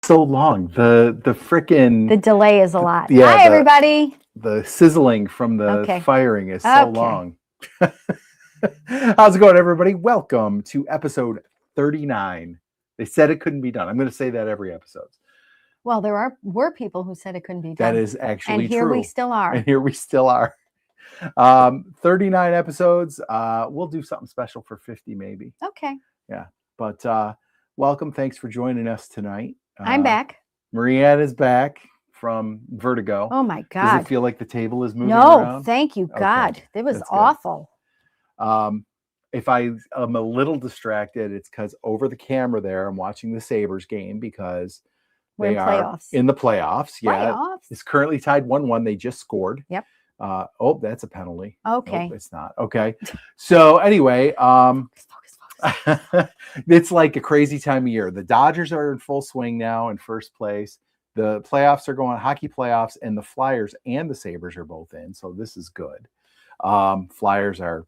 so long. The frickin' delay is a lot. Yeah, Hi, everybody. The sizzling from the firing is so long. How's it going, everybody? Welcome to episode 39. They said it couldn't be done. I'm going to say that every episode. Well, were people who said it couldn't be done. That is actually true. And here we still are. And here we still are. 39 episodes. We'll do something special for 50 maybe. Okay. Yeah. But welcome. Thanks for joining us tonight. I'm back. Marianne is back from Vertigo. Oh my God. Does it feel like the table is moving around? No, thank you, God. Okay. It was awful. If I am a little distracted, it's because over the camera there, I'm watching the Sabres game because they are in the playoffs. Yeah. It's currently tied 1-1. They just scored. Yep. Oh, that's a penalty. Okay. Nope, it's not. Okay. So anyway, it's like a crazy time of year. The Dodgers are in full swing now in first place. The playoffs are going, hockey playoffs, and the Flyers and the Sabres are both in. So this is good. Flyers are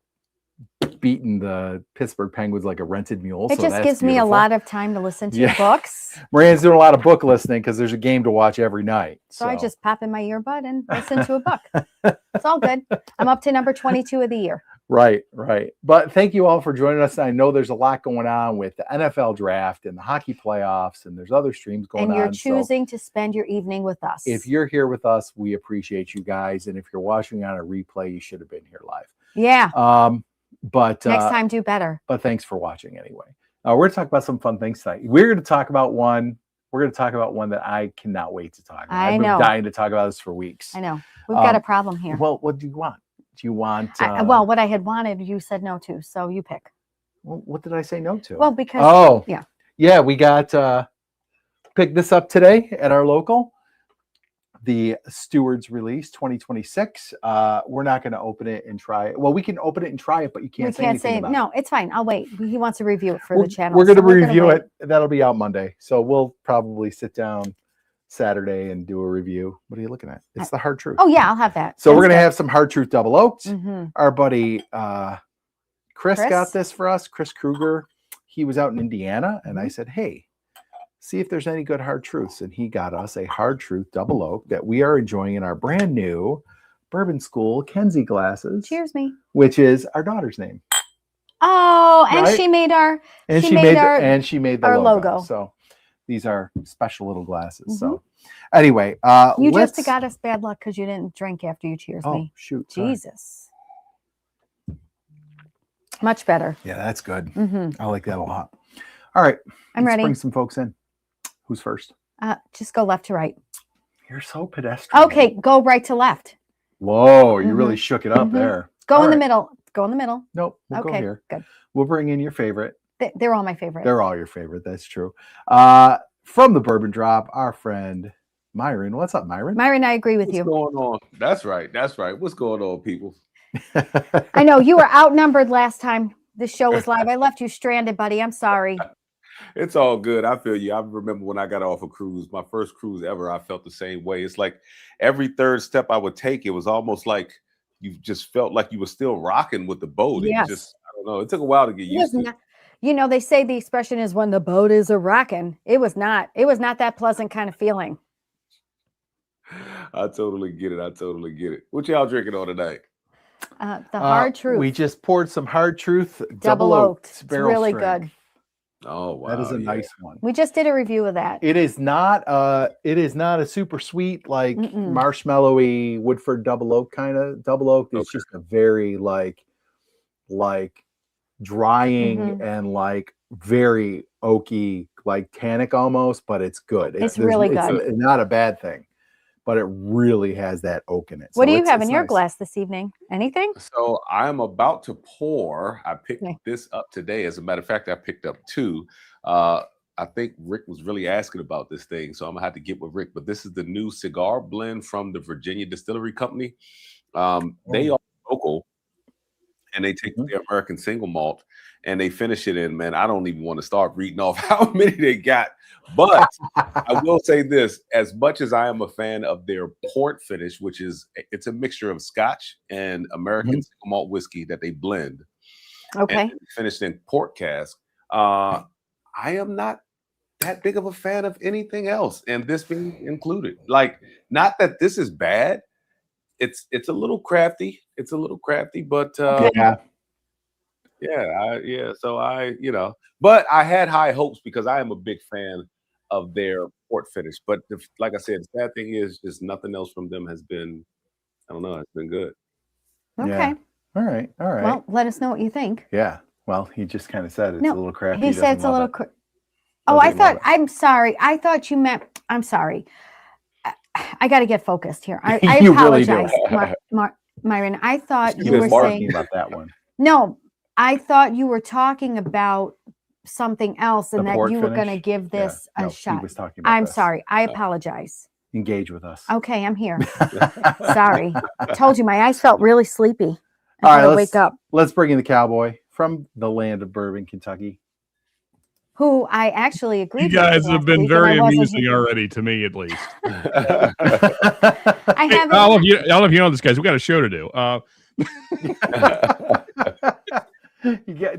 beating the Pittsburgh Penguins like a rented mule. It just gives me a lot of time to listen to books. Marianne's doing a lot of book listening because there's a game to watch every night. So I just pop in my earbud and listen to a book. It's all good. I'm up to number 22 of the year. Right. But thank you all for joining us. I know there's a lot going on with the NFL draft and the hockey playoffs, and there's other streams going on. And you're choosing to spend your evening with us. If you're here with us, we appreciate you guys. And if you're watching on a replay, you should have been here live. Yeah. But next time, do better. But thanks for watching anyway. We're going to talk about some fun things tonight. We're going to talk about one that I cannot wait to talk about. I've been dying to talk about this for weeks. I know. We've got a problem here. Well, what do you want? Do you want? Well, what I had wanted, you said no to. So you pick. Well, what did I say no to? Well, because yeah, we got picked this up today at our local. The Stewards Release 2026. We're not going to open it and try it. Well, we can open it and try it, but you can't say anything about it. No, it's fine. I'll wait. He wants to review it for the channel. We're going to review it. That'll be out Monday. So we'll probably sit down Saturday and do a review. What are you looking at? It's the Hard Truth. Oh, yeah, I'll have that. So we're going to have some Hard Truth Double Oaked. Mm-hmm. Our buddy Chris got this for us. Chris Kruger. He was out in Indiana, and I said, hey, see if there's any good Hard Truths. And he got us a Hard Truth Double Oak that we are enjoying in our brand new Bourbon School Kenzie glasses. Cheers me. Which is our daughter's name. Oh, and right? she made the logo. So these are special little glasses. Mm-hmm. So anyway, you just got us bad luck because you didn't drink after you cheers me. Oh, shoot. Jesus. Much better. Yeah, that's good. Mm-hmm. I like that a lot. All right. I'm ready. Bring some folks in. Who's first? Just go left to right. You're so pedestrian. Okay, go right to left. Whoa, you really shook it up there. Go in the middle. Go in the middle. Nope, we'll go here. Good. We'll bring in your favorite. They're all my favorite. They're all your favorite. That's true. From the Bourbon Drop, our friend Myron. What's up, Myron? Myron, I agree with you. What's going on? That's right. What's going on, people? I know you were outnumbered last time this show was live. I left you stranded, buddy. I'm sorry. It's all good. I feel you. I remember when I got off a cruise, my first cruise ever, I felt the same way. It's like every third step I would take, it was almost like you just felt like you were still rocking with the boat. Yes. It just, I don't know. It took a while to get used to it. You know, they say the expression is when the boat is a rocking. It was not that pleasant kind of feeling. I totally get it. What y'all drinking on tonight? The Hard Truth. We just poured some Hard Truth Double Oaked. It's really good. Oh wow, that is a nice one. We just did a review of that. It is not a super sweet like marshmallowy Woodford Double Oak kind of Double Oak. It's just a very like drying and like very oaky, like tannic almost, but it's good. It's really good. It's not a bad thing, but it really has that oak in it. What do you have in your glass this evening? Anything? So I'm about to pour. I picked this up today. As a matter of fact, I picked up two. I think Rick was really asking about this thing, so I'm gonna have to get with Rick. But this is the new cigar blend from the Virginia Distillery Company. They are local, and they take the American single malt and they finish it in, man, I don't even want to start reading off how many they got. But I will say this, as much as I am a fan of their port finish, which is, it's a mixture of Scotch and American single malt whiskey that they blend. Okay. And finished in port cask. I am not that big of a fan of anything else, and this being included. Like, not that this is bad. It's a little crafty. It's a little crafty, but Yeah. So but I had high hopes because I am a big fan of their port finish. But like I said, the sad thing is just nothing else from them has been. I don't know. It's been good. Okay. Yeah. All right. Well, let us know what you think. Yeah. Well, he just kind of said it's a little crafty. He said it's a little. Oh, I thought. I'm sorry. I thought you meant. I'm sorry. I got to get focused here. I apologize, really Myron. I thought you were saying about that one. No, I thought you were talking about something else, and that you were going to give this a shot. He was talking about I'm sorry. I apologize. Engage with us. Okay, I'm here. Sorry. I told you my eyes felt really sleepy. All right, wake up. Let's bring in the cowboy from the land of bourbon, Kentucky. Who I actually agreed with. You guys have been very amusing already, to me at least. I haven't. All of you know this, guys. We got a show to do.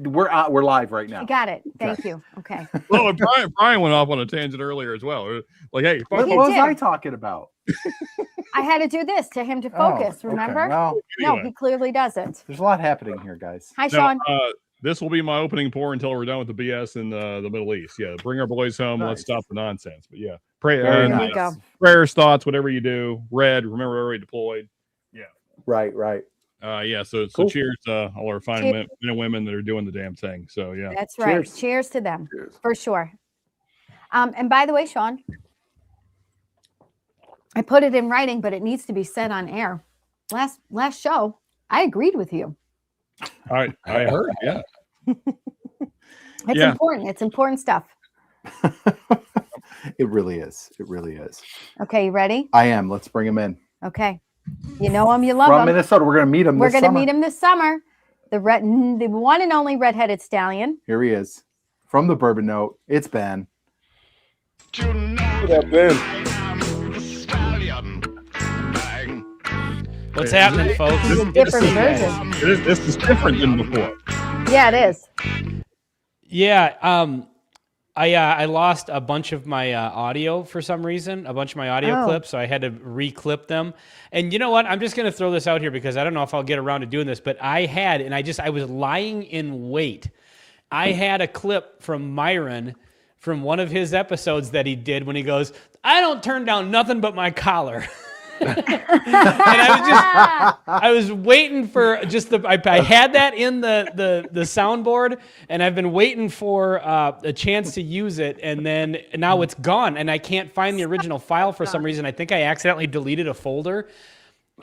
We're live right now. I got it. Thank you. Okay. Well, Brian went off on a tangent earlier as well. Like, hey, what was I talking about? I had to do this to him to focus. Remember? Well, no, he clearly doesn't. There's a lot happening here, guys. Hi, Sean. This will be my opening pour until we're done with the BS in the Middle East. Yeah, bring our boys home. Nice. Let's stop the nonsense. But yeah, prayers, thoughts, whatever you do. Red, remember we're already deployed. Yeah. Right. So cool. Cheers to all our fine men and women that are doing the damn thing. So yeah. That's right. Cheers to them. Cheers. For sure. And by the way, Sean, I put it in writing, but it needs to be said on air. Last show, I agreed with you. I heard, yeah. It's important. It's important stuff. It really is. Okay, you ready? I am. Let's bring him in. Okay. You know him, you love him. From Minnesota. We're going to meet him this summer. We're going to meet him this summer. The one and only redheaded stallion. Here he is. From the Bourbon Note, it's Ben. What up, Ben? What's happening, folks? This is a different version. This is different than before. Yeah, it is. Yeah, I lost a bunch of my audio for some reason, a bunch of my audio clips, so I had to re-clip them. And you know what? I'm just going to throw this out here because I don't know if I'll get around to doing this, but I was lying in wait. I had a clip from Myron from one of his episodes that he did when he goes, "I don't turn down nothing but my collar." And I was waiting for I had that in the soundboard, and I've been waiting for a chance to use it, and now it's gone, and I can't find the original file for some reason. I think I accidentally deleted a folder,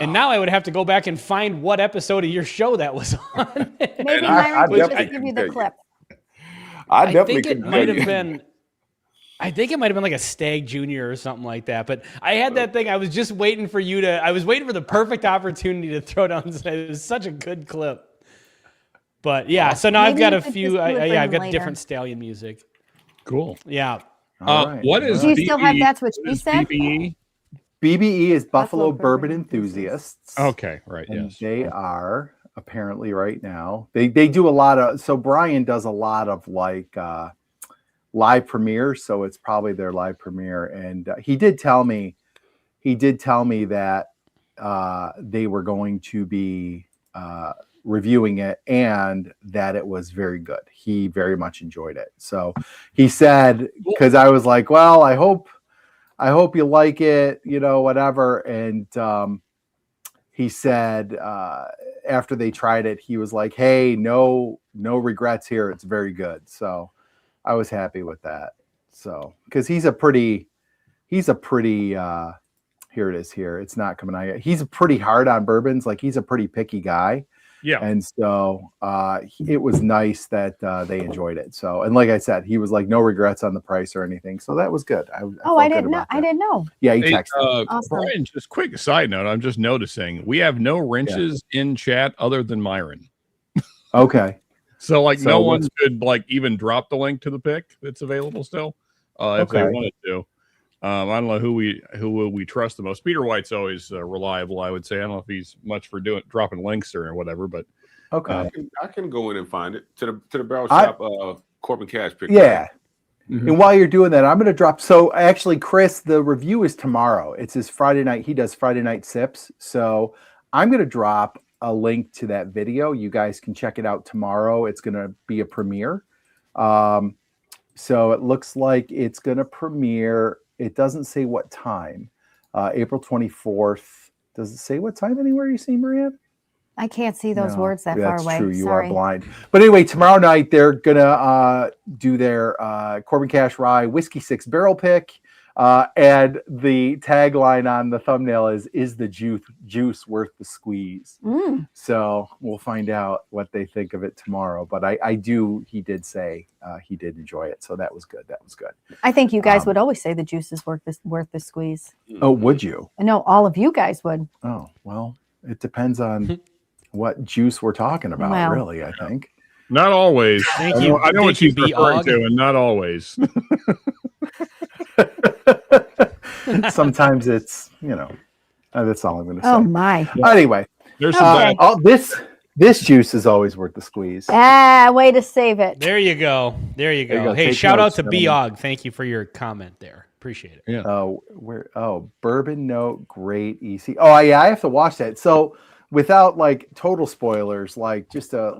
and now I would have to go back and find what episode of your show that was on. Maybe Myron will just give you the clip. I think it might have been. I think it might have been like a Stag Junior or something like that. But I had that thing. I was just waiting for I was waiting for the perfect opportunity to throw down. It was such a good clip. But yeah, so now I've got a few. I've got different stallion music. Cool. Yeah. Right. What is Do you still have That's What She Said? BBE? BBE is Buffalo Bourbon Enthusiasts. Okay, right. And yes. they are apparently right now. They do a lot of. So Brian does a lot of like. Live premiere, so it's probably their live premiere, and he did tell me that they were going to be reviewing it and that it was very good. He very much enjoyed it. So he said, because I was like, well, I hope you like it, whatever. And he said after they tried it, he was like, hey, no regrets here. It's very good. So I was happy with that. So, because he's a pretty, here it is here. It's not coming out yet. He's pretty hard on bourbons. Like he's a pretty picky guy. Yeah. And so it was nice that they enjoyed it. So, and like I said, he was like, no regrets on the price or anything. So that was good. I didn't know. I didn't know. Yeah. He texted. Awesome. Brian, just quick side note. I'm just noticing we have no wrenches in chat other than Myron. Okay. So no one could even drop the link to the pick that's available still if they wanted to. I don't know who we trust the most. Peter White's always reliable, I would say. I don't know if he's much for dropping links or whatever, but okay, I can go in and find it to the barrel shop. Corbin Cash pick. Yeah, And while you're doing that, I'm going to drop. So actually, Chris, the review is tomorrow. It's his Friday night. He does Friday night sips. So I'm going to drop a link to that video. You guys can check it out tomorrow. It's going to be a premiere. So it looks like it's going to premiere. It doesn't say what time. April 24th. Does it say what time anywhere you see, Marianne? I can't see those words that far away. That's true. You Sorry. are blind. But anyway, tomorrow night they're gonna do their Corbin Cash Rye Whiskey 6 barrel pick, and the tagline on the thumbnail is the juice worth the squeeze? So we'll find out what they think of it tomorrow. But he did say he did enjoy it, so that was good. That was good. I think you guys would always say the juice is worth the squeeze. Oh, would you? No, all of you guys would. Oh, well, it depends on what juice we're talking about, really, I think. Not always. Thank you. I know what she's referring to, and not always. Sometimes it's, that's all I'm going to say. Oh, my. Anyway, there's some this juice is always worth the squeeze. Way to save it. There you go. Hey, Take shout notes, out to B-Og. Thank you for your comment there. Appreciate it. Yeah. Bourbon note, great EC. Oh, yeah, I have to watch that. So without like total spoilers, like just a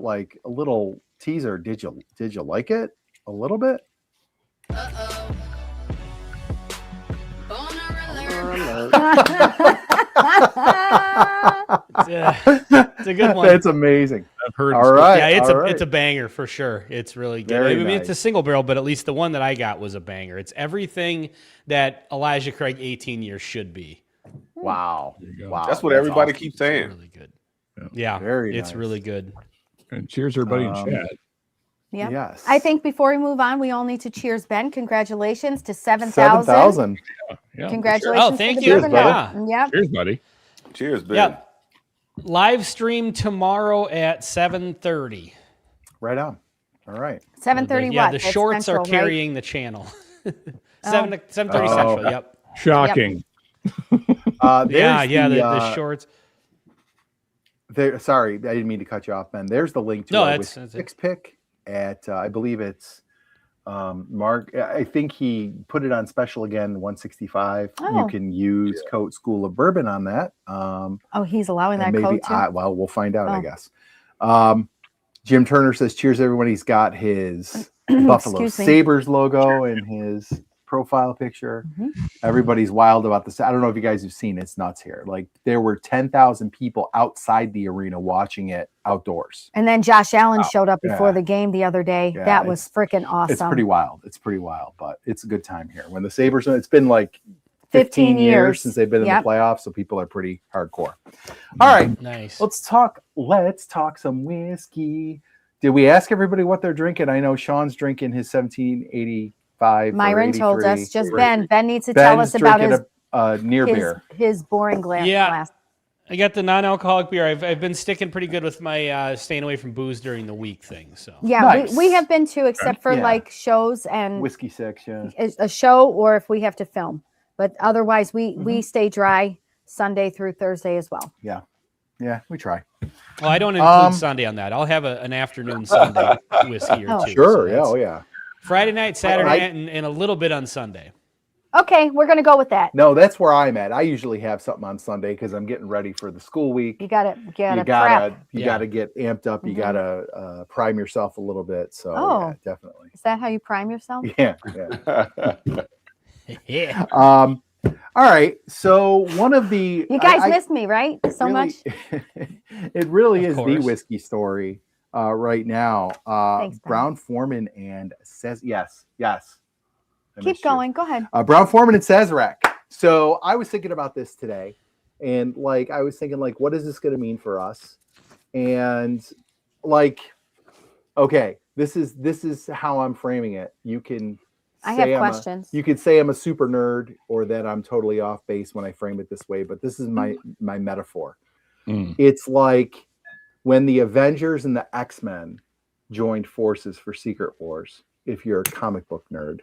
little teaser. Did you like it a little bit? It's a good one. It's amazing. I've heard. All right. Yeah, it's a banger for sure. It's really good. Very I mean, nice. it's a single barrel, but at least the one that I got was a banger. It's everything that Elijah Craig 18 years should be. Wow. Wow. That's what everybody awesome. keeps saying. It's really good. Yeah, Very it's nice. really good. And cheers, everybody in chat. Yeah. Yes. I think before we move on, we all need to cheers Ben. Congratulations to 7,000. 7,000. Yeah. Congratulations. Oh, thank to the you. Bourbon buddy. Note. Yep. Cheers, buddy. Cheers, Ben. Yeah. Live stream tomorrow at 7:30. Right on. All right. 7:30 Yeah, what? the That's shorts Central, are carrying the channel. 7:30 Oh. Central. Yep. Shocking. The shorts. Sorry, I didn't mean to cut you off, Ben. There's the link to No, our that's six pick at I believe it's Mark. I think he put it on special again, 165. Oh. You can use code School of Bourbon on that. He's allowing that maybe code too? well, we'll find out, I Oh. guess. Jim Turner says, cheers, everyone. He's got his Buffalo Excuse me. Sabres logo in his profile picture. Everybody's wild about this. I don't know if you guys have seen it. It's nuts here. Like there were 10,000 people outside the arena watching it outdoors. And then Josh Allen showed up before the game the other day. Yeah, that was freaking awesome. It's pretty wild. But it's a good time here. When the Sabres, it's been like 15 years since they've been in Yep. the playoffs, so people are pretty hardcore. All right, Nice. let's talk some whiskey. Did we ask everybody what they're drinking? I know Sean's drinking his 1785. Myron told us. Just Ben. Ben needs to Ben's tell us about drinking a near beer. his boring glass. Yeah. I got the non-alcoholic beer. I've been sticking pretty good with my staying away from booze during the week thing. So Yeah, Nice. we have been to, except for Yeah. like shows and Whiskey section. a show, or if we have to film. But otherwise, we stay dry Sunday through Thursday as well. Yeah, we try. well, I don't include Sunday on that. I'll have an afternoon Sunday whiskey or two. Sure. So Yeah. that's Oh yeah. Friday night, Saturday I- night, and a little bit on Sunday. Okay, we're gonna go with that. No, that's where I'm at. I usually have something on Sunday because I'm getting ready for the school week. You gotta You prep. gotta get amped up. You gotta prime yourself a little bit. So yeah, definitely. Is that how you prime yourself? Yeah. Yeah. All right. So one of the You guys missed me, right? So really, much. It really Of is the course. whiskey story right now. Thanks, Ben. Brown Foreman and says yes. I Keep missed you. going. Go ahead. Brown Foreman and Sazerac. So I was thinking about this today, and I was thinking, what is this going to mean for us? And okay, this is how I'm framing it. You can. I say have I'm questions. You could say I'm a super nerd, or that I'm totally off base when I frame it this way. But this is my metaphor. It's like when the Avengers and the X-Men joined forces for Secret Wars. If you're a comic book nerd.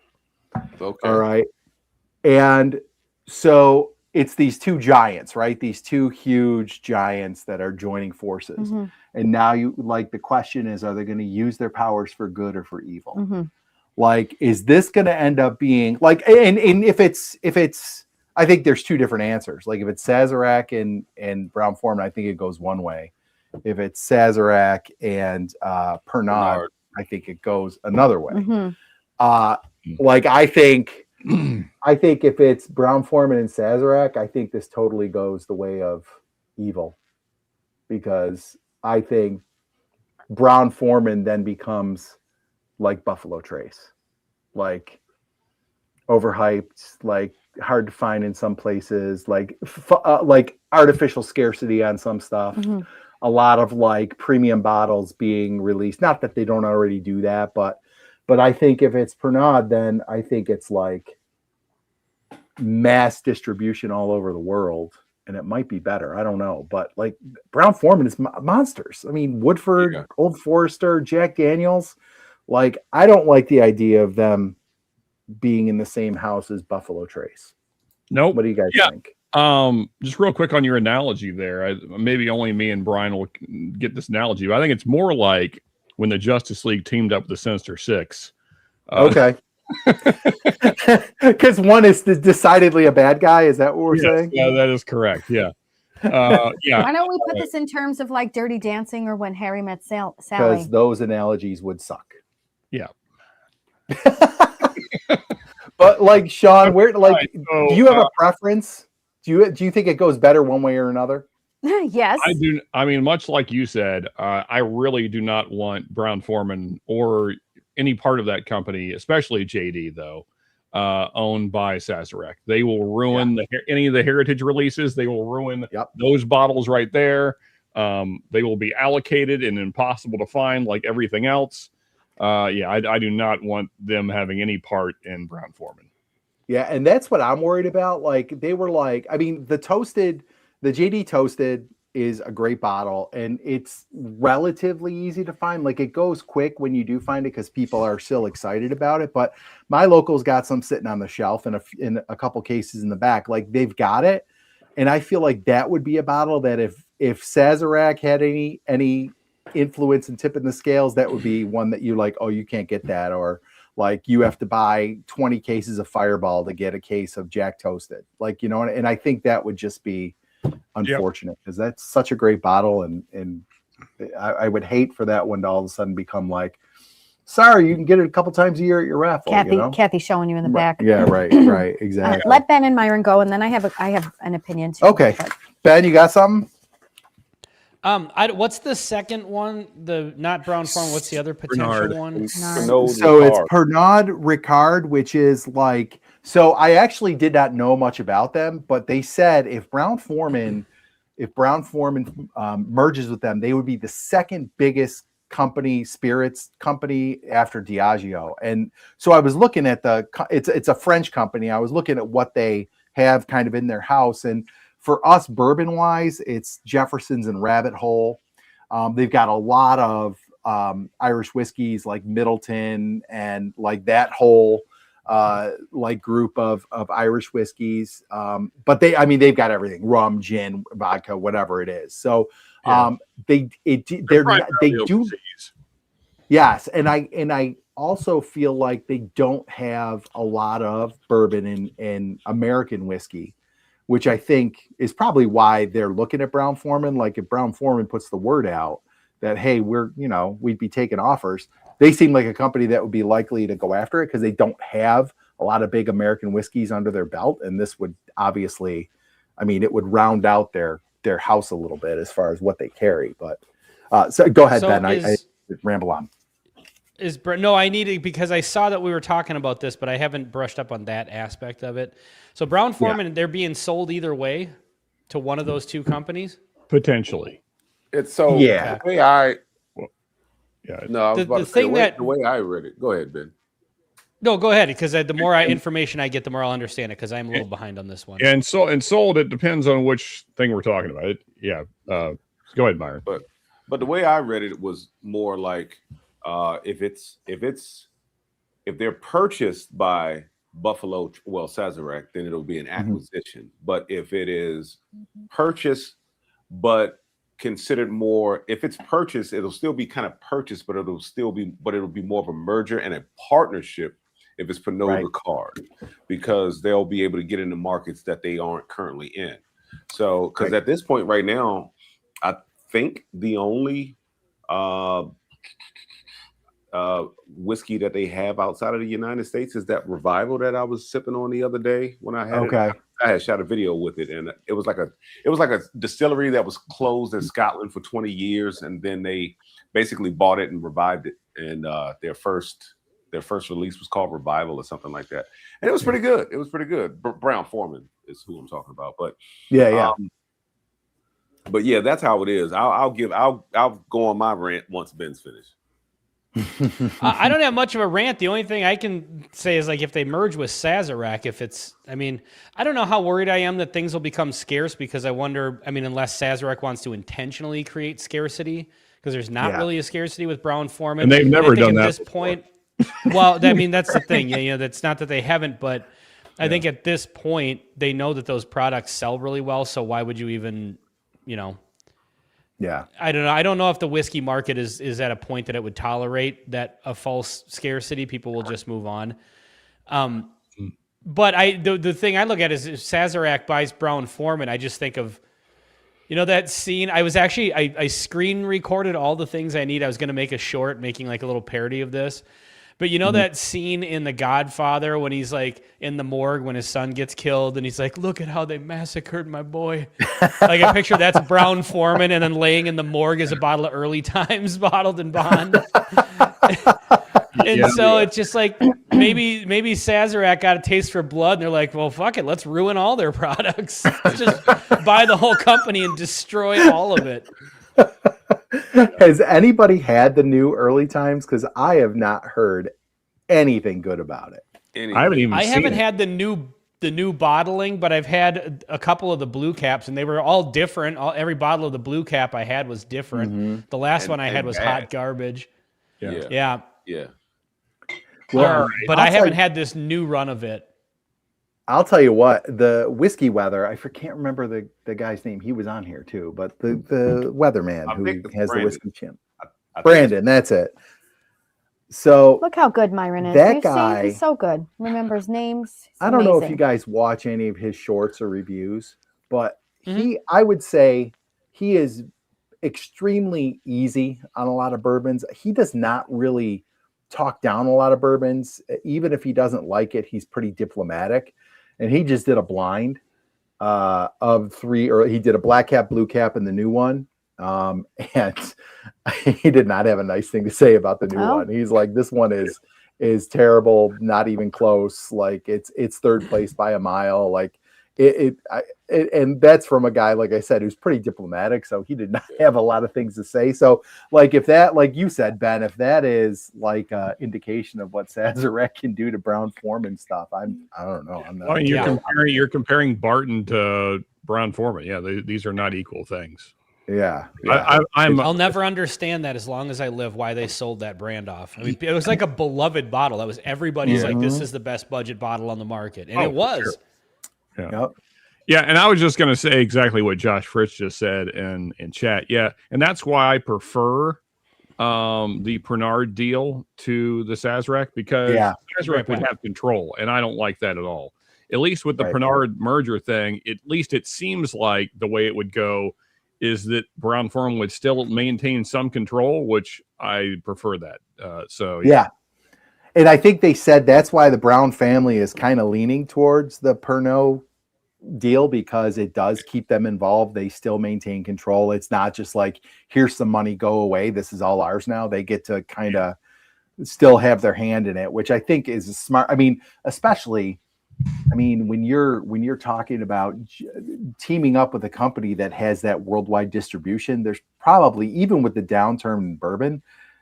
Okay. All right. And so it's these two giants, right? These two huge giants that are joining forces. And now the question is, are they going to use their powers for good or for evil? Like, is this going to end up being like, and if it's, I think there's two different answers. Like if it's Sazerac and Brown Foreman, I think it goes one way. If it's Sazerac and Pernod, I think it goes another way. Like I think if it's Brown Foreman and Sazerac, I think this totally goes the way of evil, because I think Brown Foreman then becomes like Buffalo Trace, like overhyped, like hard to find in some places, like artificial scarcity on some stuff. A lot of like premium bottles being released. Not that they don't already do that, but I think if it's Pernod, then I think it's like mass distribution all over the world, and it might be better. I don't know, but like Brown Foreman is monsters. I mean, Woodford, Old Forester, Jack Daniels. Like, I don't like the idea of them being in the same house as Buffalo Trace. Nope. What do you guys think? Just real quick on your analogy there. Maybe only me and Brian will get this analogy, but I think it's more like when the Justice League teamed up with the Sinister Six. Okay. Because one is decidedly a bad guy. Is that what we're saying? Yeah, that is correct. Yeah. Why don't we put this in terms of like Dirty Dancing or When Harry Met Sally? Because those analogies would suck. Yeah. But like Sean, where like do you have a preference? Do you think it goes better one way or another? Yes. I do. I mean, much like you said, I really do not want Brown Foreman or any part of that company, especially JD though, owned by Sazerac. They will ruin any of the heritage releases. They will ruin those bottles right there. They will be allocated and impossible to find like everything else. I do not want them having any part in Brown Foreman. Yeah, and that's what I'm worried about. Like they were like, I mean, the JD Toasted is a great bottle, and it's relatively easy to find. Like it goes quick when you do find it because people are still excited about it. But my local's got some sitting on the shelf and in a couple cases in the back. Like they've got it, and I feel like that would be a bottle that if Sazerac had any influence and tip in the scales, that would be one that you like, oh, you can't get that, or like you have to buy 20 cases of Fireball to get a case of Jack Toasted. Like, you know, and I think that would just be unfortunate because that's such a great bottle. And I would hate for that one to all of a sudden become like, sorry, you can get it a couple times a year at your raffle. Kathy showing you in the back. Yeah, right, exactly. Let Ben and Myron go, and then I have an opinion too. Okay. Ben, you got something? What's the second one? The not Brown Foreman. What's the other potential one? So it's Pernod Ricard, which is like. So I actually did not know much about them, but they said if Brown Foreman merges with them, they would be the second biggest spirits company after Diageo. And so I was looking at it's a French company. I was looking at what they have kind of in their house, and for us, bourbon-wise, it's Jefferson's and Rabbit Hole. They've got a lot of Irish whiskeys like Middleton and like that whole like group of Irish whiskeys. But they've got everything: rum, gin, vodka, whatever it is. So they do. Yes, and I also feel like they don't have a lot of bourbon in American whiskey, which I think is probably why they're looking at Brown Foreman. Like if Brown Foreman puts the word out that, hey, we'd be taking offers, they seem like a company that would be likely to go after it because they don't have a lot of big American whiskeys under their belt. And this would obviously, it would round out their house a little bit as far as what they carry. But so go ahead, Ben. I ramble on. I needed, because I saw that we were talking about this, but I haven't brushed up on that aspect of it. So Brown Foreman, they're being sold either way to one of those two companies? Potentially. It's so the way the way I read it. Go ahead, Ben. No, go ahead, because the more information I get, the more I'll understand it, because I'm a little behind on this one. And sold, it depends on which thing we're talking about. Go ahead, Myron. But the way I read it was more like if they're purchased by Sazerac, then it'll be an acquisition. But if it is purchased, but considered more, if it's purchased, it'll still be kind of purchased, but it'll be more of a merger and a partnership if it's Pernod Ricard, because they'll be able to get into markets that they aren't currently in. So, because at this point right now, I think the only whiskey that they have outside of the United States is that Revival that I was sipping on the other day when I had it. I had shot a video with it, and it was like a distillery that was closed in Scotland for 20 years, and then they basically bought it and revived it. And their first release was called Revival or something like that, and it was pretty good. It was pretty good. Brown Foreman is who I'm talking about, but but yeah, that's how it is. I'll go on my rant once Ben's finished. I don't have much of a rant. The only thing I can say is, like, if they merge with Sazerac, I don't know how worried I am that things will become scarce, because I wonder, unless Sazerac wants to intentionally create scarcity, because there's not really a scarcity with Brown Foreman. And they've never done that at this point. Well, that's the thing. That's not that they haven't, but I think at this point they know that those products sell really well. So why would you even, Yeah. I don't know. I don't know if the whiskey market is at a point that it would tolerate that a false scarcity. People will just move on. But the thing I look at is, if Sazerac buys Brown Foreman, I just think of, that scene. I was actually, I screen recorded all the things I need. I was going to make a short, making like a little parody of this. But that scene in The Godfather when he's like in the morgue when his son gets killed and he's like, look at how they massacred my boy. Like, I picture that's Brown Foreman, and then laying in the morgue is a bottle of Early Times bottled in bond. And it's just like, maybe Sazerac got a taste for blood and they're like, well, fuck it, let's ruin all their products. Let's just buy the whole company and destroy all of it. Has anybody had the new Early Times? Because I have not heard anything good about it. I haven't had the new bottling, but I've had a couple of the blue caps, and they were all different. Every bottle of the blue cap I had was different. Mm-hmm. The last one I had was hot garbage. Yeah. Well, but I haven't had this new run of it. I'll tell you what, the Whiskey Weather, I can't remember the guy's name. He was on here too, but the weatherman who has Brandon. The whiskey chimp. Brandon, that's it. So look how good Myron is. That guy, he's so good. Remembers names. I don't know if you guys watch any of his shorts or reviews, but I would say he is extremely easy on a lot of bourbons. He does not really talk down a lot of bourbons. Even if he doesn't like it, he's pretty diplomatic. And he just did a blind of 3, or he did a black cap, blue cap, and the new one. And he did not have a nice thing to say about the new one. He's like, this one is terrible, not even close. Like, it's third place by a mile. Like and that's from a guy, like I said, who's pretty diplomatic. So he did not have a lot of things to say. So like, if that, like you said, Ben, if that is like an indication of what Sazerac can do to Brown Foreman stuff, I don't know. I'm not. Well, you're comparing Barton to Brown Foreman. Yeah, these are not equal things. Yeah. I'll never understand that as long as I live, why they sold that brand off. I mean, it was like a beloved bottle. That was everybody's like, this is the best budget bottle on the market. And it was. Sure. Yeah. Yep. Yeah, and I was just going to say exactly what Josh Fritz just said in chat. Yeah, and that's why I prefer the Pernod deal to the Sazerac, because Sazerac would have control, and I don't like that at all. At least with the Pernod merger thing, at least it seems like the way it would go is that Brown Foreman would still maintain some control, which I prefer that. Yeah. And I think they said that's why the Brown family is kind of leaning towards the Pernod deal, because it does keep them involved. They still maintain control. It's not just like, here's some money, go away, this is all ours now. They get to kind of still have their hand in it, which I think is smart. I mean, especially, when you're talking about teaming up with a company that has that worldwide distribution, there's probably, even with the downturn in bourbon,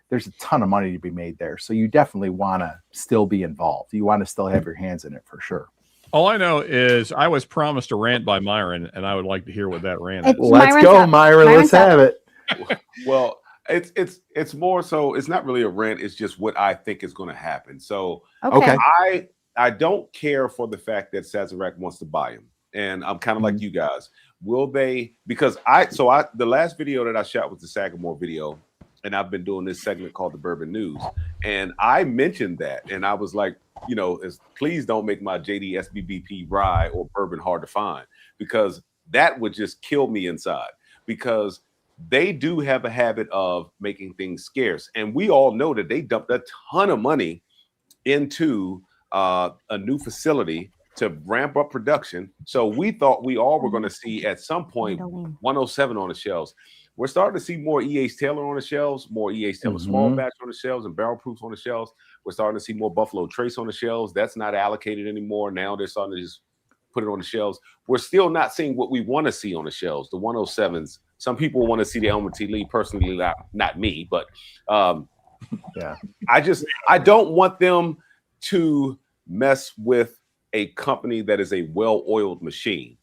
there's a ton of money to be made there. So you definitely want to still be involved. You want to still have your hands in it for sure. All I know is I was promised a rant by Myron, and I would like to hear what that rant is. Let's go, Myron. Let's have it. Well, it's more so, it's not really a rant. It's just what I think is going to happen. So okay. I don't care for the fact that Sazerac wants to buy him. and I'm kind of like you guys. Will they? Because the last video that I shot was the Sagamore video, and I've been doing this segment called the Bourbon News, and I mentioned that, and I was like, please don't make my JD SBBP rye or bourbon hard to find, because that would just kill me inside, because they do have a habit of making things scarce. And we all know that they dumped a ton of money into a new facility to ramp up production. So we thought we all were going to see at some point 107 on the shelves. We're starting to see more E.H. Taylor on the shelves, more E.H. Taylor small batch on the shelves and barrel proofs on the shelves. We're starting to see more Buffalo Trace on the shelves. That's not allocated anymore. Now they're starting to just put it on the shelves. We're still not seeing what we want to see on the shelves, the 107s. Some people want to see the Elmer T. Lee, personally, not me, but yeah. I don't want them to mess with a company that is a well-oiled machine.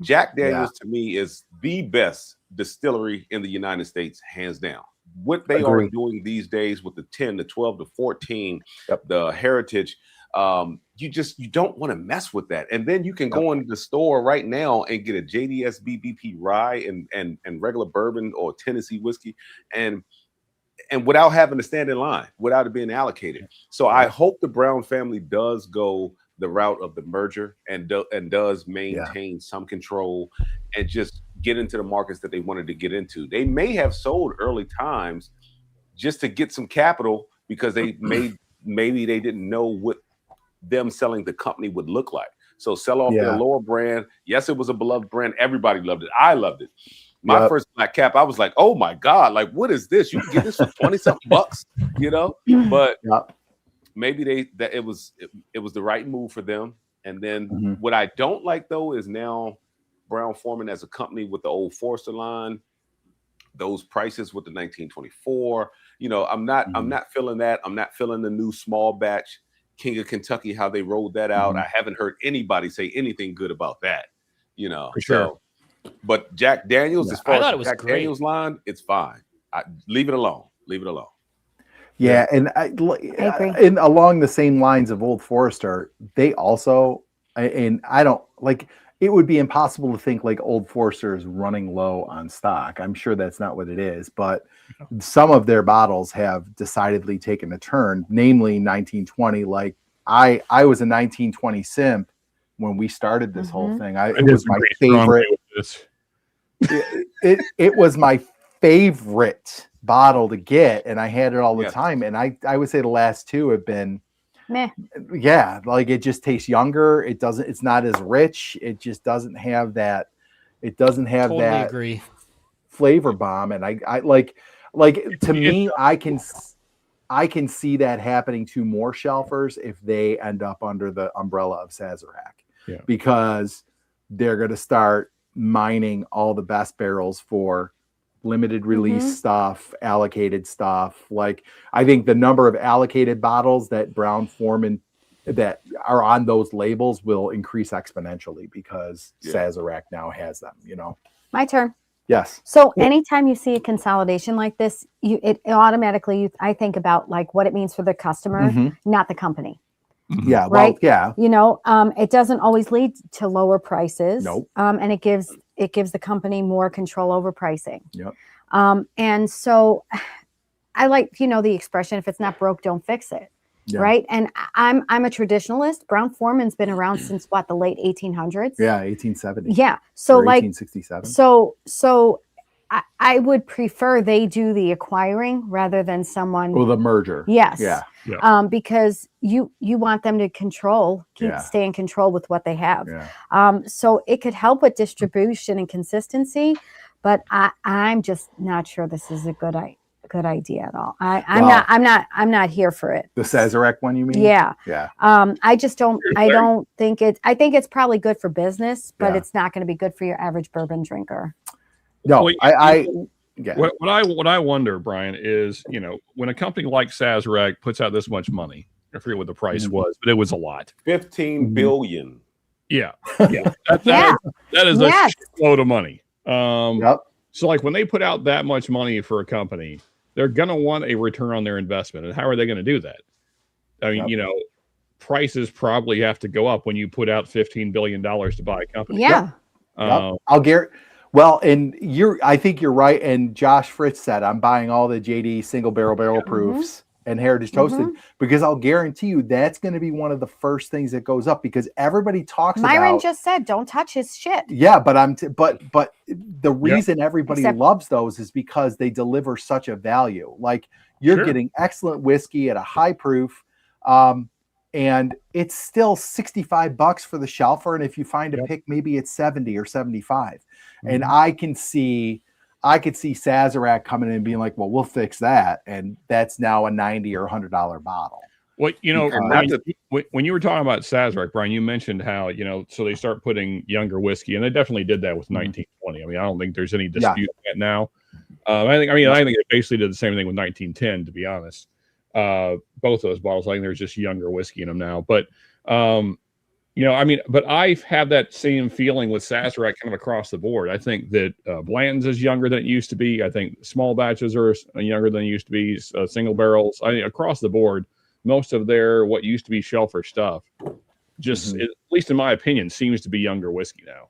Jack Daniels to me is the best distillery in the United States, hands down. What they are doing these days with the 10, the 12, the 14, the Heritage, you don't want to mess with that. And then you can go into the store right now and get a JDS BBP rye and regular bourbon or Tennessee whiskey and without having to stand in line, without it being allocated. So I hope the Brown family does go the route of the merger and does maintain some control and just get into the markets that they wanted to get into. They may have sold early times just to get some capital because they maybe they didn't know what them selling the company would look like. So sell off their lower brand. Yes, it was a beloved brand. Everybody loved it. I loved it. My first black cap, I was like, oh my God, like, what is this? You can get this for 20-something bucks, But maybe it was the right move for them. And then what I don't like though is now Brown Foreman as a company with the old Forester line, those prices with the 1924. I'm not feeling that. I'm not feeling the new small batch King of Kentucky, how they rolled that out. I haven't heard anybody say anything good about that, For sure. But Jack Daniels, as far as Jack Daniels line, it's fine. Leave it alone. Leave it alone. Yeah, and I agree. And along the same lines of Old Forester, they also, and I don't like. It would be impossible to think like Old Forester is running low on stock. I'm sure that's not what it is, but some of their bottles have decidedly taken a turn, namely 1920. Like I was a 1920 simp when we started this whole thing. It was my favorite. It was my favorite bottle to get, and I had it all the time. And I would say the last two have been meh. Yeah, like it just tastes younger. It's not as rich. It just doesn't have that. It doesn't have that flavor bomb. And I like to me, I can see that happening to more shelfers if they end up under the umbrella of Sazerac. Yeah. Because they're going to start mining all the best barrels for limited release stuff, allocated stuff. Like I think the number of allocated bottles that Brown Foreman that are on those labels will increase exponentially because Sazerac now has them, My turn. Yes. So anytime you see a consolidation like this, it automatically, I think about like what it means for the customer, not the company. Yeah. Right. Well, yeah. It doesn't always lead to lower prices. Nope. And it gives the company more control over pricing. Yep. And so I like, the expression, if it's not broke, don't fix it. Yeah. Right. And I'm a traditionalist. Brown Foreman's been around since the late 1800s. Yeah. 1870. Yeah. So 1867. So I would prefer they do the acquiring rather than someone. Well, the merger. Yes. Yeah. Because you want them to stay in control with what they have. Yeah. So it could help with distribution and consistency, but I'm just not sure this is a good idea at all. I'm not here for it. The Sazerac one, you mean? Yeah. Yeah. I just don't. I don't think it. I think it's probably good for business, but it's not going to be good for your average bourbon drinker. No, what I wonder, Brian, is when a company like Sazerac puts out this much money, I forget what the price was, but it was a lot. 15 billion. Yeah. That is a shitload of money. So like when they put out that much money for a company, they're gonna want a return on their investment. And how are they going to do that? I mean, prices probably have to go up when you put out $15 billion to buy a company. Yeah. I'll guarantee. Well, and I think you're right. And Josh Fritz said, I'm buying all the JD single barrel proofs and Heritage Toasted because I'll guarantee you that's going to be one of the first things that goes up because everybody talks about. Myron just said, don't touch his shit. Yeah, but but the reason everybody loves those is because they deliver such a value. Like you're getting excellent whiskey at a high proof. And it's still $65 for the shelfer. And if you find a pick, maybe it's 70 or 75. And I could see Sazerac coming in and being like, well, we'll fix that. And that's now a $90 or $100 bottle. Well, you know, when you were talking about Sazerac, Brian, you mentioned how, you know, so they start putting younger whiskey, and they definitely did that with 1920. I mean, I don't think there's any dispute on that now. I think they basically did the same thing with 1910, to be honest. Both those bottles, I think there's just younger whiskey in them now. But, you know, I mean, but I have that same feeling with Sazerac kind of across the board. I think that Blanton's is younger than it used to be. I think small batches are younger than it used to be. Single barrels, I mean, across the board, most of their what used to be shelfer stuff, just at least in my opinion, seems to be younger whiskey now.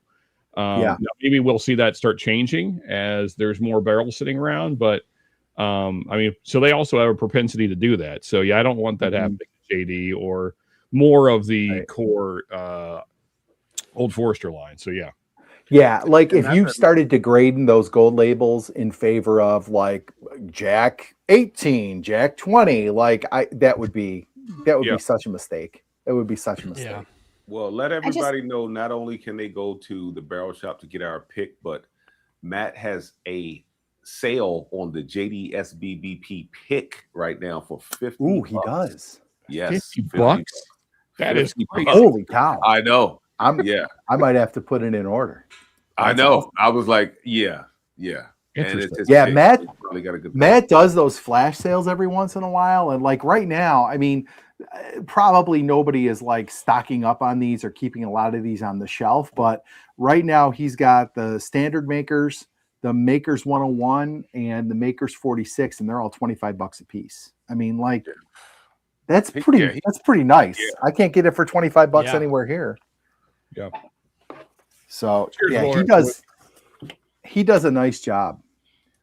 Now maybe we'll see that start changing as there's more barrels sitting around, but I mean, so they also have a propensity to do that. So yeah, I don't want that happening to JD or more of the core Old Forester line. So yeah. Yeah, like if you started degrading those gold labels in favor of like Jack 18, Jack 20, like that would be such a mistake. It would be such a mistake. Yeah. Well, let everybody know not only can they go to the barrel shop to get our pick, but Matt has a sale on the JDSBBP pick right now for $50. Ooh, he does. Yes, $50. That is crazy. Holy cow! I know. I might have to put it in order. I know. Awesome. I was like, yeah. And Matt does those flash sales every once in a while, and like right now, I mean, probably nobody is like stocking up on these or keeping a lot of these on the shelf, but right now he's got the standard makers, the Makers 101, and the Makers 46, and they're all $25 a piece. I mean, like that's pretty nice. Yeah. I can't get it for $25 anywhere here. Yeah. So he does a nice job.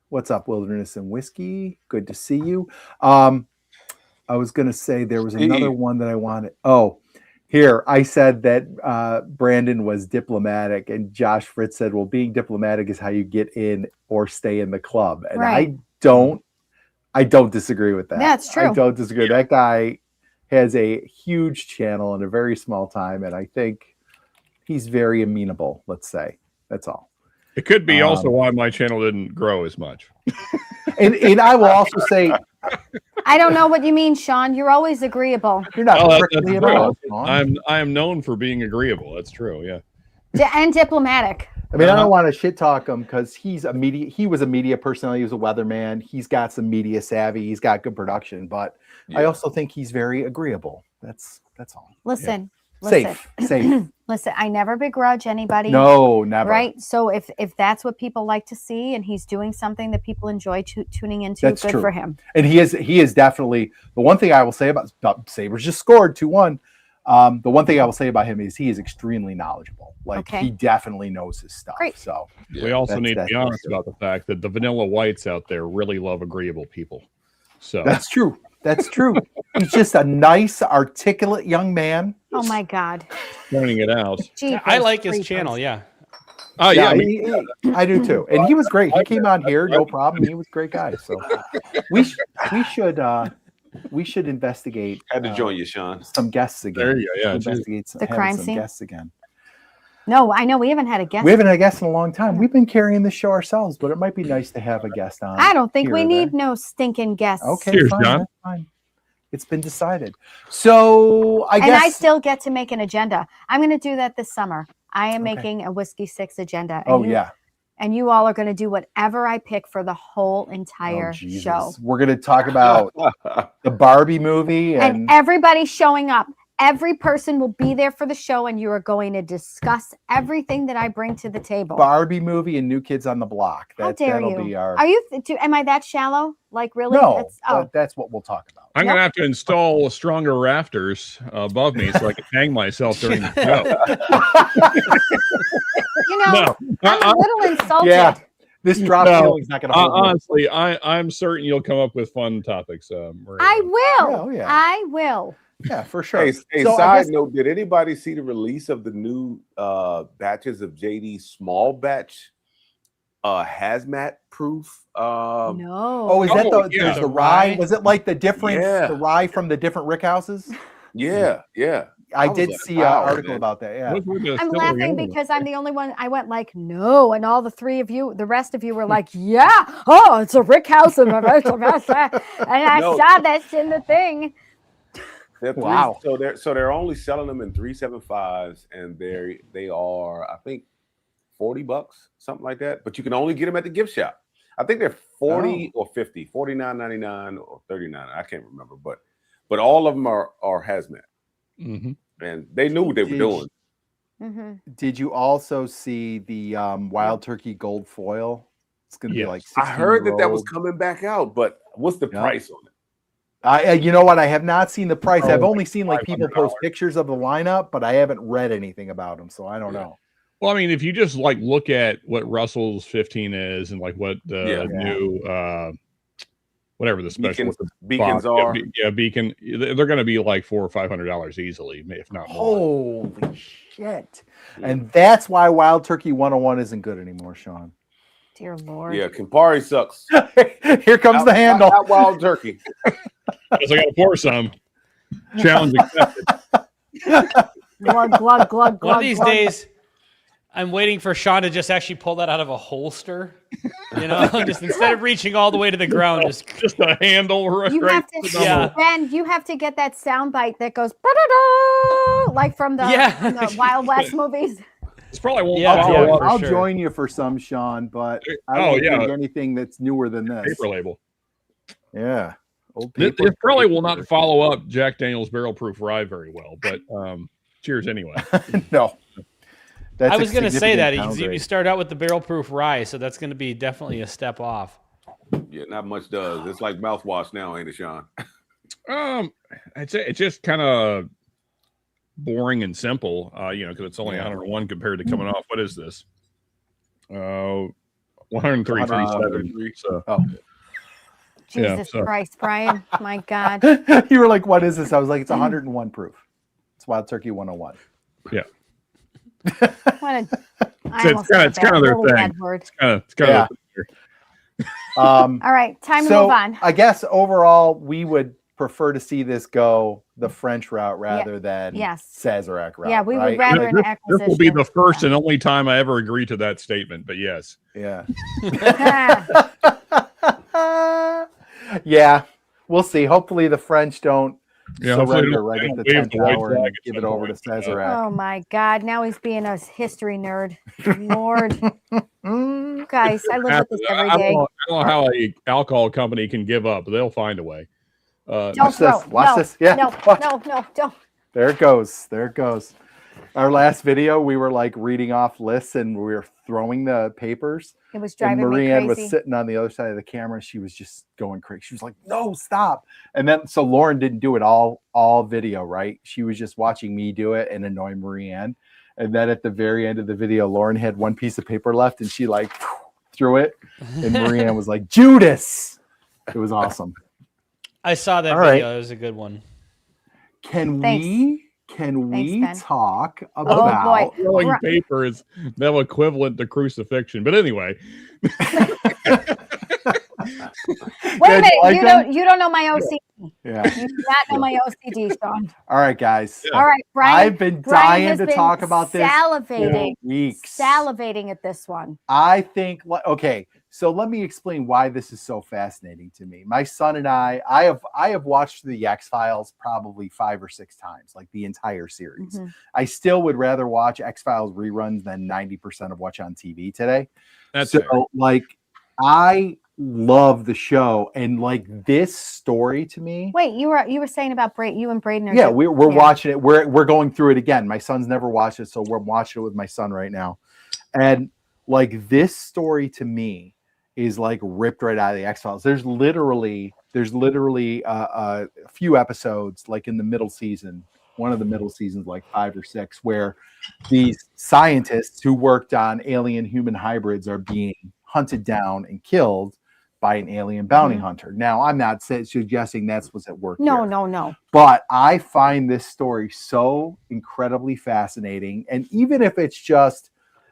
What's up, Wilderness and Whiskey? Good to see you. I was going to say there was another one that I wanted. Oh, here. I said that Brandon was diplomatic, and Josh Fritz said, well, being diplomatic is how you get in or stay in the club. And I don't disagree with that. That's true. I don't disagree. That guy has a huge channel in a very small time, and I think he's very amenable, let's say. That's all. It could be also why my channel didn't grow as much. and I will also say, I don't know what you mean, Sean. You're always agreeable. You're not prickly at all. I am known for being agreeable. That's true. Yeah. And diplomatic. I mean, I don't want to shit talk him because he was a media personality. He was a weatherman. He's got some media savvy. He's got good production, but I also think he's very agreeable. That's all. Listen. Safe. Listen, I never begrudge anybody. No, never. Right? So if that's what people like to see and he's doing something that people enjoy tuning into, that's good for him. And he is definitely, the one thing I will say about Sabres just scored 2-1. The one thing I will say about him is he is extremely knowledgeable. Like he definitely knows his stuff. Great. So we also need to be honest about the fact that the vanilla whites out there really love agreeable people. So that's true. That's true. He's just a nice, articulate young man. Oh my God. Pointing it out. I like his channel. Yeah. Oh yeah. I do too. And he was great. He came on here, no problem. He was a great guy. So we should investigate. Had to join you, Sean. Some guests again. There you go. Yeah. Investigate the crime scene. Guests again. No, I know we haven't had a guest. We haven't had a guest in a long time. We've been carrying this show ourselves, but it might be nice to have a guest on. I don't think we need no stinking guests. Okay, cheers, fine, John. Fine. It's been decided. So I guess. And I still get to make an agenda. I'm going to do that this summer. I am making a Whiskey 6 agenda. And and you all are going to do whatever I pick for the whole entire show. We're going to talk about the Barbie movie. And everybody's showing up. every person will be there for the show, and you are going to discuss everything that I bring to the table. Barbie movie and New Kids on the Block. How dare that'll you? Be our... Are you? Am I that shallow? Like really? No, that's what we'll talk about. I'm gonna have to install stronger rafters above me so I can hang myself during the show. I'm a little insulted. Yeah. This drop ceiling's not going to hold. Honestly, I'm certain you'll come up with fun topics. I will. Yeah. I will. Yeah, for sure. Hey, so side note, did anybody see the release of the new batches of JD small batch hazmat proof? No. Oh, is that there's the rye? Was it like the difference, the rye from the different rick houses? Yeah. I did see an article about that. Yeah. I'm laughing because I'm the only one. I went like, no. And all the rest of you were like, yeah. Oh, it's a rick house. And I saw this in the thing. Wow. So they're only selling them in 375s, and they are, I think, $40, something like that. But you can only get them at the gift shop. I think they're 40 or 50, $49.99 or $39. I can't remember, but all of them are hazmat. Mm-hmm. And they knew what they were doing. Mm-hmm. Did you also see the Wild Turkey gold foil? It's going to be like 16 I heard that was coming back out, but what's the price on it? You know what? I have not seen the price. I've only seen like people post pictures of the lineup, but I haven't read anything about them, so I don't know. Well, I mean, if you just like look at what Russell's 15 is and like what the new whatever the special beacons are, beacon, they're going to be like $400 or $500 easily, if not more. Holy shit! And that's why Wild Turkey 101 isn't good anymore, Sean. Dear Lord. Yeah, Campari sucks. Here comes the handle. Not Wild Turkey. Guess I got to pour some. Challenge accepted. Glug, glug, glug, glug. One of these days, I'm waiting for Sean to just actually pull that out of a holster. You know, just instead of reaching all the way to the ground, just a handle. You have to, Ben, you have to get that sound bite that goes like from the Wild West movies. It's probably won't. I'll join you for some, Sean, but I don't think anything that's newer than this. Paper label. Yeah. This probably will not follow up Jack Daniel's Barrel Proof Rye very well, but cheers anyway. No. I was going to say that you start out with the Barrel Proof Rye, so that's going to be definitely a step off. Yeah, not much does. It's like mouthwash now, ain't it, Sean? I'd say it's just kind of boring and simple, because it's only 101 compared to coming off. What is this? 103.37. So. Jesus Christ, Brian. My God. You were like, what is this? I was like, it's 101 proof. It's Wild Turkey 101. Yeah. It's kind of their thing. It's kind of all right, time to move on. I guess overall, we would prefer to see this go the French route rather than Sazerac route. Yeah, we would rather an acquisition. This will be the first and only time I ever agree to that statement, but yes. Yeah. Yeah, we'll see. Hopefully the French don't surrender right at the 10th hour and give it over to Sazerac. Oh my God! Now he's being a history nerd. Lord, guys, I live with this every day. I don't know how an alcohol company can give up, but they'll find a way. Watch this. Yeah. No, don't. There it goes. Our last video, we were like reading off lists and we were throwing the papers. It was driving me crazy. Marie-Anne was sitting on the other side of the camera. She was just going crazy. She was like, no, stop. And then, so Lauren didn't do it all video, right? She was just watching me do it and annoy Marie-Anne. And then at the very end of the video, Lauren had one piece of paper left and she like threw it. And Marie-Anne was like, Judas. It was awesome. I saw that video. It was a good one. Can we talk about throwing paper is now equivalent to crucifixion? But anyway. Wait a minute, you don't know my OCD. Yeah. You do not know my OCD, Sean. All right, guys. Yeah. All right, Brian. I've been dying to talk about this for weeks. Salivating at this one. I think so let me explain why this is so fascinating to me. My son and I have watched the X-Files probably 5 or 6 times, like the entire series. Mm-hmm. I still would rather watch X-Files reruns than 90% of what's on TV today. That's so fair. Like I love the show, and like this story to me. Wait, you were saying about you and Braden are we're watching it. We're going through it again. My son's never watched it, so we're watching it with my son right now. And like this story to me is like ripped right out of the X-Files. There's literally a few episodes like in the middle season, one of the middle seasons, like 5 or 6, where these scientists who worked on alien human hybrids are being hunted down and killed by an alien bounty hunter. Now, I'm not suggesting that's what's at work. No. But I find this story so incredibly fascinating. And even if it's just,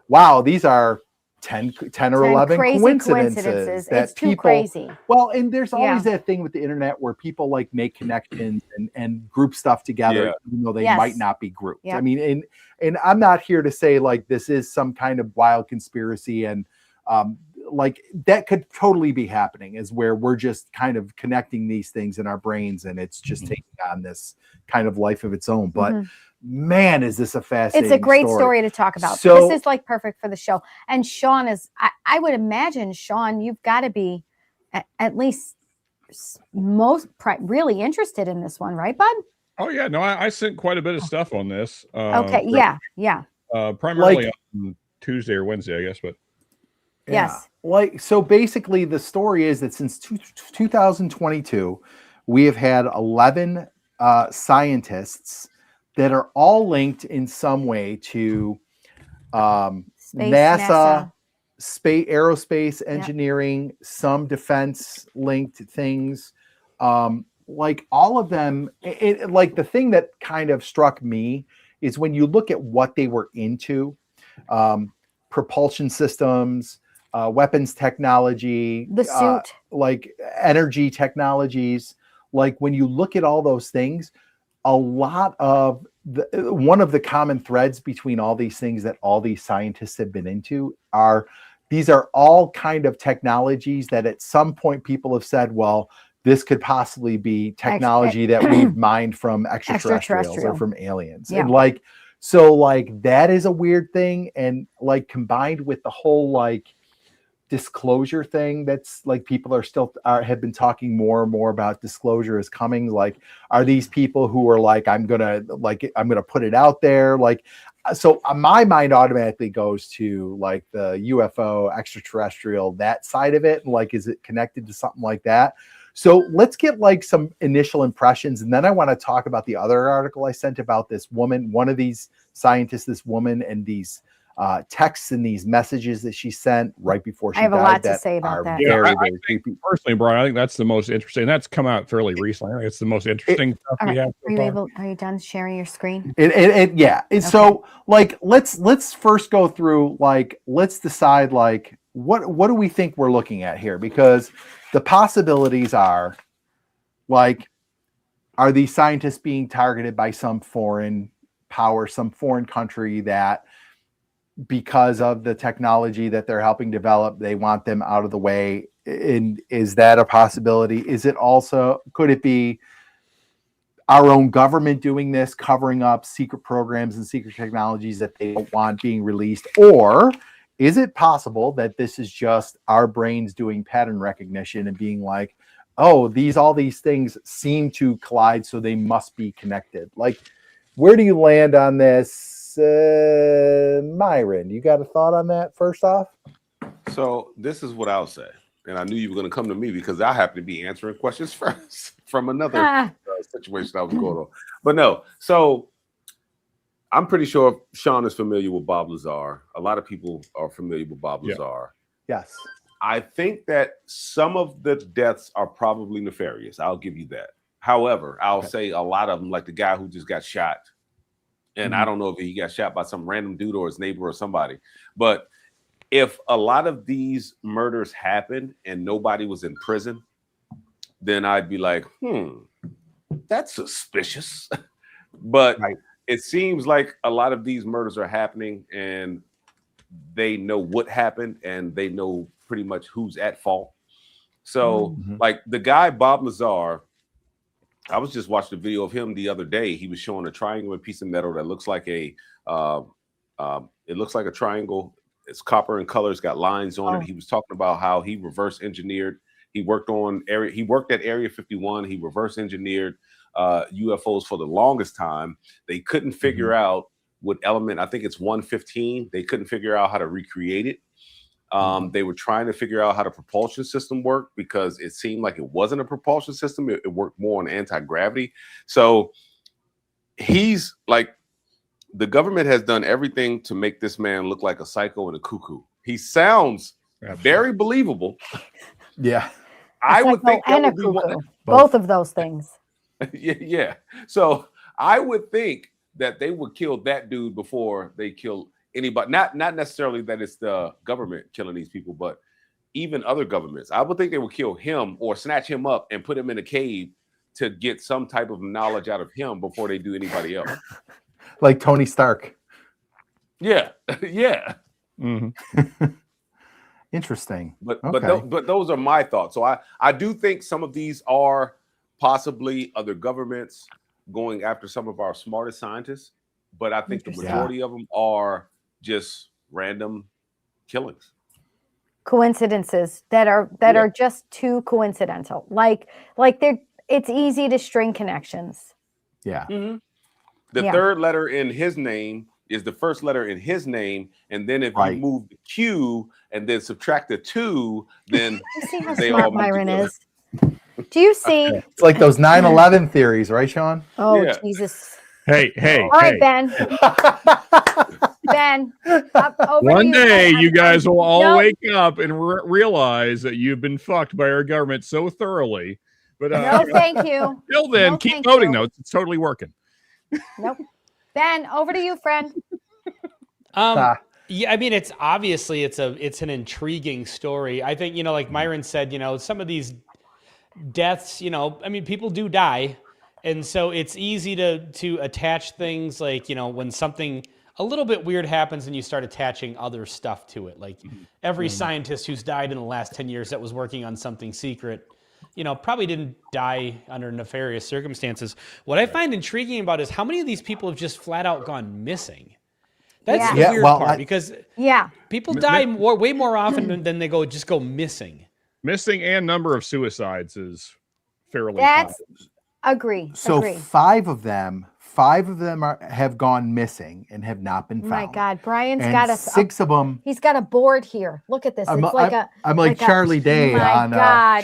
wow, these are 10 or 11 coincidences that it's too crazy. Well, and there's always that thing with the internet where people like make connections and group stuff together, even though they might not be grouped. I mean, and I'm not here to say like this is some kind of wild conspiracy, and like that could totally be happening, is where we're just kind of connecting these things in our brains, and it's just taking on this kind of life of its own. But man, is this a fascinating It's a great story to talk about. So, this is like perfect for the show. And Sean is, I would imagine, Sean, you've got to be at least really interested in this one, right, bud? Oh, yeah. No, I sent quite a bit of stuff on this. Okay. Yeah. Primarily like, on Tuesday or Wednesday, I guess. But yes. Like, so basically the story is that since 2022, we have had 11 scientists that are all linked in some way to NASA, space, aerospace engineering, some defense linked things. Like all of them, like the thing that kind of struck me is when you look at what they were into, propulsion systems, weapons technology, the suit, like energy technologies. Like when you look at all those things, a lot of one of the common threads between all these things that all these scientists have been into are these are all kind of technologies that at some point people have said, well, this could possibly be technology that we've mined from extraterrestrials or from aliens. And like, so like that is a weird thing. And like combined with the whole like disclosure thing, that's like people are still have been talking more and more about disclosure is coming. Like, are these people who are like, I'm gonna put it out there, like, so my mind automatically goes to like the UFO extraterrestrial, that side of it, and like, is it connected to something like that? So let's get like some initial impressions, and then I want to talk about the other article I sent about this woman, one of these scientists, this woman, and these texts and these messages that she sent right before she died. I have a lot to say about that. Yeah, I think, personally, Brian, I think that's the most interesting. That's come out fairly recently. I think it's the most interesting stuff we have. Are you done sharing your screen? Okay. So like, let's first go through, like, let's decide like what do we think we're looking at here, because the possibilities are like, are these scientists being targeted by some foreign power, some foreign country that, because of the technology that they're helping develop, they want them out of the way? And is that a possibility? Is it also, could it be our own government doing this, covering up secret programs and secret technologies that they don't want being released? Or is it possible that this is just our brains doing pattern recognition and being like, oh, all these things seem to collide, so they must be connected? Like, where do you land on this? Myron, you got a thought on that first off? So this is what I'll say, and I knew you were going to come to me because I happen to be answering questions first from another situation I was going on. But no, so I'm pretty sure Sean is familiar with Bob Lazar. A lot of people are familiar with Bob Lazar. Yes. I think that some of the deaths are probably nefarious. I'll give you that. However, I'll say a lot of them, like the guy who just got shot. And I don't know if he got shot by some random dude or his neighbor or somebody. But if a lot of these murders happened and nobody was in prison, then I'd be like, that's suspicious. But it seems like a lot of these murders are happening and they know what happened and they know pretty much who's at fault. So like the guy, Bob Lazar, I was just watching a video of him the other day. He was showing a triangular piece of metal that looks like a, it looks like a triangle. it's copper in color. It's got lines on it. He was talking about how he reverse engineered. He worked at Area 51. He reverse engineered UFOs for the longest time. They couldn't figure out what element. I think it's 115. They couldn't figure out how to recreate it. They were trying to figure out how the propulsion system worked because it seemed like it wasn't a propulsion system. It worked more on anti-gravity. So he's like, the government has done everything to make this man look like a psycho and a cuckoo. He sounds very believable. Yeah. I would think that would be both of those things. Yeah. So I would think that they would kill that dude before they kill anybody. Not necessarily that it's the government killing these people, but even other governments. I would think they would kill him or snatch him up and put him in a cave to get some type of knowledge out of him before they do anybody else. Like Tony Stark. Yeah. Yeah. Interesting. But those are my thoughts. So I do think some of these are possibly other governments going after some of our smartest scientists, but I think the majority of them are just random killings, coincidences that are just too coincidental. Like it's easy to string connections. Yeah. The third letter in his name is the first letter in his name, and then if you move the Q and then subtract the 2, then you see how smart Myron is. Do you see? It's like those 9/11 theories, right, Sean? Oh, Jesus. Hey. All right, Ben. Ben. One day you guys will all wake up and realize that you've been fucked by our government so thoroughly. But no, thank you. Till then, keep voting, though. It's totally working. Nope. Ben, over to you, friend. Yeah, I mean, it's obviously it's an intriguing story. I think, like Myron said, some of these deaths, I mean, people do die. And so it's easy to attach things like, when something a little bit weird happens and you start attaching other stuff to it. Like every scientist who's died in the last 10 years that was working on something secret, probably didn't die under nefarious circumstances. What I find intriguing about is how many of these people have just flat out gone missing. That's the weird part because people die way more often than they go missing. Missing and number of suicides is fairly common. Agree. So 5 of them have gone missing and have not been found. My God, Brian's got 6 of them. He's got a board here. Look at this. I'm like Charlie Day on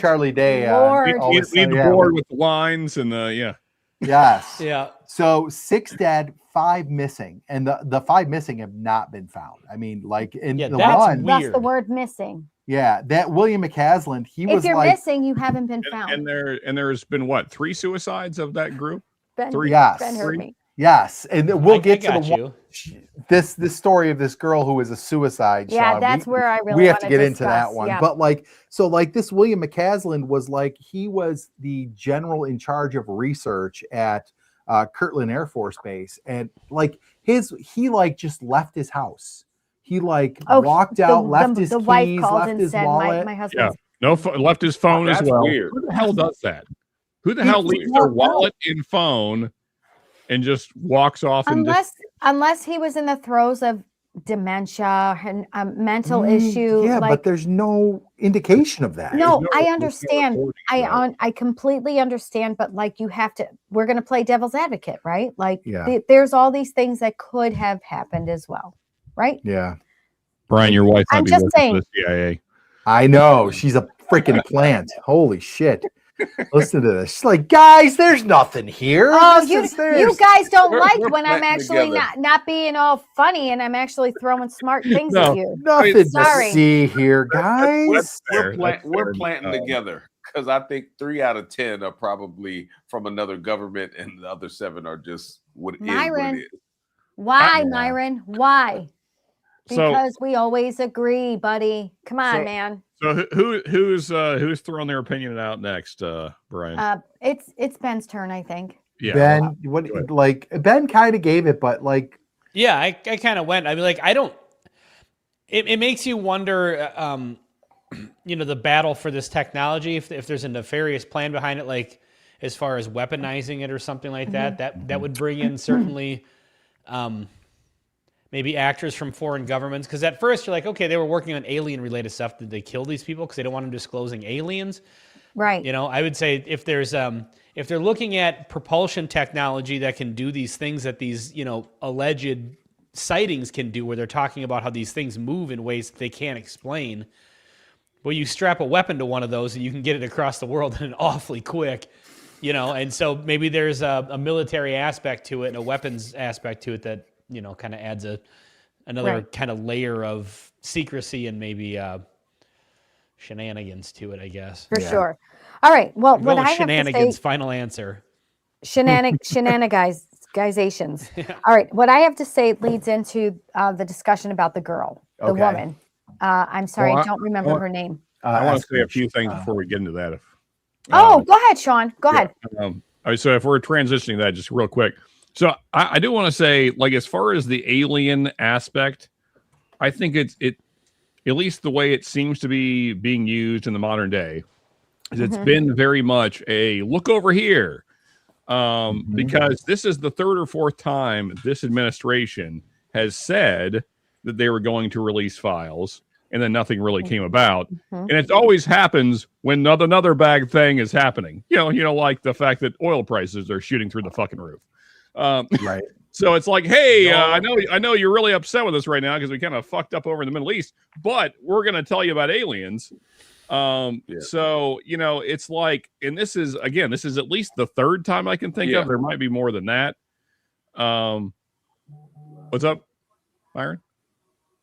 Charlie Day. You need the board with the lines and the Yes. Yeah. So 6 dead, 5 missing, and the 5 missing have not been found. I mean, like in the one. That's the word missing. Yeah, that William McCaslin, if you're missing, you haven't been found. And there's been what, 3 suicides of that group? 3. Yes. Ben heard me. Yes, and we'll get to the one. This story of this girl who was a suicide. Yeah, Sean. that's where I really we have to get discuss. into that one. Yeah. But this William McCaslin was he was the general in charge of research at Kirtland Air Force Base, and he just left his house. He walked out, left his keys, left his wallet. My husband. Yeah, left his phone as well. Weird. Who the hell does that? Who the hell leaves their wallet and phone and just walks off? Unless he was in the throes of dementia and mental issue. Yeah, but there's no indication of that. No, I understand. I completely understand, but we're going to play devil's advocate, right? There's all these things that could have happened as well, right? Yeah. Brian, your wife might I'm be just working saying. for the CIA. I know. She's a freaking plant. Holy shit. Listen to this. She's like, guys, there's nothing here. Oh, you guys don't like when I'm actually together. not being all funny and I'm actually throwing smart things at you. Nothing to see here, guys. We're planting together because I think 3 out of 10 are probably from another government and the other 7 are just what it is. Why, Myron? Why? Because we always agree, buddy. Come on, man. So who's throwing their opinion out next, Brian? It's Ben's turn, I think. Yeah. Ben, Ben kind of gave it, but yeah, I kind of went. I mean, I don't. It makes you wonder, the battle for this technology. If there's a nefarious plan behind it, as far as weaponizing it or something like that, that would bring in certainly. maybe actors from foreign governments. Because at first you're like, okay, they were working on alien-related stuff. Did they kill these people because they don't want them disclosing aliens? Right. You know, I would say if they're looking at propulsion technology that can do these things that these, you know, alleged sightings can do, where they're talking about how these things move in ways that they can't explain. Well, you strap a weapon to one of those and you can get it across the world and awfully quick, you know, and so maybe there's a military aspect to it and a weapons aspect to it that, you know, kind of adds another kind of layer of secrecy and maybe shenanigans to it, I guess. For sure. All right. Well, what I shenanigans, have to say, final answer. Shenanigans. All right. What I have to say leads into the discussion about the girl, the woman. I'm sorry, I don't remember her name. I want to say a few things before we get into that. Go ahead, Sean. Go ahead. All right, so if we're transitioning that just real quick. So I do want to say, like, as far as the alien aspect, I think it at least the way it seems to be being used in the modern day is it's been very much a look over here. Because this is the third or fourth time this administration has said that they were going to release files, and then nothing really came about. And it always happens when another bad thing is happening. You know, like the fact that oil prices are shooting through the fucking roof. Right. So it's like, hey, I know you're really upset with us right now because we kind of fucked up over in the Middle East, but we're going to tell you about aliens. So, you know, it's like, and this is at least the third time I can think of. There might be more than that. What's up, Myron?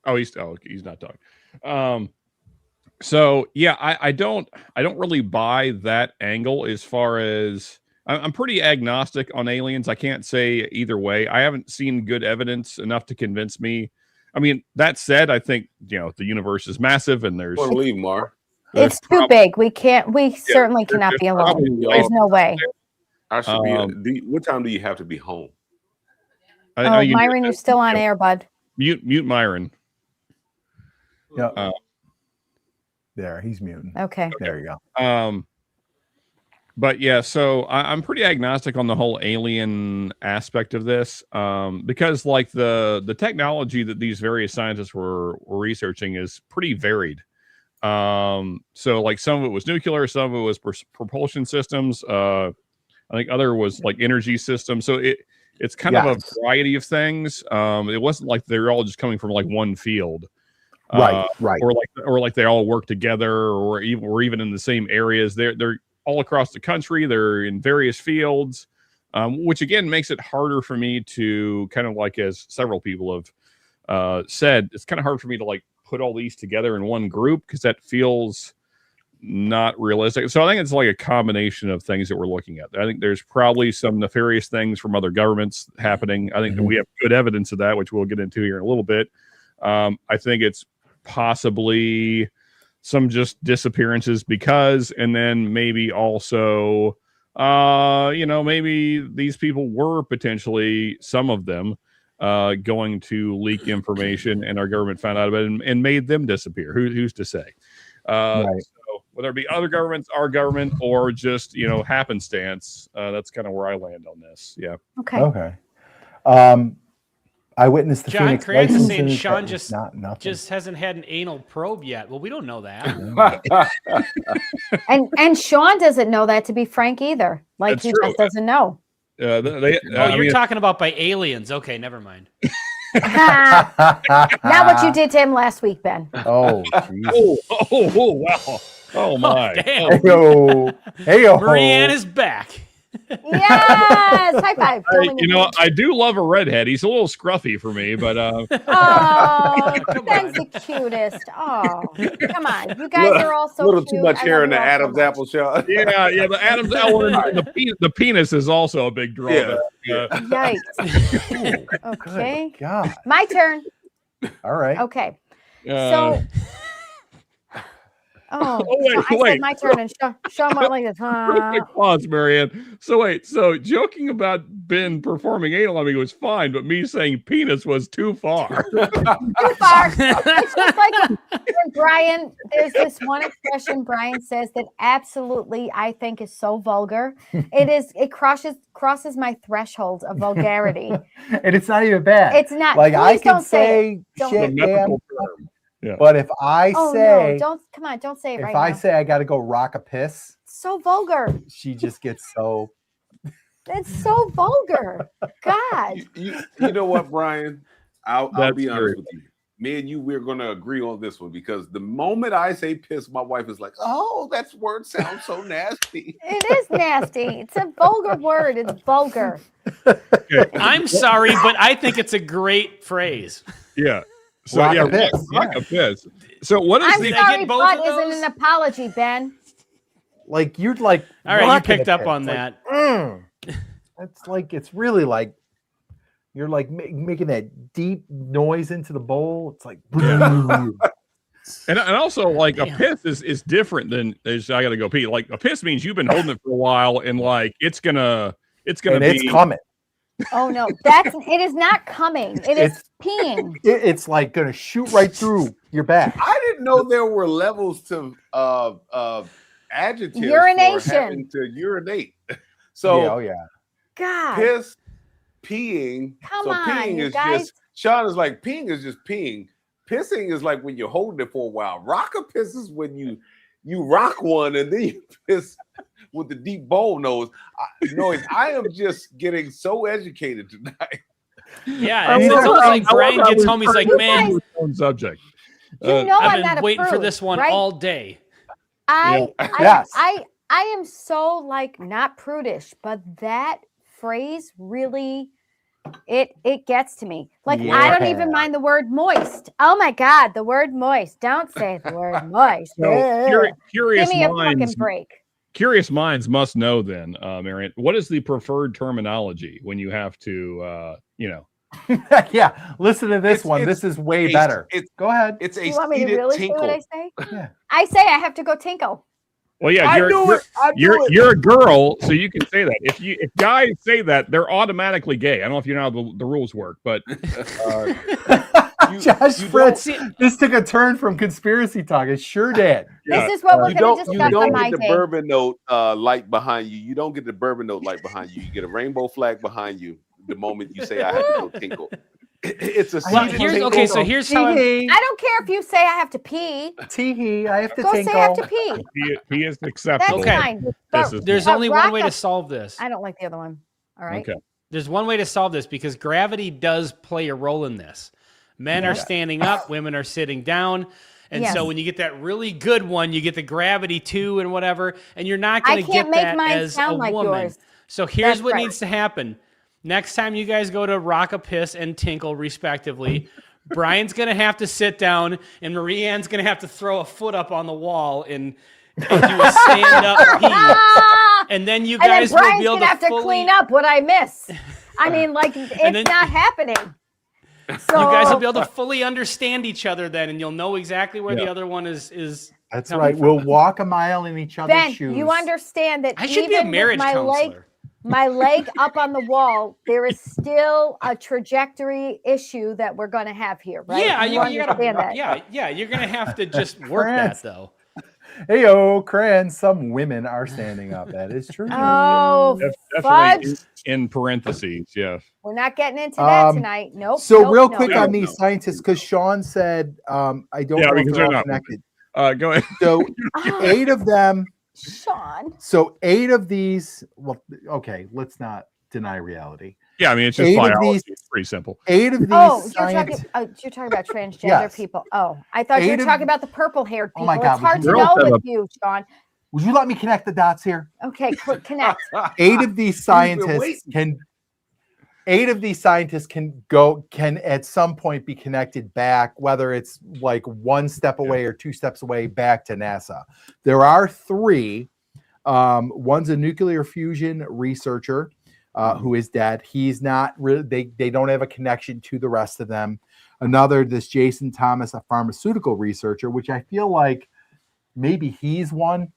Oh, he's not talking. So yeah, I don't really buy that angle as far as I'm pretty agnostic on aliens. I can't say either way. I haven't seen good evidence enough to convince me. I mean, that said, I think, you know, the universe is massive and there's leave, Mar. It's too big. We certainly cannot be alone. There's no way. I should be. What time do you have to be home? Myron, you're still on air, bud. Mute Myron. Yeah. There, he's muting. Okay. There you go. But yeah, so I'm pretty agnostic on the whole alien aspect of this, because like the technology that these various scientists were researching is pretty varied. So like some of it was nuclear, some of it was propulsion systems. I think other was like energy systems. So it's kind of a variety of things. It wasn't like they're all just coming from like one field. Right. Or like they all work together, or even in the same areas. They're all across the country. They're in various fields, which again makes it harder for me to kind of like, as several people have said, it's kind of hard for me to like put all these together in one group because that feels not realistic. So I think it's like a combination of things that we're looking at. I think there's probably some nefarious things from other governments happening. I think that we have good evidence of that, which we'll get into here in a little bit. I think it's possibly some just disappearances and then maybe also, maybe these people were potentially, some of them, going to leak information and our government found out about it and made them disappear. Who's to say? So whether it be other governments, our government, or just, happenstance, that's kind of where I land on this. Yeah. Okay. I witnessed the John Phoenix Craig is saying licenses. Sean just hasn't had an anal probe yet. Well, we don't know that. and Sean doesn't know that, to be frank, either. Like, That's he true. just doesn't know. You're talking about by aliens. Okay, never mind. Not what you did to him last week, Ben. Oh, wow. Oh my. Damn. Hey-o. Marianne is back. Yes, high five. I do love a redhead. He's a little scruffy for me, but oh, Ben's the cutest. Oh, come on, you guys are all so a little cute. too much hair in the Adam's apple shot. Yeah, the Adam's apple and the penis is also a big draw. Yeah. Yikes. Okay. Good God. My turn. All right. Okay. So I said my turn, and Sean went like this. Pause, Marianne. So joking about Ben performing anal on me was fine, but me saying penis was too far. Too far. It's just like when Brian, there's this one expression Brian says that absolutely I think is so vulgar. It crosses my threshold of vulgarity. And it's not even bad. It's not. Like I can don't say shit, damn. Yeah. But if I say, no, don't say it right if now. I say I got to go rock a piss, so vulgar. she just gets so. It's so vulgar. God. You know what, Brian? I'll be honest with you. Me and you, we're going to agree on this one because the moment I say piss, my wife is like, "Oh, that word sounds so nasty." It is nasty. It's a vulgar word. It's vulgar. I'm sorry, but I think it's a great phrase. Yeah. So rock a piss. So what is I'm sorry, but isn't an apology, Ben. Like you're like. All right, you picked up on that. It's like it's really like you're like making that deep noise into the bowl. It's like. And also, like a piss is different than I got to go pee. Like a piss means you've been holding it for a while, and like it's gonna it's coming. Oh no, it is not coming. It's peeing. It's like gonna shoot right through your back. I didn't know there were levels to adjectives urination. for having to urinate. So God. Piss, peeing. Come so on, peeing you is guys. just Sean is like peeing is just peeing. Pissing is like when you're holding it for a while. Rock a piss is when you rock one and then you piss with the deep bowl nose. I am just getting so educated tonight. Yeah, it's almost like Brian gets home. He's like, man, subject. I've been waiting for this one all day. I am so like not prudish, but that phrase really it gets to me. Like I don't even mind the word moist. Oh my God, the word moist. Don't say the word moist. Curious Give me minds, a fucking break. Curious minds must know then, Marian, what is the preferred terminology when you have to, Yeah, listen to this one. This is way better. Go ahead. It's a you want me to really tinkle. say what I say? Yeah. I say I have to go tinkle. Well, yeah, you're a girl, so you can say that. If guys say that, they're automatically gay. I don't know if you know how the rules work, but Josh Fritz, this took a turn from conspiracy talk. It sure did. This is what we're going to discuss on my day. You don't get the bourbon note light behind you. You don't get the bourbon note light behind you. You get a rainbow flag behind you the moment you say I have to go tinkle. It's a okay. So here's how I don't care if you say I have to pee. Tee-hee, I have to go tinkle. say I have to pee. Pee is acceptable. That's fine. But there's only one way to solve this. I don't like the other one. All right. Okay. There's one way to solve this because gravity does play a role in this. Men are standing up, women are sitting down. And so when you get that really good one, you get the gravity too and whatever, and you're not going to get that as a woman. Yours. So here's what needs to happen. Next time you guys go to rock a piss and tinkle respectively, Brian's going to have to sit down and Marianne's going to have to throw a foot up on the wall and do a stand-up pee. And then you guys will be able to have to clean up what I miss. I mean, like, it's not happening. So you guys will be able to fully understand each other then, and you'll know exactly where the other one is. That's right. We'll walk a mile in each other's shoes. Ben, you understand that I should be a marriage counselor. My leg up on the wall, there is still a trajectory issue that we're going to have here, right? Yeah, you're going to have to just work that, though. Hey-o, Cran, some women are standing up. That is true. Oh, definitely in parentheses, yes. We're not getting into that tonight. Nope. So real quick on these scientists, because Sean said, I don't know if they're all connected. Go ahead. So 8 of them. Sean. So 8 of these, well, okay, let's not deny reality. Yeah, I mean, it's just biology. It's pretty simple. 8 of these you're talking about transgender people. Oh, I thought you were talking about the purple-haired people. Oh my God, it's hard to know with you, Sean. Would you let me connect the dots here? Okay, connect. 8 of these scientists can at some point be connected back, whether it's like 1 step away or 2 steps away back to NASA. There are 3. One's a nuclear fusion researcher who is dead. He's not really, they don't have a connection to the rest of them. Another, this Jason Thomas, a pharmaceutical researcher, which I feel like maybe he's one,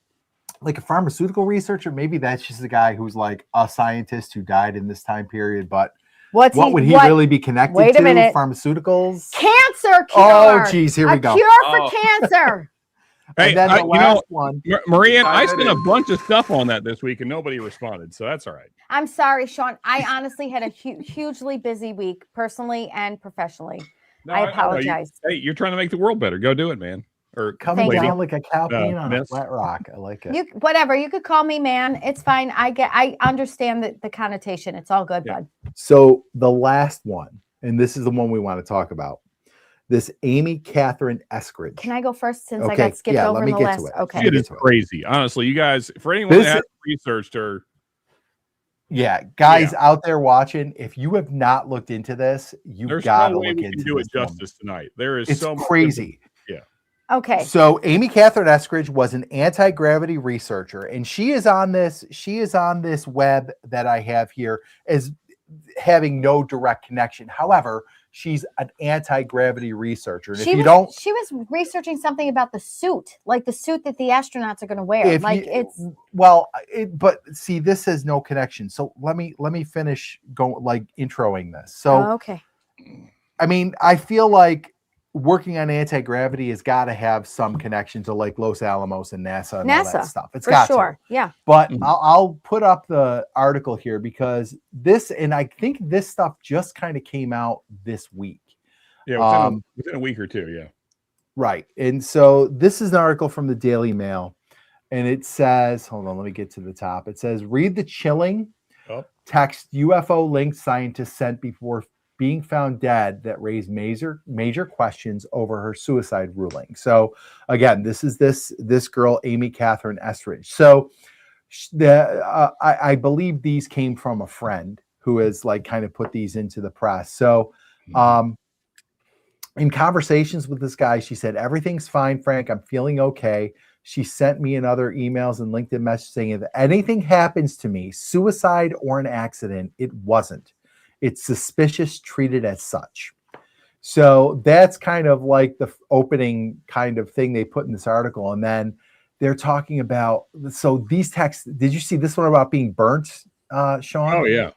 like a pharmaceutical researcher. Maybe that's just a guy who's like a scientist who died in this time period. But what would he really be connected to? Pharmaceuticals? Cancer cure. Oh, geez, here we go. Cure for cancer. Hey, and then the last one. Maria, I sent a bunch of stuff on that this week and nobody responded, so that's all right. I'm sorry, Sean. I honestly had a hugely busy week, personally and professionally. No, I apologize. You're trying to make the world better. Go do it, man. Or coming down like a cow bean on a flat rock. I like it. Whatever. You could call me man. It's fine. I understand the connotation. It's all good, bud. So the last one, and this is the one we want to talk about. This Amy Catherine Eskridge. Can I go first since I got skipped over in the list? Okay. It is crazy. Honestly, you guys, for anyone that has researched her. Yeah, guys out there watching, if you have not looked into this, you've got to look into it. Do it justice tonight. There is so crazy. Yeah. Okay. So Amy Catherine Eskridge was an anti-gravity researcher, and she is on this web that I have here as having no direct connection. However, she's an anti-gravity researcher. And she was researching something about the suit, like the suit that the astronauts are going to wear. But see, this has no connection. So let me finish introing this. So, okay. I mean, I feel like working on anti-gravity has got to have some connection to like Los Alamos and NASA and all that stuff. It's got to. Yeah. But I'll put up the article here because this, and I think this stuff just kind of came out this week. Yeah, within a week or two. Yeah. Right. And so this is an article from the Daily Mail, and it says, hold on, let me get to the top. It says, read the chilling text UFO linked scientists sent before being found dead that raised major questions over her suicide ruling. So again, this is this girl, Amy Catherine Eskridge. So I believe these came from a friend who has like kind of put these into the press. So in conversations with this guy, she said, everything's fine, Frank. I'm feeling okay. She sent me another emails and LinkedIn message saying, if anything happens to me, suicide or an accident, it wasn't. It's suspicious, treated as such. So that's kind of like the opening kind of thing they put in this article. And then they're talking about, so these texts, did you see this one about being burnt, Sean? Oh, yeah.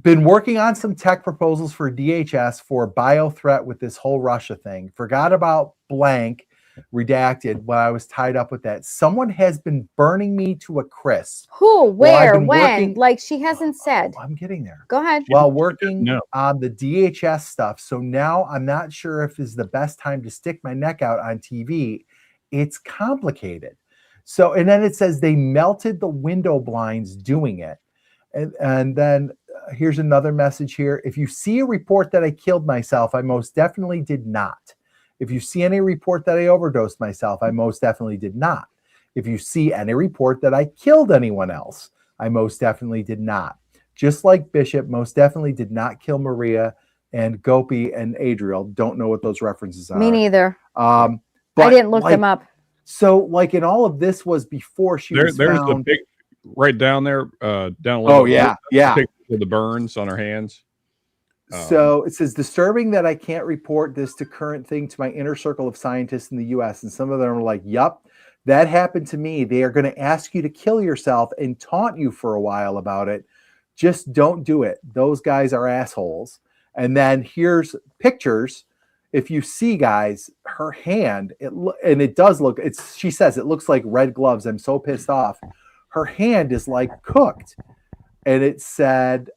Been working on some tech proposals for DHS for bio threat with this whole Russia thing. Forgot about blank. Redacted when I was tied up with that. Someone has been burning me to a crisp. Who? Where? When? Like she hasn't said. I'm getting there. Go ahead. While working on the DHS stuff. So now I'm not sure if this is the best time to stick my neck out on TV. It's complicated. So, and then it says they melted the window blinds doing it. And then here's another message here. If you see a report that I killed myself, I most definitely did not. If you see any report that I overdosed myself, I most definitely did not. If you see any report that I killed anyone else, I most definitely did not. Just like Bishop most definitely did not kill Maria, and Gopi and Adriel. Don't know what those references are. Me neither. But I didn't look them up. So like in all of this was before she was there's found. The big right down there, down a little. Oh yeah. With the burns on her hands. So it says, disturbing that I can't report this to current thing to my inner circle of scientists in the US. And some of them are like, yup, that happened to me. They are going to ask you to kill yourself and taunt you for a while about it. Just don't do it. Those guys are assholes. And then here's pictures. If you see, guys, her hand, it does look, she says it looks like red gloves. I'm so pissed off. Her hand is like cooked. And it said,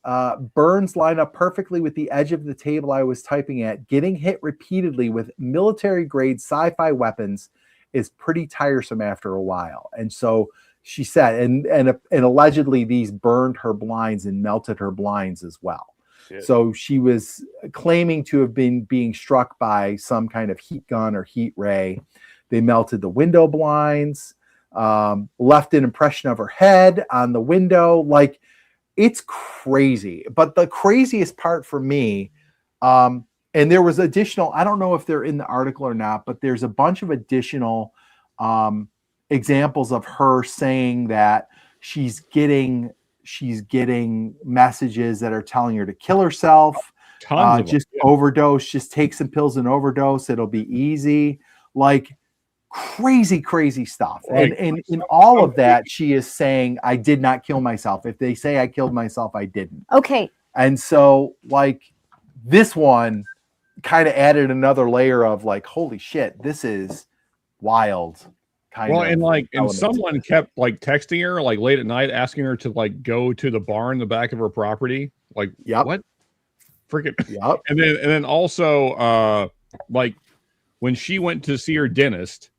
burns line up perfectly with the edge of the table I was typing at. Getting hit repeatedly with military-grade sci-fi weapons is pretty tiresome after a while. And so she said, and allegedly these burned her blinds and melted her blinds as well. Shit. So she was claiming to have been being struck by some kind of heat gun or heat ray. They melted the window blinds, left an impression of her head on the window. Like, it's crazy. But the craziest part for me, and there was additional, I don't know if they're in the article or not, but there's a bunch of additional examples of her saying that she's getting messages that are telling her to kill herself, just overdose, just take some pills and overdose. It'll be easy. Like, crazy stuff. Right. And in all of that, she is saying, I did not kill myself. If they say I killed myself, I didn't. Okay. And so like this one kind of added another layer of like, holy shit, this is wild. And someone kept like texting her like late at night, asking her to like go to the bar in the back of her property. Like, what? Freaking. Yep. And then also like when she went to see her dentist,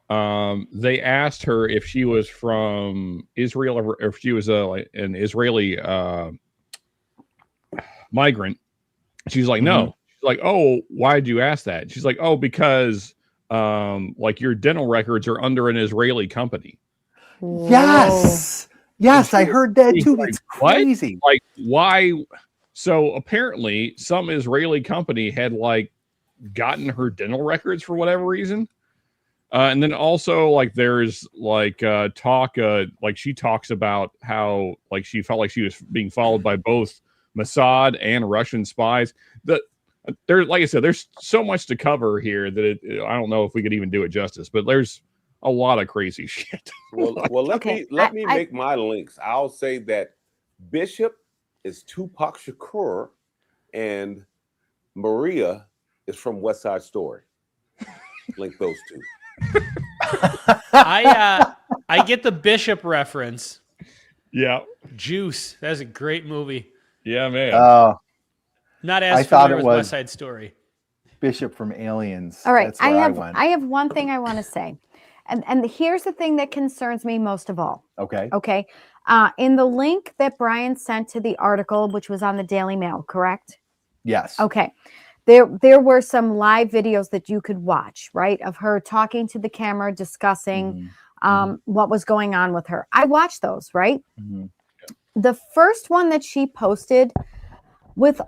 they asked her if she was from Israel or if she was like an Israeli migrant. She's like, no. She's like, oh, why'd you ask that? She's like, oh, because like your dental records are under an Israeli company. Yes. I heard that too. Like, it's crazy. What? Like, why? So apparently some Israeli company had like gotten her dental records for whatever reason. And then also like there's like talk like she talks about how like she felt like she was being followed by both Mossad and Russian spies. There's, like I said, there's so much to cover here that I don't know if we could even do it justice, but there's a lot of crazy shit. Well, let me make my links. I'll say that Bishop is Tupac Shakur and Maria is from West Side Story. Link those two. I get the Bishop reference. Yeah. Juice. That's a great movie. Yeah, man. Not as familiar with West Side Story. Bishop from Aliens. All right. That's where I have one thing I want to say. And here's the thing that concerns me most of all. Okay. Okay. In the link that Brian sent to the article, which was on the Daily Mail, correct? Yes. Okay. There were some live videos that you could watch, right? Of her talking to the camera, discussing what was going on with her. I watched those, right? Mm-hmm. The first one that she posted, with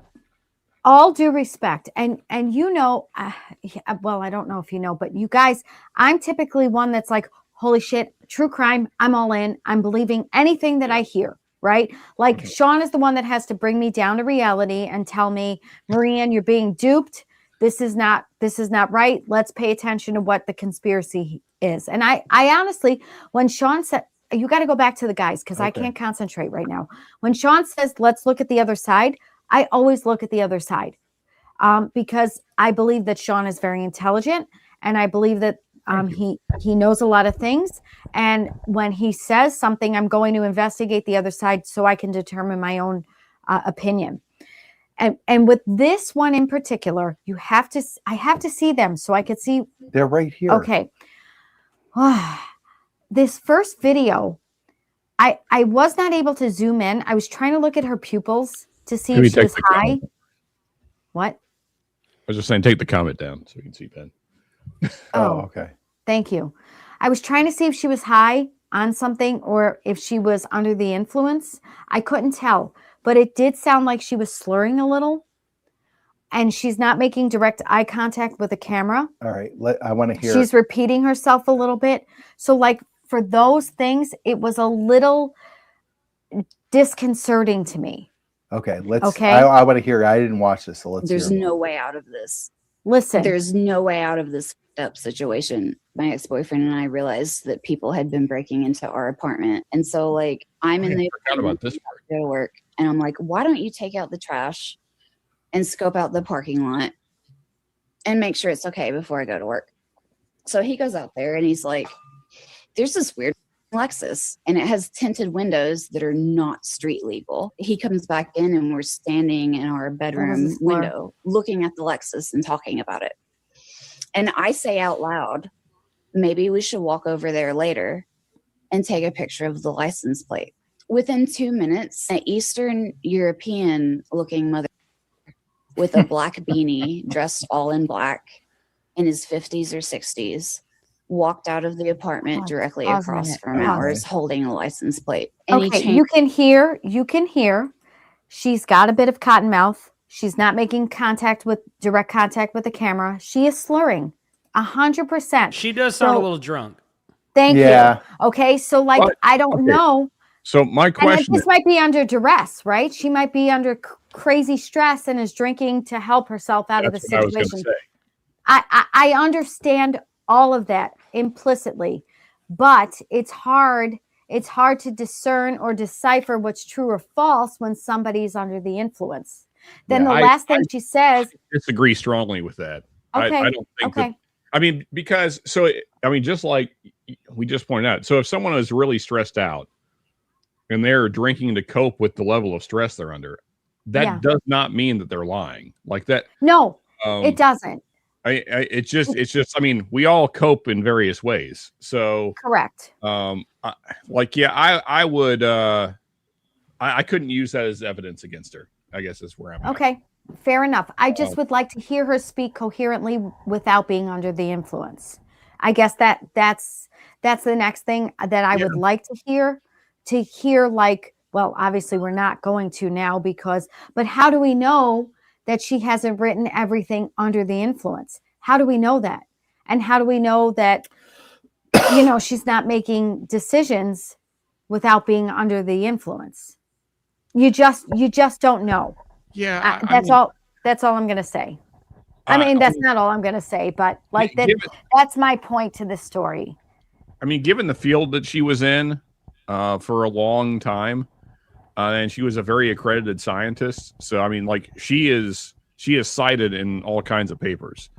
all due respect, and you know, well, I don't know if you know, but you guys, I'm typically one that's like, holy shit, true crime, I'm all in. I'm believing anything that I hear, right? Like Sean is the one that has to bring me down to reality and tell me, Marianne, you're being duped. This is not right. Let's pay attention to what the conspiracy is. And I honestly, when Sean said, you got to go back to the guys because I can't concentrate right now. When Sean says, let's look at the other side, I always look at the other side because I believe that Sean is very intelligent and I believe that he knows a lot of things. And when he says something, I'm going to investigate the other side so I can determine my own opinion. And with this one in particular, I have to see them so I could see. They're right here. Okay. This first video, I was not able to zoom in. I was trying to look at her pupils to see if she was high. What? I was just saying, take the comment down so we can see Ben. Oh, okay. Thank you. I was trying to see if she was high on something or if she was under the influence. I couldn't tell, but it did sound like she was slurring a little. And she's not making direct eye contact with the camera. All right. I want to hear. She's repeating herself a little bit. So like for those things, it was a little disconcerting to me. Okay. I want to hear. I didn't watch this. So let's There's no way out of this. Listen. There's no way out of this up situation. My ex-boyfriend and I realized that people had been breaking into our apartment. And so like I'm in the about this part. Go to work and I'm like, why don't you take out the trash and scope out the parking lot and make sure it's okay before I go to work. So he goes out there and he's like, there's this weird Lexus and it has tinted windows that are not street legal. He comes back in and we're standing in our bedroom window looking at the Lexus and talking about it. And I say out loud, maybe we should walk over there later and take a picture of the license plate. Within 2 minutes, an Eastern European looking mother with a black beanie, dressed all in black, in his 50s or 60s, walked out of the apartment directly across from ours, holding a license plate. And okay, you can hear. She's got a bit of cotton mouth. She's not making direct contact with the camera. She is slurring, 100%. She does sound a little drunk. Thank you. Okay, so like I don't know. So my question: this might be under duress, right? She might be under crazy stress and is drinking to help herself out of the situation. I understand all of that. implicitly, but it's hard to discern or decipher what's true or false when somebody's under the influence. Then the last thing she says, I disagree strongly with that. Okay. I don't think that, I mean, because just like we just pointed out, so if someone is really stressed out and they're drinking to cope with the level of stress they're under, that does not mean that they're lying like that. No, it doesn't. It's just, I mean, we all cope in various ways. So correct. I would, I couldn't use that as evidence against her, I guess is where I'm at. Okay. Fair enough. I just would like to hear her speak coherently without being under the influence. I guess that's the next thing that I would like to hear like, well, obviously we're not going to now but how do we know that she hasn't written everything under the influence? How do we know that? And how do we know that, she's not making decisions without being under the influence? You just don't know. Yeah. That's all I'm going to say. I mean, that's not all I'm going to say, but that's my point to this story. I mean, given the field that she was in for a long time, and she was a very accredited scientist. So, I mean, like she is cited in all kinds of papers.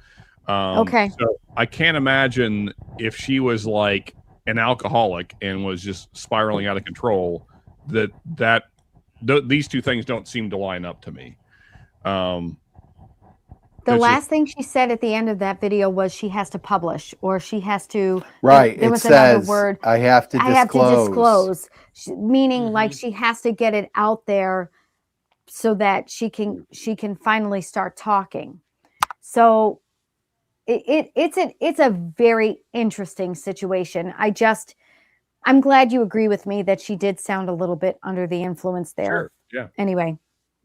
Okay. So I can't imagine if she was like an alcoholic and was just spiraling out of control, these two things don't seem to line up to me. The last thing she said at the end of that video was she has to publish or she has to. Right. There it was says, another word. I have to disclose. Meaning like she has to get it out there so that she can finally start talking. So it's a very interesting situation. I'm glad you agree with me that she did sound a little bit under the influence there. Sure. Yeah. Anyway.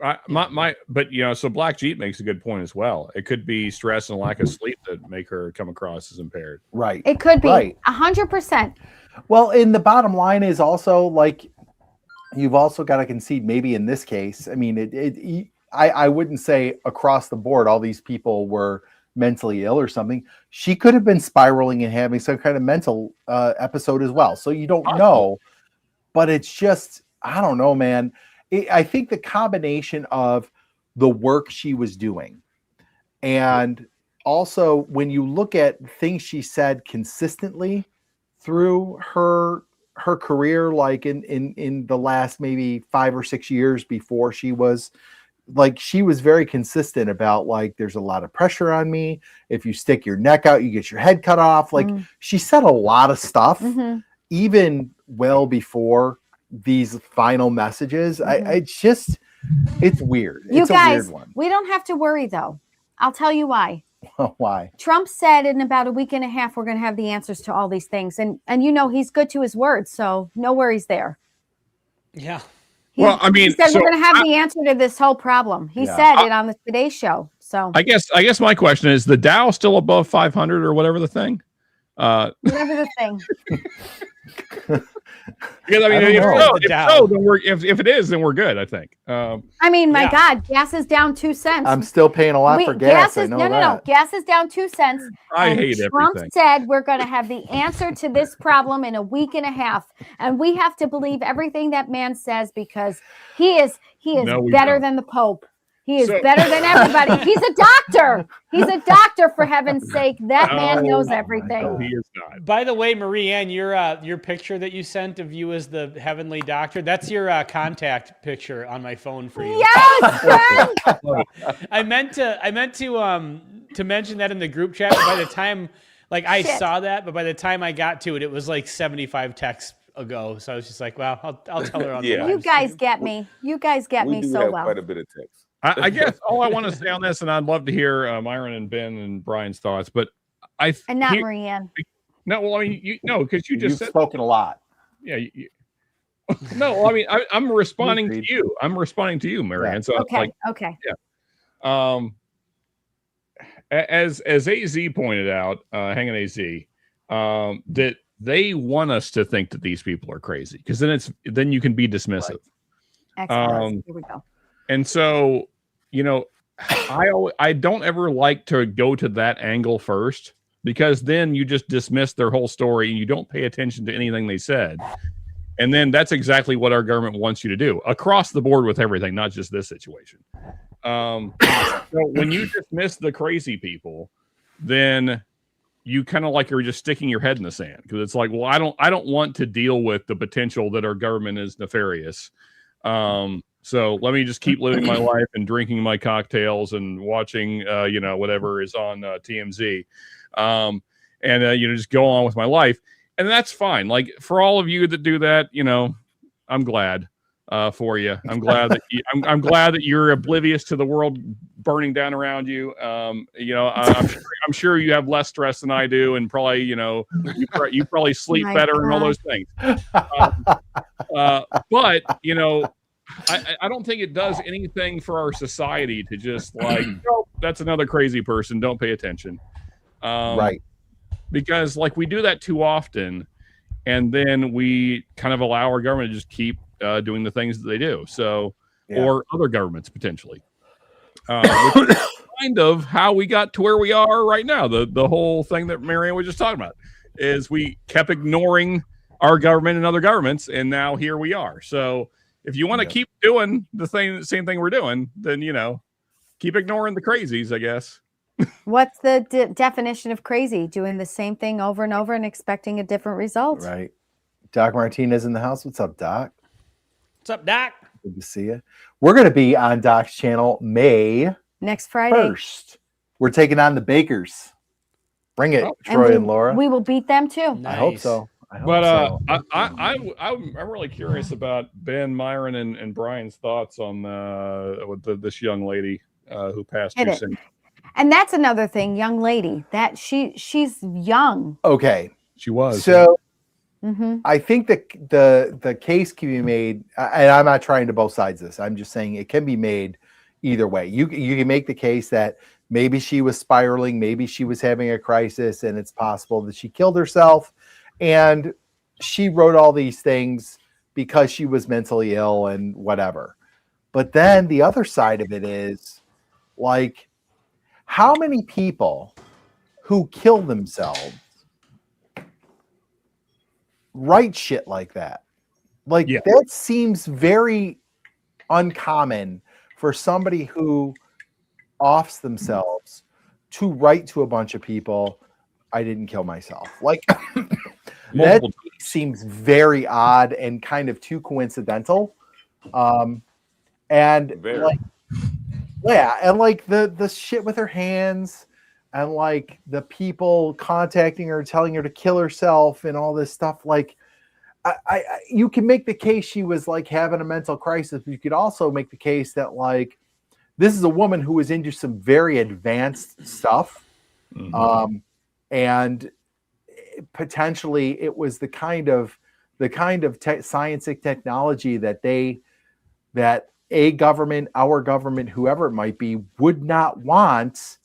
So Black Jeep makes a good point as well. It could be stress and lack of sleep that make her come across as impaired. Right. It could be 100%. Well, and the bottom line is also like, you've also got to concede maybe in this case, I mean, I wouldn't say across the board, all these people were mentally ill or something. She could have been spiraling and having some kind of mental episode as well. So you don't know, but it's just, I don't know, man. I think the combination of the work she was doing and also when you look at things she said consistently through her career, like in the last maybe 5 or 6 years before she was very consistent about like, there's a lot of pressure on me. If you stick your neck out, you get your head cut off. Like she said a lot of stuff, even well before these final messages. It's weird. You it's guys, a weird one. We don't have to worry though. I'll tell you why. Why? Trump said in about a week and a half, we're going to have the answers to all these things. And he's good to his word. So no worries there. Yeah. He said we're going to have the answer to this whole problem. He said it on the Today Show. So I guess my question is, the Dow still above 500 or whatever the thing? Whatever the thing. Because I mean, if it is, then we're good. I think. I mean, my God, gas is down 2 cents. I'm still paying a lot for gas. No. Gas is down 2 cents. I hate Trump everything. said we're going to have the answer to this problem in a week and a half, and we have to believe everything that man says because he is better than the Pope. He is better than everybody. He's a doctor. He's a doctor, for heaven's sake. That man knows everything. No, he is not. By the way, Marie Ann, your picture that you sent of you as the heavenly doctor, that's your contact picture on my phone for you. Yes, friend. I meant to mention that in the group chat, but by the time I saw that, but by the time I got to it, it was like 75 texts ago. So I was just like, well, I'll tell her on the live You guys get me. You guys get me so well. Quite a bit of text. I guess all I want to say on this, and I'd love to hear Myron and Ben and Brian's thoughts, but Marianne. No, well, I mean, because you've spoken a lot. Yeah. No, I mean, I'm responding to you. I'm responding to you, Marianne. Yeah. So okay. Yeah. As AZ pointed out, Hanging AZ, that they want us to think that these people are crazy because then you can be dismissive. Right. Excellent. Here we go. And so, I don't ever like to go to that angle first because then you just dismiss their whole story and you don't pay attention to anything they said. And then that's exactly what our government wants you to do across the board with everything, not just this situation. So when you dismiss the crazy people, then you kind of like are just sticking your head in the sand, because it's like, well, I don't want to deal with the potential that our government is nefarious. So let me just keep living my life and drinking my cocktails and watching, whatever is on TMZ, and just go on with my life. And that's fine. Like, for all of you that do that, I'm glad for you. I'm glad that I'm glad that you're oblivious to the world burning down around you. I'm sure you have less stress than I do, and probably you probably sleep better and all those things. But I don't think it does anything for our society to just like, oh, that's another crazy person, don't pay attention. Right. Because like we do that too often, and then we kind of allow our government to just keep doing the things that they do. So, or other governments potentially, which is kind of how we got to where we are right now. The whole thing that Marianne was just talking about is we kept ignoring our government and other governments, and now here we are. So if you want to keep doing the same thing we're doing, then keep ignoring the crazies, I guess. What's the definition of crazy? Doing the same thing over and over and expecting a different result. Right. Doc Martinez in the house. What's up, Doc? What's up, Doc? Good to see you. We're going to be on Doc's channel next Friday. 1st. We're taking on the Bakers. Bring it, Troy and Laura. We will beat them too. Nice. I hope so. I'm really curious about Ben, Myron, and Brian's thoughts on this young lady who passed too soon. And that's another thing, young lady, that she's young. Okay. She was. So I think that the case can be made, and I'm not trying to both sides of this. I'm just saying it can be made either way. You can make the case that maybe she was spiraling, maybe she was having a crisis, and it's possible that she killed herself. And she wrote all these things because she was mentally ill and whatever. But then the other side of it is, like, how many people who kill themselves write shit like that? Like, that seems very uncommon for somebody who offs themselves to write to a bunch of people, I didn't kill myself. Like, that seems very odd and kind of too coincidental. And like, and like the shit with her hands, and like the people contacting her, telling her to kill herself and all this stuff. Like, you can make the case she was like having a mental crisis, but you could also make the case that like this is a woman who was into some very advanced stuff. And potentially it was the kind of scientific technology that a government, our government, whoever it might be, would not want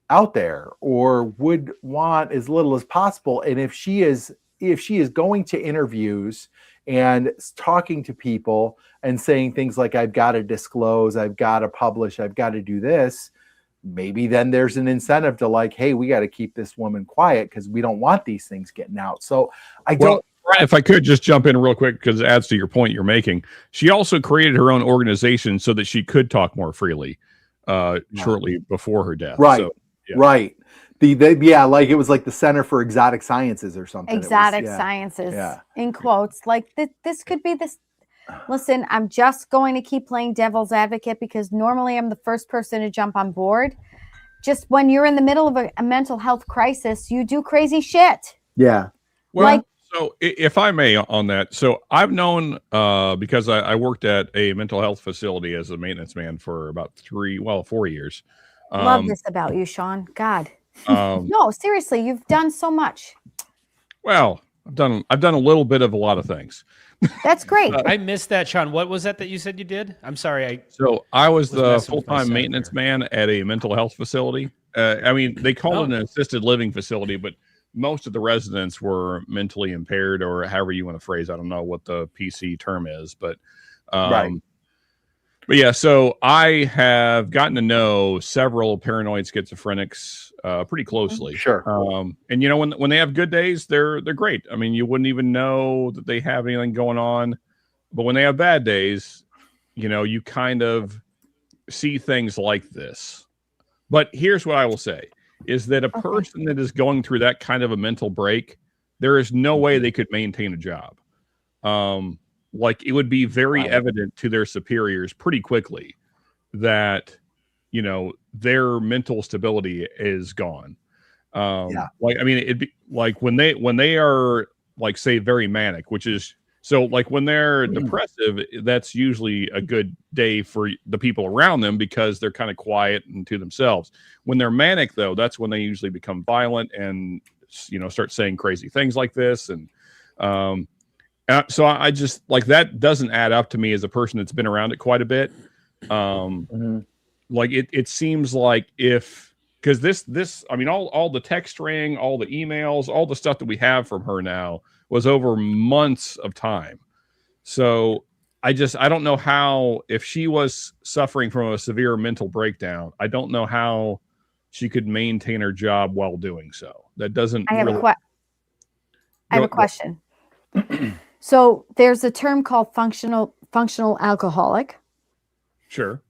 out there, or would want as little as possible. And if she is going to interviews and talking to people and saying things like, I've got to disclose, I've got to publish, I've got to do this, maybe then there's an incentive to like, hey, we got to keep this woman quiet because we don't want these things getting out. So if I could just jump in real quick, because it adds to your point you're making. She also created her own organization so that she could talk more freely shortly before her death. Right. So, right. Like it was like the Center for Exotic Sciences or something. Sciences, in quotes. Like this could be this. Listen, I'm just going to keep playing devil's advocate because normally I'm the first person to jump on board. Just when you're in the middle of a mental health crisis, you do crazy shit. Yeah. Well, so if I may on that, so I've known because I worked at a mental health facility as a maintenance man for about 4 years. Love this about you, Sean. God. No, seriously, you've done so much. Well, I've done a little bit of a lot of things. That's great. I missed that, Sean. What was that you said you did? I'm sorry. So I was the full-time maintenance man at a mental health facility. I mean, they call it an assisted living facility, but most of the residents were mentally impaired, or however you want to phrase. I don't know what the PC term is, but But yeah, so I have gotten to know several paranoid schizophrenics pretty closely. Sure. And you know, when they have good days, they're great. I mean, you wouldn't even know that they have anything going on. But when they have bad days, you know, you kind of see things like this. But here's what I will say is that a person that is going through that kind of a mental break, there is no way they could maintain a job. Like it would be very evident to their superiors pretty quickly that, you know, their mental stability is gone. Like, I mean, it'd be like when they are like, say, very manic, which is so like when they're depressive, that's usually a good day for the people around them because they're kind of quiet and to themselves. When they're manic, though, that's when they usually become violent and, you know, start saying crazy things like this. And so I just like that doesn't add up to me as a person that's been around it quite a bit. Like it seems like because this, I mean, all the text string, all the emails, all the stuff that we have from her now was over months of time. So I don't know how, if she was suffering from a severe mental breakdown, I don't know how she could maintain her job while doing so. That doesn't. I have a question. So there's a term called functional alcoholic. Sure.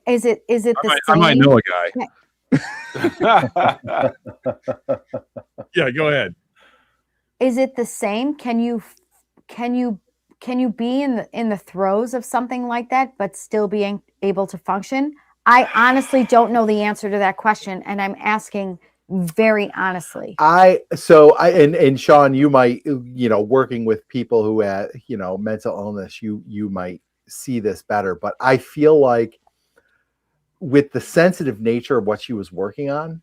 Is it the same? I might know a guy. Yeah, go ahead. Is it the same? Can you be in the throes of something like that but still being able to function? I honestly don't know the answer to that question, and I'm asking very honestly. And Sean, you might, you know, working with people who have, you know, mental illness, you might see this better, but I feel like with the sensitive nature of what she was working on,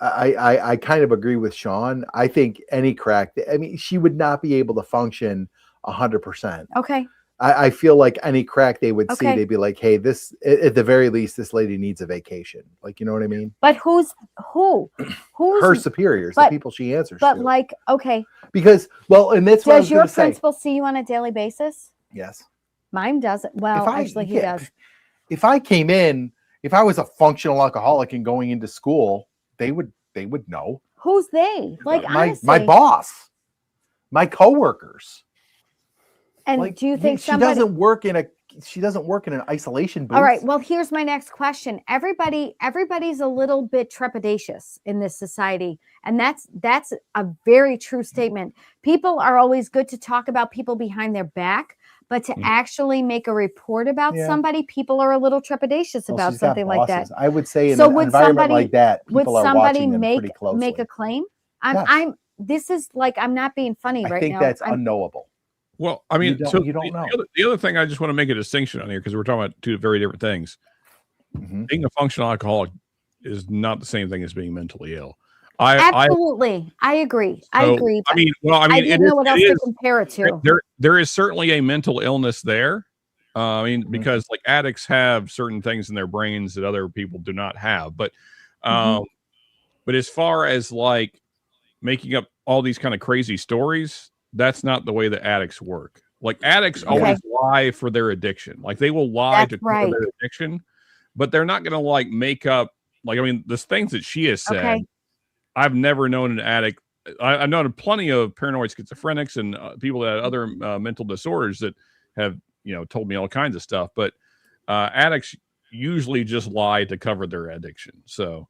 I kind of agree with Sean. I think any crack, I mean, she would not be able to function 100%. Okay. I feel like any crack they would see, they'd be like, hey, this, at the very least, this lady needs a vacation. Like, you know what I mean? But who's her superiors, the people she answers to. But like, okay. Because, well, and that's what I was your principal see you on a daily basis? Yes. Mine doesn't. Well, actually, he does. If I came in, if I was a functional alcoholic and going into school, they would know. Who's they? Like, honestly, my boss, my coworkers. And like, do you think she doesn't work in an isolation booth? All right. Well, here's my next question. Everybody's a little bit trepidatious in this society. And that's a very true statement. People are always good to talk about people behind their back, but to actually make a report about somebody, people are a little trepidatious about something like that. I would say in an environment like that, people are watching them pretty closely. Make a claim? This is like, I'm not being funny right now. I think that's unknowable. Well, I mean, you don't know. The other thing I just want to make a distinction on here, because we're talking about two very different things. Being a functional alcoholic is not the same thing as being mentally ill. Absolutely. I agree. I agree. I didn't know what else to compare it to. There is certainly a mental illness there. I mean, because like addicts have certain things in their brains that other people do not have. But as far as like making up all these kind of crazy stories, that's not the way that addicts work. Like addicts always lie for their addiction. Like they will lie to cover their addiction, but they're not going to like make up. Like, I mean, the things that she has said, I've never known an addict. I've known plenty of paranoid schizophrenics and people that have other mental disorders that have, you know, told me all kinds of stuff. But addicts usually just lie to cover their addiction. So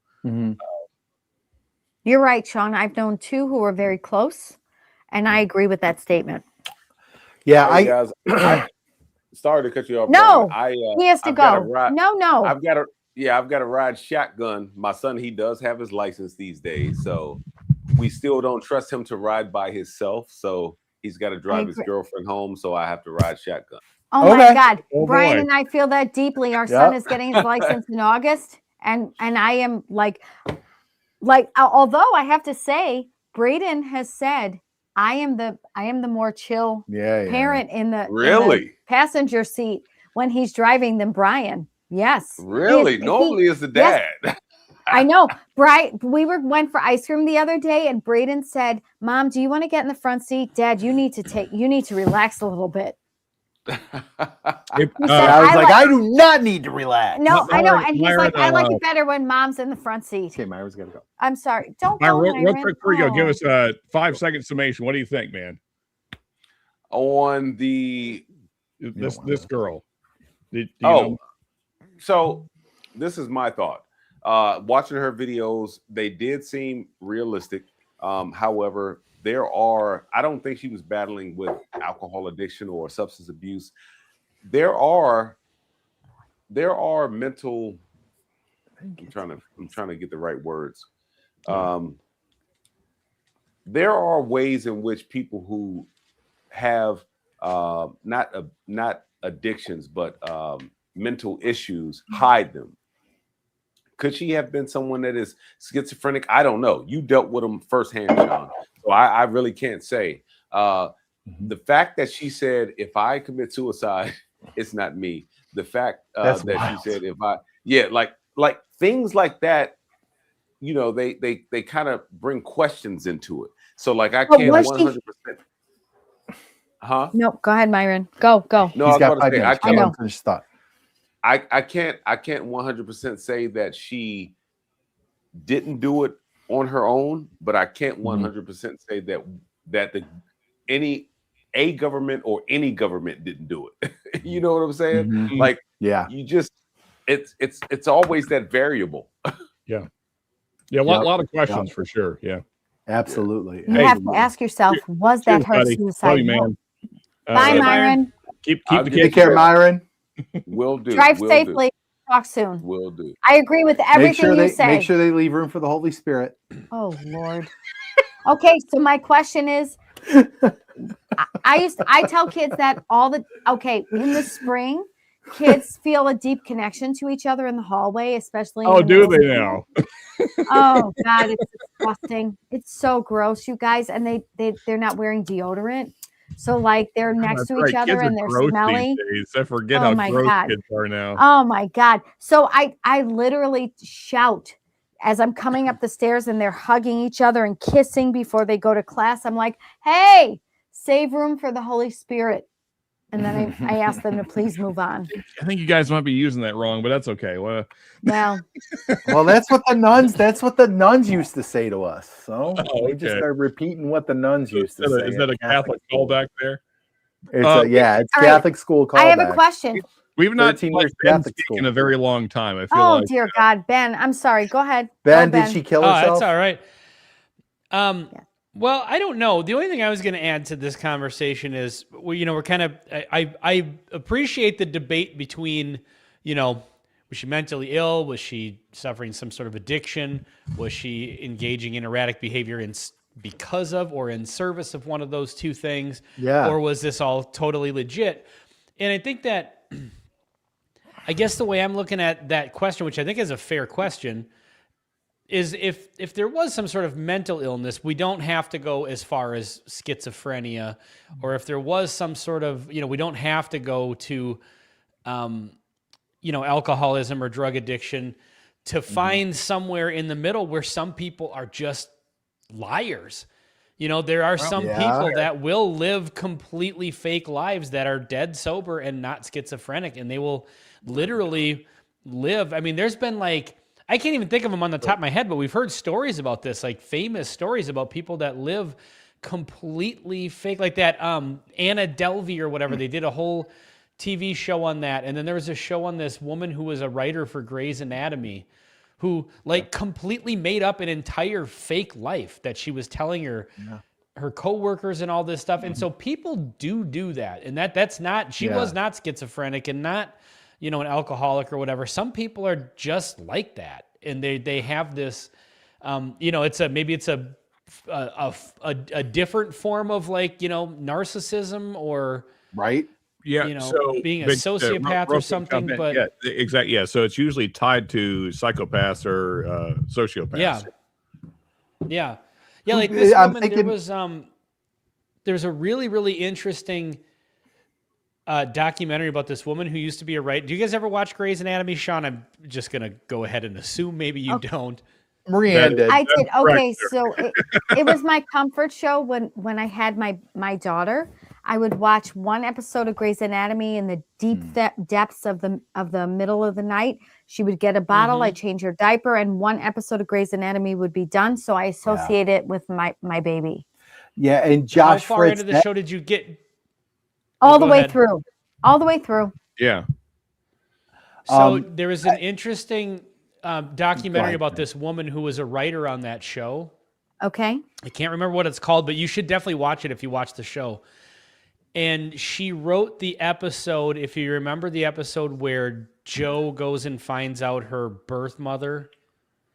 you're right, Sean. I've known two who are very close. And I agree with that statement. Yeah, hey guys, sorry to cut you off. No, Brian. He has to go. No. I've got to ride shotgun. My son, he does have his license these days, so we still don't trust him to ride by himself. So he's got to drive his girlfriend home. So I have to ride shotgun. Oh my God, Brian and I feel that deeply. Our son is getting his license in August, and I am like, although I have to say, Braden has said, I am the more chill parent in the passenger seat when he's driving than Brian. Yes. Really? Normally it's the dad. Yes. I know. Brian, we went for ice cream the other day and Braden said, Mom, do you want to get in the front seat? Dad, you need to relax a little bit. I was like, I do not need to relax. No, I know. And he's like, I like it better when mom's in the front seat. Okay, Myra's got to go. I'm sorry. Don't Myra, go, real quick before you go, give us a 5-second summation. What do you think, man? On the this girl. So this is my thought. Watching her videos, they did seem realistic. However, I don't think she was battling with alcohol addiction or substance abuse. There are mental. I'm trying to get the right words. There are ways in which people who have not addictions but mental issues hide them. Could she have been someone that is schizophrenic? I don't know. You dealt with them firsthand, John. So I really can't say. The fact that she said, if I commit suicide, it's not me. The fact that wild. She said, like things like that, they kind of bring questions into it. So like I can't 100%. Huh? No, go ahead, Myron. Go. No, I was going to say I can't finish thought. I can't 100% say that she didn't do it on her own, but I can't 100% say that a government or any government didn't do it. You know what I'm saying? Mm-hmm. Like, yeah, you just it's always that variable. Yeah, a lot of questions for sure. Yeah, absolutely. You have to ask yourself, was that her suicide? Love you, man. Bye, Myron. Keep the Take care, Myron. Will do. Drive safely. Talk soon. Will do. I agree with everything you say. Make sure they leave room for the Holy Spirit. Oh Lord. Okay, so my question is, I tell kids that in the spring, kids feel a deep connection to each other in the hallway, especially. Oh, do they now? Oh God, it's disgusting. It's so gross, you guys, and they're not wearing deodorant. So like they're next to each other and they're smelly. I forget how gross kids are now. Oh my God. So I literally shout as I'm coming up the stairs and they're hugging each other and kissing before they go to class. I'm like, hey, save room for the Holy Spirit. And then I ask them to please move on. I think you guys might be using that wrong, but that's okay. Well, that's what the nuns used to say to us. So we just are repeating what the nuns used to say. Is that a Catholic callback there? It's Catholic school callback. I have a question. We've not been in a very long time. I feel like. Oh dear God, Ben, I'm sorry. Go ahead. Ben, did she kill herself? That's all right. Well, I don't know. The only thing I was going to add to this conversation is, we're kind of, I appreciate the debate between, was she mentally ill? Was she suffering some sort of addiction? Was she engaging in erratic behavior because of or in service of one of those two things? Yeah. Or was this all totally legit? And I think that, I guess the way I'm looking at that question, which I think is a fair question, is if there was some sort of mental illness, we don't have to go as far as schizophrenia, or if there was some sort of, we don't have to go to, alcoholism or drug addiction to find somewhere in the middle where some people are just liars. There are some people that will live completely fake lives that are dead sober and not schizophrenic, and they will literally live. I mean, there's been I can't even think of them on the top of my head, but we've heard stories about this, like famous stories about people that live completely fake, like that Anna Delvey or whatever. They did a whole TV show on that. And then there was a show on this woman who was a writer for Grey's Anatomy who completely made up an entire fake life that she was telling her coworkers and all this stuff. And so people do that. And that's not, she was not schizophrenic and not, an alcoholic or whatever. Some people are just like that. And they have this, maybe it's a different form of narcissism or right. Yeah, so being a sociopath or something, but exactly. Yeah, so it's usually tied to psychopaths or sociopaths. Yeah. Like this woman, there's a really, really interesting documentary about this woman who used to be a writer. Do you guys ever watch Grey's Anatomy, Sean? I'm just gonna go ahead and assume maybe you don't. Marianne did. I did. Okay, so it was my comfort show when I had my daughter. I would watch one episode of Grey's Anatomy in the deep depths of the middle of the night. She would get a bottle, I'd change her diaper, and one episode of Grey's Anatomy would be done. So I associate it with my baby. Yeah, and Josh How far Fritz, into the show did you get? All the way through. All the way through. Yeah. So there was an interesting documentary about this woman who was a writer on that show. Okay. I can't remember what it's called, but you should definitely watch it if you watch the show. And she wrote the episode, if you remember the episode where Joe goes and finds out her birth mother.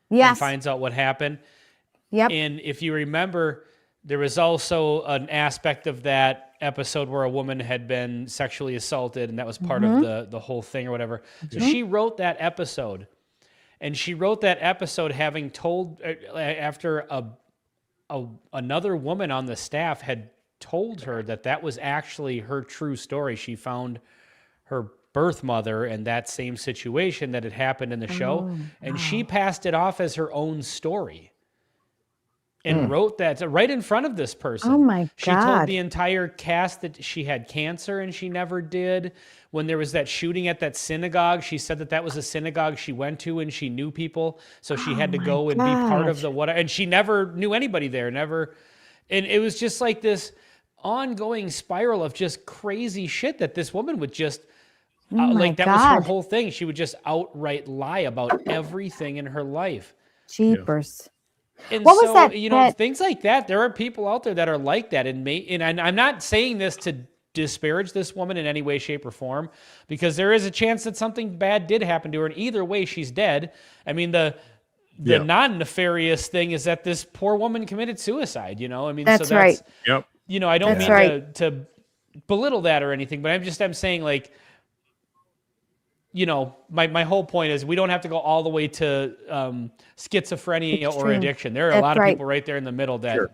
Yes. And finds out what happened. Yep. And if you remember, there was also an aspect of that episode where a woman had been sexually assaulted, and that was part of the whole thing or whatever. So she wrote that episode. And she wrote that episode having told, after another woman on the staff had told her that was actually her true story. She found her birth mother in that same situation that had happened in the show, and she passed it off as her own story and wrote that right in front of this person. Oh my God. She told the entire cast that she had cancer and she never did. When there was that shooting at that synagogue, she said that was a synagogue she went to and she knew people. So she had to go and be part of the and she never knew anybody there, never. And it was just like this ongoing spiral of just crazy shit that this woman would just, was her whole thing. She would just outright lie about everything in her life. Jeepers. And what so, was that? Things like that, there are people out there that are like that. And I'm not saying this to disparage this woman in any way, shape, or form, because there is a chance that something bad did happen to her. And either way, she's dead. I mean, the non-nefarious thing is that this poor woman committed suicide, I mean, that's right. Yep. I don't mean to belittle that or anything, but I'm saying, like, my whole point is we don't have to go all the way to schizophrenia or addiction. There are a lot of people right there in the middle that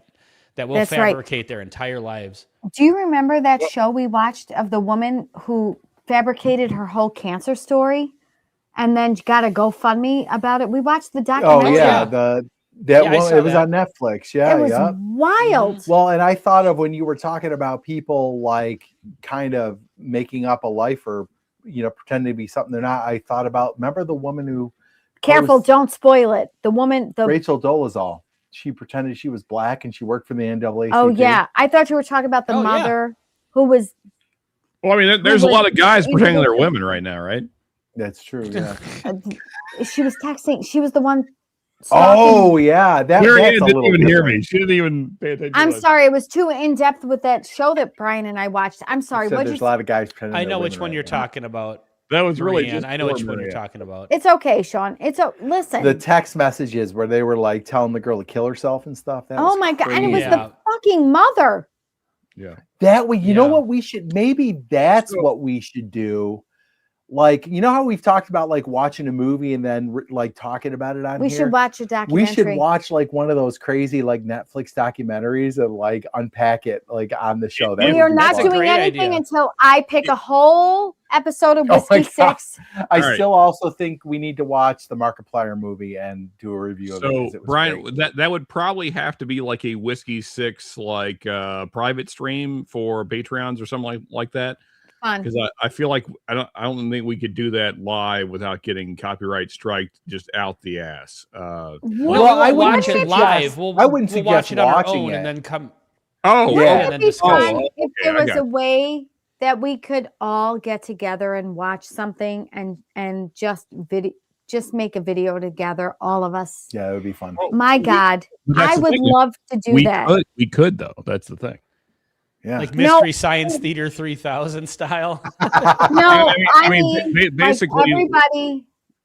will fabricate their entire lives. Do you remember that show we watched of the woman who fabricated her whole cancer story and then got a GoFundMe about it? We watched the documentary. Oh yeah, it was on Netflix. Yeah, it was wild. Well, and I thought of when you were talking about people like kind of making up a life or pretending to be something they're not. I thought about, remember the woman who careful, don't spoil it. The woman, Rachel Dolezal. She pretended she was black and she worked for the NAACP. Oh yeah, I thought you were talking about the mother who was. Well, I mean, there's a lot of guys pretending they're women right now, right? That's true. Yeah. She was texting. She was the one. Oh yeah, that's didn't even hear me. She didn't even pay attention. I'm sorry, it was too in depth with that show that Brian and I watched. I'm sorry. There's a lot of guys pretending. I know which one you're talking about. That was really just I know which one you're talking about. It's okay, Sean. Listen. The text messages where they were like telling the girl to kill herself and stuff. Oh my God. And it was the fucking mother. Yeah. That way, you know what we should, maybe that's what we should do. Like, you know how we've talked about like watching a movie and then like talking about it on We should watch a documentary. We should watch like one of those crazy like Netflix documentaries and like unpack it like on the show. We are not doing anything until I pick a whole episode of Whiskey 6. I still also think we need to watch the Markiplier movie and do a review of it. So, Brian, that would probably have to be like a Whiskey 6 like private stream for Patreons or something like that. Because I feel like I don't think we could do that live without getting copyright strike just out the ass. I watch it live. I wouldn't suggest watch it on our own it. and then come. Oh, yeah. It would be fun if there was a way that we could all get together and watch something and just make a video together, all of us. Yeah, it would be fun. My God, I would love to do that. We could though. That's the thing. Yeah. Like Mystery Science Theater 3000 style. No, I mean basically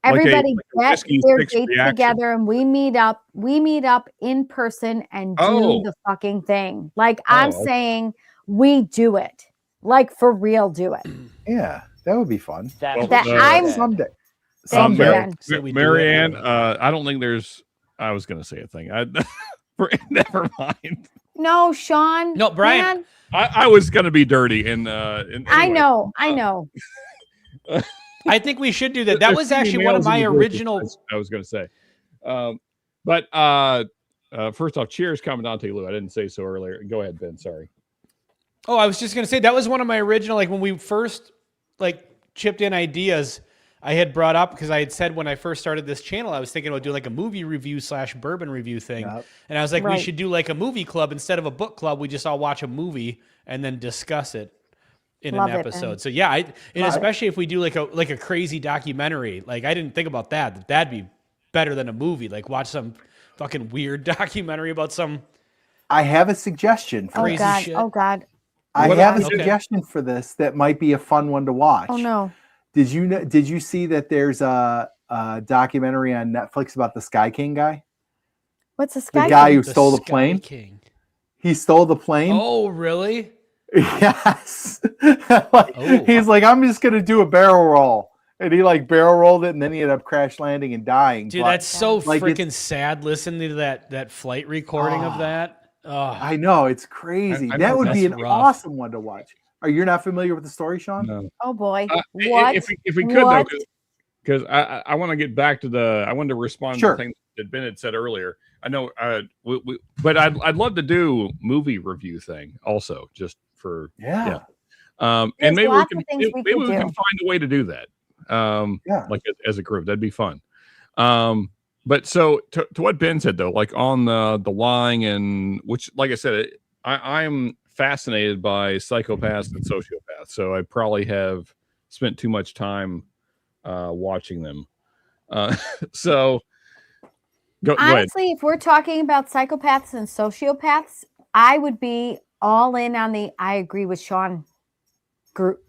everybody get their dates together and we meet up in person and do the fucking thing. Like I'm saying, we do it. Like for real, do it. Yeah, that would be fun. Someday. Marianne, I don't think I was going to say a thing. Never mind. No, Sean. No, Brian. Man. I was going to be dirty. Anyway. I know. I think we should do that. That was actually one of my original. I was going to say. But first off, cheers, Commandante Lou. I didn't say so earlier. Go ahead, Ben. Sorry. Oh, I was just gonna say that was one of my original, like when we first like chipped in ideas. I had brought up because I had said when I first started this channel, I was thinking about doing like a movie review / bourbon review thing. Yep. And I was like, we should do like a movie club instead of a book club. We just all watch a movie and then discuss it in an episode. So yeah, especially if we do like a crazy documentary. Like I didn't think about that. That'd be better than a movie. Like watch some fucking weird documentary about some. I have a suggestion for crazy shit. Oh God. I have a suggestion for this that might be a fun one to watch. Oh no. Did you see that there's a documentary on Netflix about the Sky King guy? What's the Sky King? The guy who stole the plane? King. He stole the plane? Oh, really? Yes. He's like, I'm just going to do a barrel roll. And he like barrel rolled it and then he ended up crash landing and dying. Dude, that's so freaking sad listening to that flight recording of that. Oh. I know. It's crazy. That would be an awesome one to watch. Are you not familiar with the story, Sean? No. Oh boy! What? If we could though, because I want to get back to I wanted to respond to the thing that Ben had said earlier. I know, but I'd love to do movie review thing also, just for and maybe we can find a way to do that. Like as a group, that'd be fun. But so to what Ben said though, like on the lying and which, like I said, I'm fascinated by psychopaths and sociopaths, so I probably have spent too much time watching them. So go ahead. If we're talking about psychopaths and sociopaths, I would be all in on the I agree with Sean group.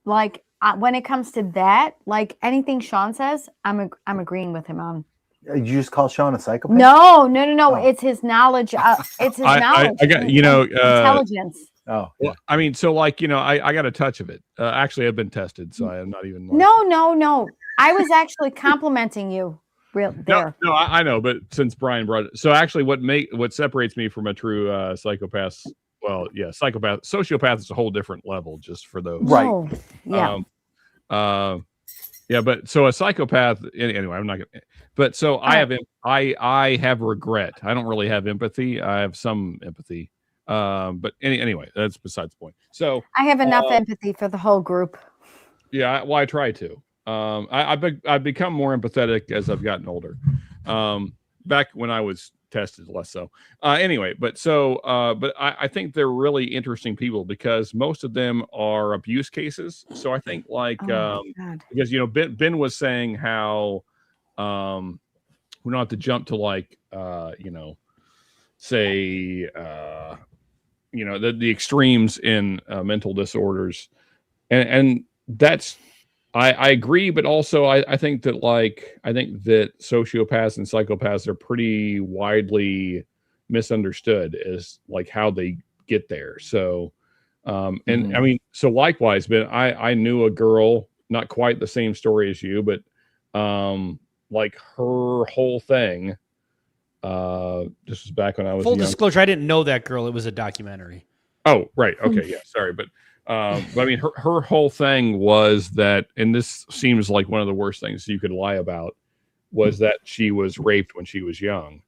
Like when it comes to that, like anything Sean says, I'm agreeing with him on. You just call Sean a psychopath? No. Oh. It's his knowledge. It's his knowledge. I got, intelligence. Oh, well, I mean, so like, I got a touch of it. Actually, I've been tested, so I am not even. Like, no. I was actually complimenting you. No, I know, but since Brian brought it, so actually, what separates me from a true psychopath? Well, yeah, sociopath is a whole different level, just for those. Right. Oh, yeah. Yeah, but so a psychopath. Anyway, I'm not gonna. But so I have regret. I don't really have empathy. I have some empathy. But anyway, that's besides the point. So I have enough empathy for the whole group. Yeah, well, I try to. I've become more empathetic as I've gotten older. Back when I was tested, less so. Anyway, but I think they're really interesting people because most of them are abuse cases. So I think because Ben was saying how we don't have to jump to say the extremes in mental disorders, and that's I agree, but also I think that sociopaths and psychopaths are pretty widely misunderstood as like how they get there. So I mean, so likewise, Ben, I knew a girl, not quite the same story as you, but like her whole thing. This was back when I was full disclosure. I didn't know that girl. It was a documentary. Oh, right. Okay. Yeah. Sorry. But I mean, her whole thing was that, and this seems like one of the worst things you could lie about, was that she was raped when she was young.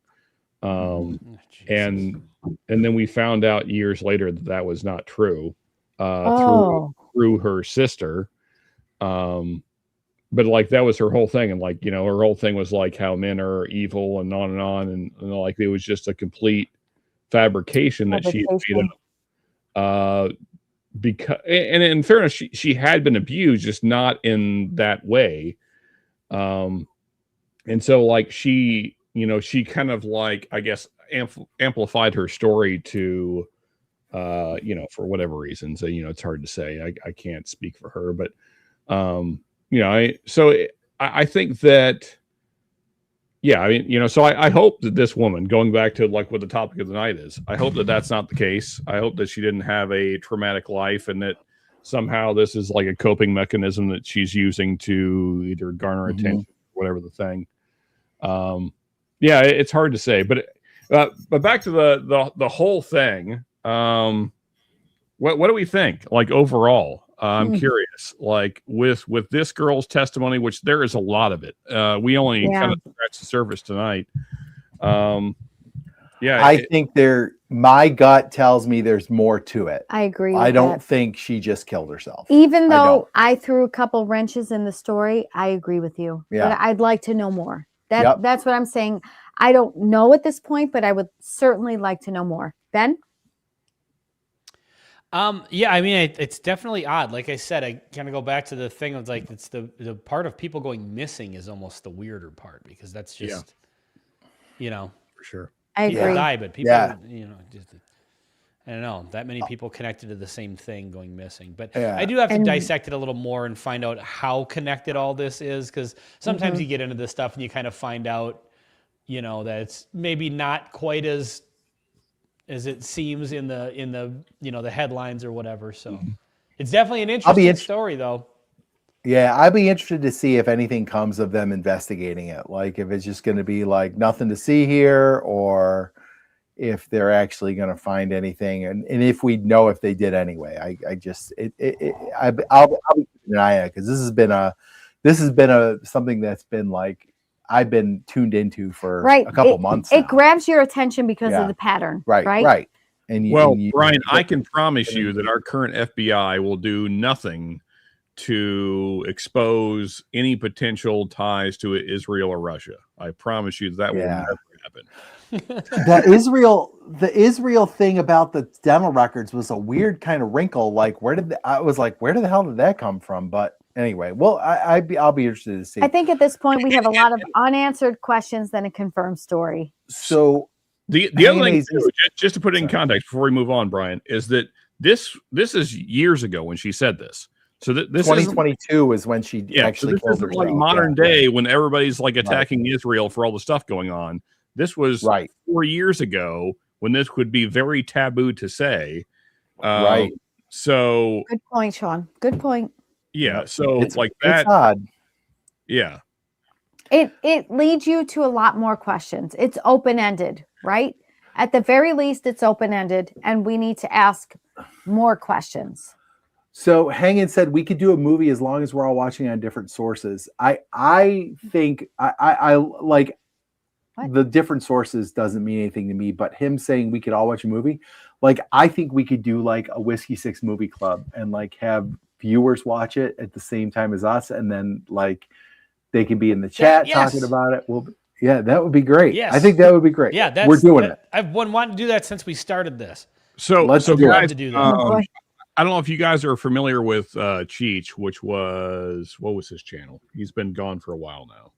And then we found out years later that was not true, through her sister. But like that was her whole thing, and like her whole thing was like how men are evil and on, and like it was just a complete fabrication that she had made up. Because, and in fairness, she had been abused, just not in that way. And so like she kind of like I guess amplified her story to, for whatever reason. So it's hard to say. I can't speak for her, but. I think that, yeah, I mean, so I hope that this woman, going back to like what the topic of the night is, I hope that that's not the case. I hope that she didn't have a traumatic life and that somehow this is like a coping mechanism that she's using to either garner attention, whatever the thing. Yeah, it's hard to say, but back to the whole thing. What do we think? Like overall? I'm curious, like with this girl's testimony, which there is a lot of it. We only kind of scratched the surface tonight. Yeah, I think my gut tells me there's more to it. I agree. I don't think she just killed herself. Even though I threw a couple wrenches in the story, I agree with you. Yeah. But I'd like to know more. That's what I'm saying. I don't know at this point, but I would certainly like to know more. Ben? Yeah, I mean, it's definitely odd. Like I said, I kind of go back to the thing of like, it's the part of people going missing is almost the weirder part, because that's just, for sure. I agree. People die, but people, just, I don't know, that many people connected to the same thing going missing. But I do have to dissect it a little more and find out how connected all this is, because sometimes you get into this stuff and you kind of find out, that it's maybe not quite as it seems in the the headlines or whatever. So it's definitely an interesting story, though. Yeah, I'd be interested to see if anything comes of them investigating it. Like if it's just going to be like nothing to see here, or if they're actually going to find anything, and if we know if they did anyway. I'll be keeping an eye on it, because this has been something that's been like I've been tuned into for a couple months. It grabs your attention because of the pattern. Right. And Brian, I can promise you that our current FBI will do nothing to expose any potential ties to Israel or Russia. I promise you that will never happen. The Israel thing about the dental records was a weird kind of wrinkle. Like where the hell did that come from? But anyway, well, I'll be interested to see. I think at this point we have a lot of unanswered questions than a confirmed story. So the other thing, too, just to put it in context before we move on, Brian, is that this is years ago when she said this. So this 2022 is when she actually killed herself. Like modern day when everybody's like attacking Israel for all the stuff going on. This was 4 years ago when this would be very taboo to say. So good point, Sean. Good point. Yeah. So it's like that. It's odd. Yeah. It leads you to a lot more questions. It's open-ended, right? At the very least, it's open-ended, and we need to ask more questions. So Hangin said we could do a movie as long as we're all watching on different sources. I think I like the different sources doesn't mean anything to me, but him saying we could all watch a movie, like I think we could do like a Whiskey 6 movie club and like have viewers watch it at the same time as us, and then like they can be in the chat talking about it. Well, yeah, that would be great. Yes. I think that would be great. Yeah, we're doing it. I've wanted to do that since we started this. So let's guys, to do that. I don't know if you guys are familiar with Cheech, which was, what was his channel? He's been gone for a while now.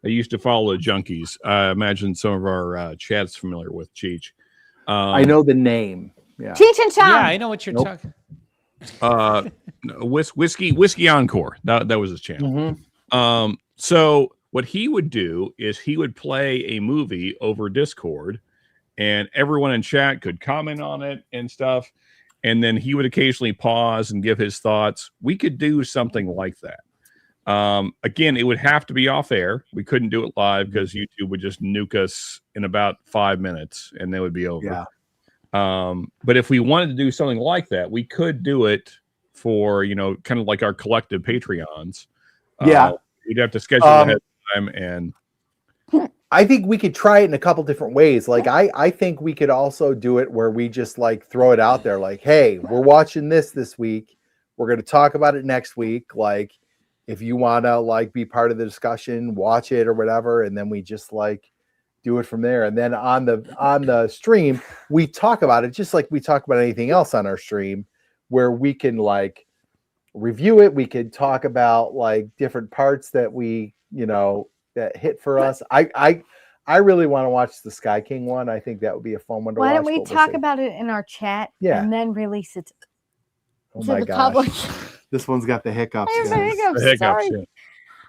I used to follow the Junkies. I imagine some of our chat's familiar with Cheech. I know the name. Yeah. Cheech and Chong. Yeah, I know what you're talking. Whiskey Encore. That was his channel. So what he would do is he would play a movie over Discord, and everyone in chat could comment on it and stuff. And then he would occasionally pause and give his thoughts. We could do something like that. Again, it would have to be off air. We couldn't do it live because YouTube would just nuke us in about 5 minutes and then it would be over. Yeah. But if we wanted to do something like that, we could do it for, kind of like our collective Patreons. We'd have to schedule ahead of time, and I think we could try it in a couple different ways. Like I think we could also do it where we just like throw it out there like, hey, we're watching this week. We're going to talk about it next week. Like if you want to like be part of the discussion, watch it or whatever. And then we just like do it from there. And then on the stream, we talk about it just like we talk about anything else on our stream, where we can like review it. We could talk about like different parts that we, that hit for us. I really want to watch the Sky King one. I think that would be a fun one to watch. Why don't we talk about it in our chat and then release it to the public? This one's got the hiccups. Sorry.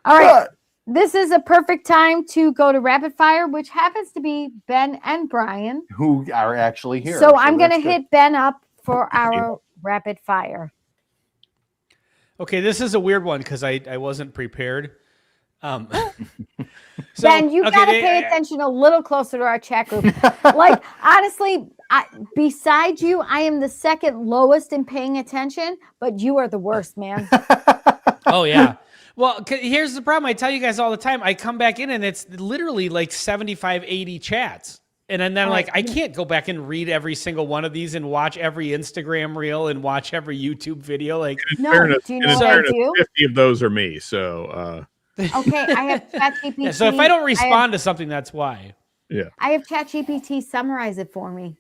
All right. This is a perfect time to go to rapid fire, which happens to be Ben and Brian, who are actually here. So I'm going to hit Ben up for our rapid fire. Okay, this is a weird one because I wasn't prepared. Ben, you got to pay attention a little closer to our chat group. Like, honestly, besides you, I am the second lowest in paying attention, but you are the worst, man. Oh, yeah. Well, here's the problem. I tell you guys all the time. I come back in and it's literally like 75, 80 chats. And then like, I can't go back and read every single one of these and watch every Instagram reel and watch every YouTube video. Like, no, fairness, do you know what I do? 50 of those are me. So, okay, I have ChatGPT. Yeah, so if I don't respond to something, that's why. Yeah. I have ChatGPT summarize it for me.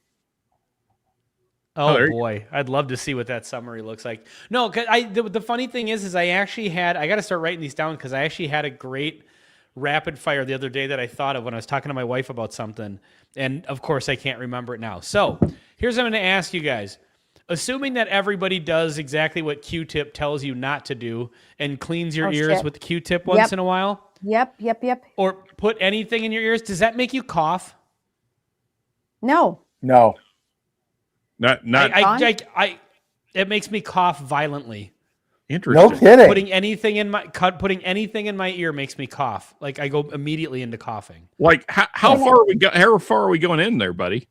Oh boy, I'd love to see what that summary looks like. No, cause the funny thing is I got to start writing these down because I actually had a great rapid fire the other day that I thought of when I was talking to my wife about something, and of course I can't remember it now. So here's what I'm going to ask you guys: assuming that everybody does exactly what Q-Tip tells you not to do and cleans your ears with Q-Tip once in a while. Yep. Or put anything in your ears, does that make you cough? No. Not. It makes me cough violently. Interesting. No kidding. Putting anything in my ear makes me cough. Like I go immediately into coughing. Like how far are we going in there, buddy?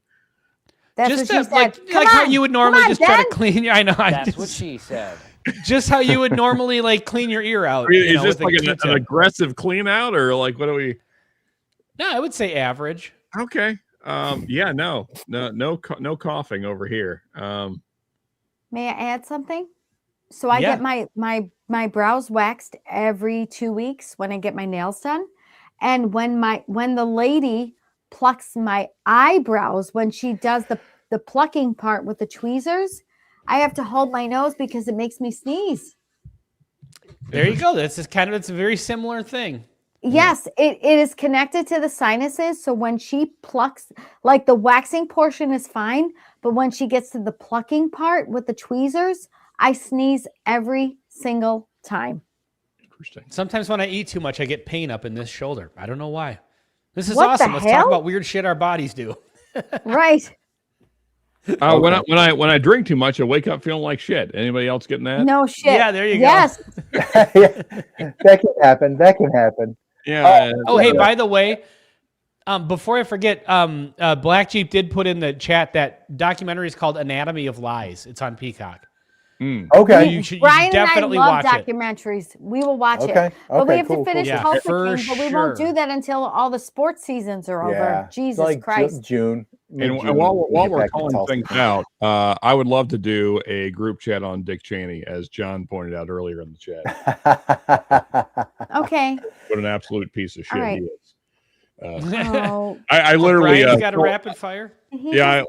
That's just what she said. Like how you would normally just try to clean your. I know. That's what she said. Just how you would normally like clean your ear out. Is this like an aggressive clean out, or like what do we? No, I would say average. Okay. Yeah. No coughing over here. May I add something? So I get my brows waxed every 2 weeks when I get my nails done. And when the lady plucks my eyebrows, when she does the plucking part with the tweezers, I have to hold my nose because it makes me sneeze. There you go. It's a very similar thing. Yes, it is connected to the sinuses. So when she plucks, like the waxing portion is fine, but when she gets to the plucking part with the tweezers, I sneeze every single time. Interesting. Sometimes when I eat too much, I get pain up in this shoulder. I don't know why. This is What awesome. the Let's hell? talk about weird shit our bodies do. Right. When I drink too much, I wake up feeling like shit. Anybody else getting that? No shit. Yeah, there you go. Yes. That can happen. Yeah. Hey, by the way, before I forget, Black Jeep did put in the chat that documentary is called Anatomy of Lies. It's on Peacock. Okay. You Brian definitely and I love watch it. documentaries. We will watch Okay. it. But we Okay, have to finish Yeah, Tulsa for King, but we won't sure. do that until all the sports seasons are Yeah. over. It's Jesus like Christ. June. And mid-June, while we get we're back to calling Tulsa. things out, I would love to do a group chat on Dick Cheney, as John pointed out earlier in the chat. Okay. What an absolute piece of shit right. he is. Oh, I literally Brian's got a rapid fire. Yeah,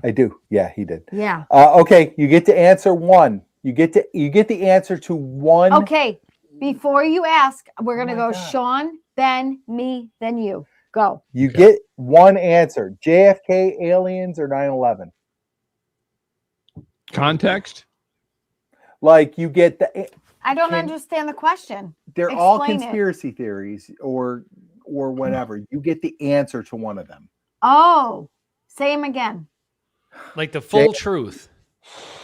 I do. Yeah, he did. Yeah. Okay, you get to answer one. You get the answer to one. Okay. Before you ask, we're gonna go God. Sean, Ben, me, then you. Go. You get one answer. JFK, aliens, or 9/11. Context? Like you get the. I don't understand the question. They're all Explain it. conspiracy theories or whatever. You get the answer to one of them. Oh, say him again. Like the full truth.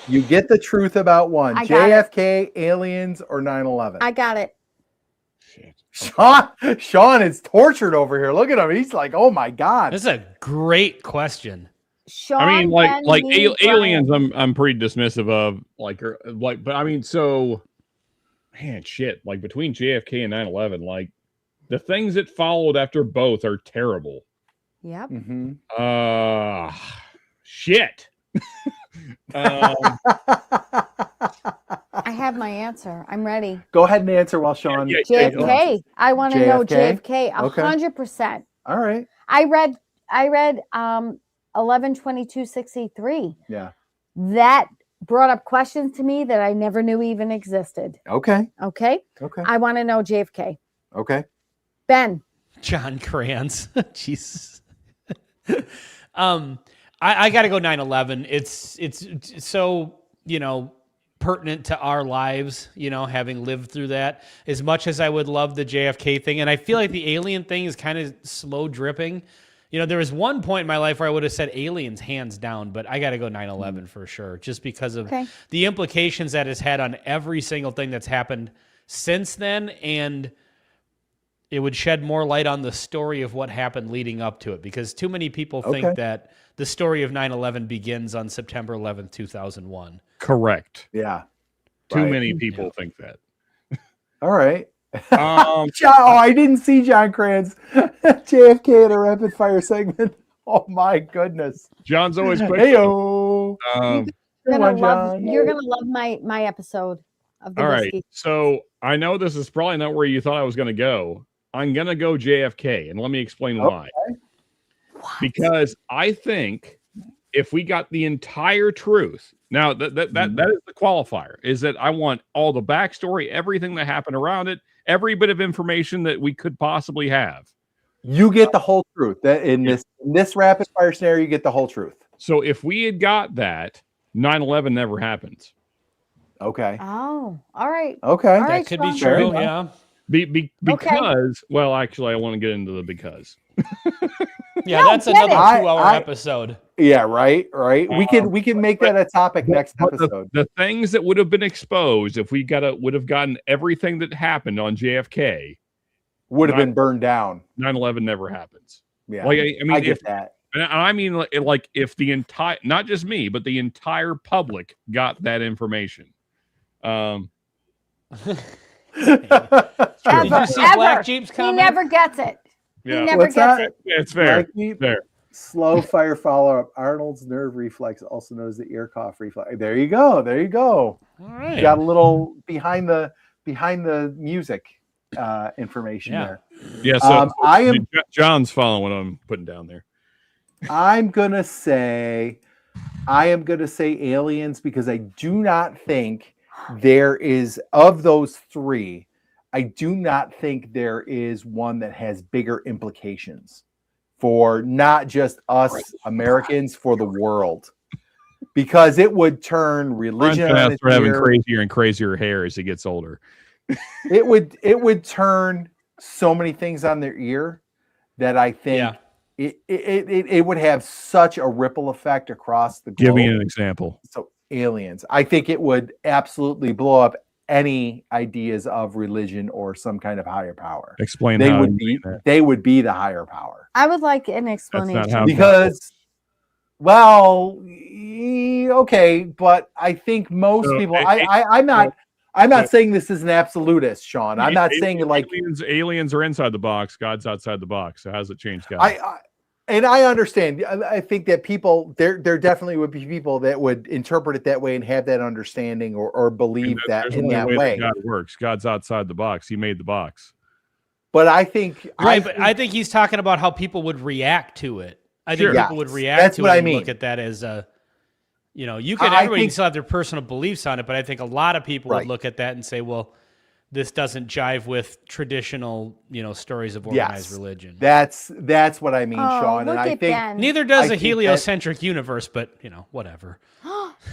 You get the truth about one. I got JFK, aliens, or 9/11. I got it. Shit. Sean is tortured over here. Look at him. He's like, oh my God. This is a great question. Sean, I mean, Ben, me, aliens. Brian. I'm pretty dismissive of but I mean, so man, shit. Like between JFK and 9/11, like the things that followed after both are terrible. Yep. Mm-hmm. Shit. I have my answer. I'm ready. Go ahead and answer while Sean. JFK. I want to know JFK? JFK. 100%. All right. I read 11/22/63. Yeah. That brought up questions to me that I never knew even existed. Okay. Okay. Okay. I want to know JFK. Okay. Ben. John Kranz. Jesus. I got to go 9/11. It's so, pertinent to our lives, having lived through that, as much as I would love the JFK thing. And I feel like the alien thing is kind of slow dripping. There was one point in my life where I would have said aliens hands down, but I got to go 9/11 for sure, just because of the implications that it's had on every single thing that's happened since then. And it would shed more light on the story of what happened leading up to it, because too many people think that the story of 9/11 begins on September 11th, 2001. Correct. Yeah. Too many people think that. All right. Um, I didn't see John Kranz JFK in a rapid fire segment. Oh my goodness. John's always quick. Hey-o. You're gonna love my episode of the all whiskey. right. So I know this is probably not where you thought I was going to go. I'm going to go JFK, and let me explain why. Because I think if we got the entire truth, now that is the qualifier, is that I want all the backstory, everything that happened around it, every bit of information that we could possibly have. You get the whole truth. That in this rapid fire scenario, you get the whole truth. So if we had got that, 9/11 never happens. Oh, all right. Okay. All That right, could be Sean. true. Yeah. Because, well, actually, I want to get into the because. Yeah, that's another 2-hour episode. Yeah, right. We can make that a topic next episode. The things that would have been exposed if we would have gotten everything that happened on JFK would have been burned down. 9/11 never happens. Yeah, like I mean, I get that. And I mean, like if the entire, not just me, but the entire public got that information. Did you see Black Jeep's comment? He never gets it. Yeah. He never gets it. It's fair. Fair. Slow fire follow-up. Arnold's nerve reflex, also known as the ear cough reflex. There you go. All right. You got a little behind the music information there. Yeah. So John's following what I'm putting down there. I am gonna say aliens, because I do not think there is, of those three, I do not think there is one that has bigger implications for not just us Americans, for the world, because it would turn religion on its ear. Having crazier and crazier hair as he gets older. It would turn so many things on their ear that I think it would have such a ripple effect across the globe. Give me an example. So aliens, I think it would absolutely blow up any ideas of religion or some kind of higher power. Explain they how would be the higher power. I would like an explanation. Because, well, okay, but I think most people. I'm not saying this is an absolutist, Sean. I'm not saying like aliens are inside the box, God's outside the box. So how does it change God? And I understand. I think that people, there definitely would be people that would interpret it that way and have that understanding or believe that in that way. God works. God's outside the box. He made the box. But I think, I think he's talking about how people would react to it. I think people would react to it and look at that as a, everybody can still have their personal beliefs on it, but I think a lot of people would look at that and say, well, this doesn't jive with traditional, stories of organized religion. That's what I mean, Sean. And I think neither does a heliocentric universe, but whatever.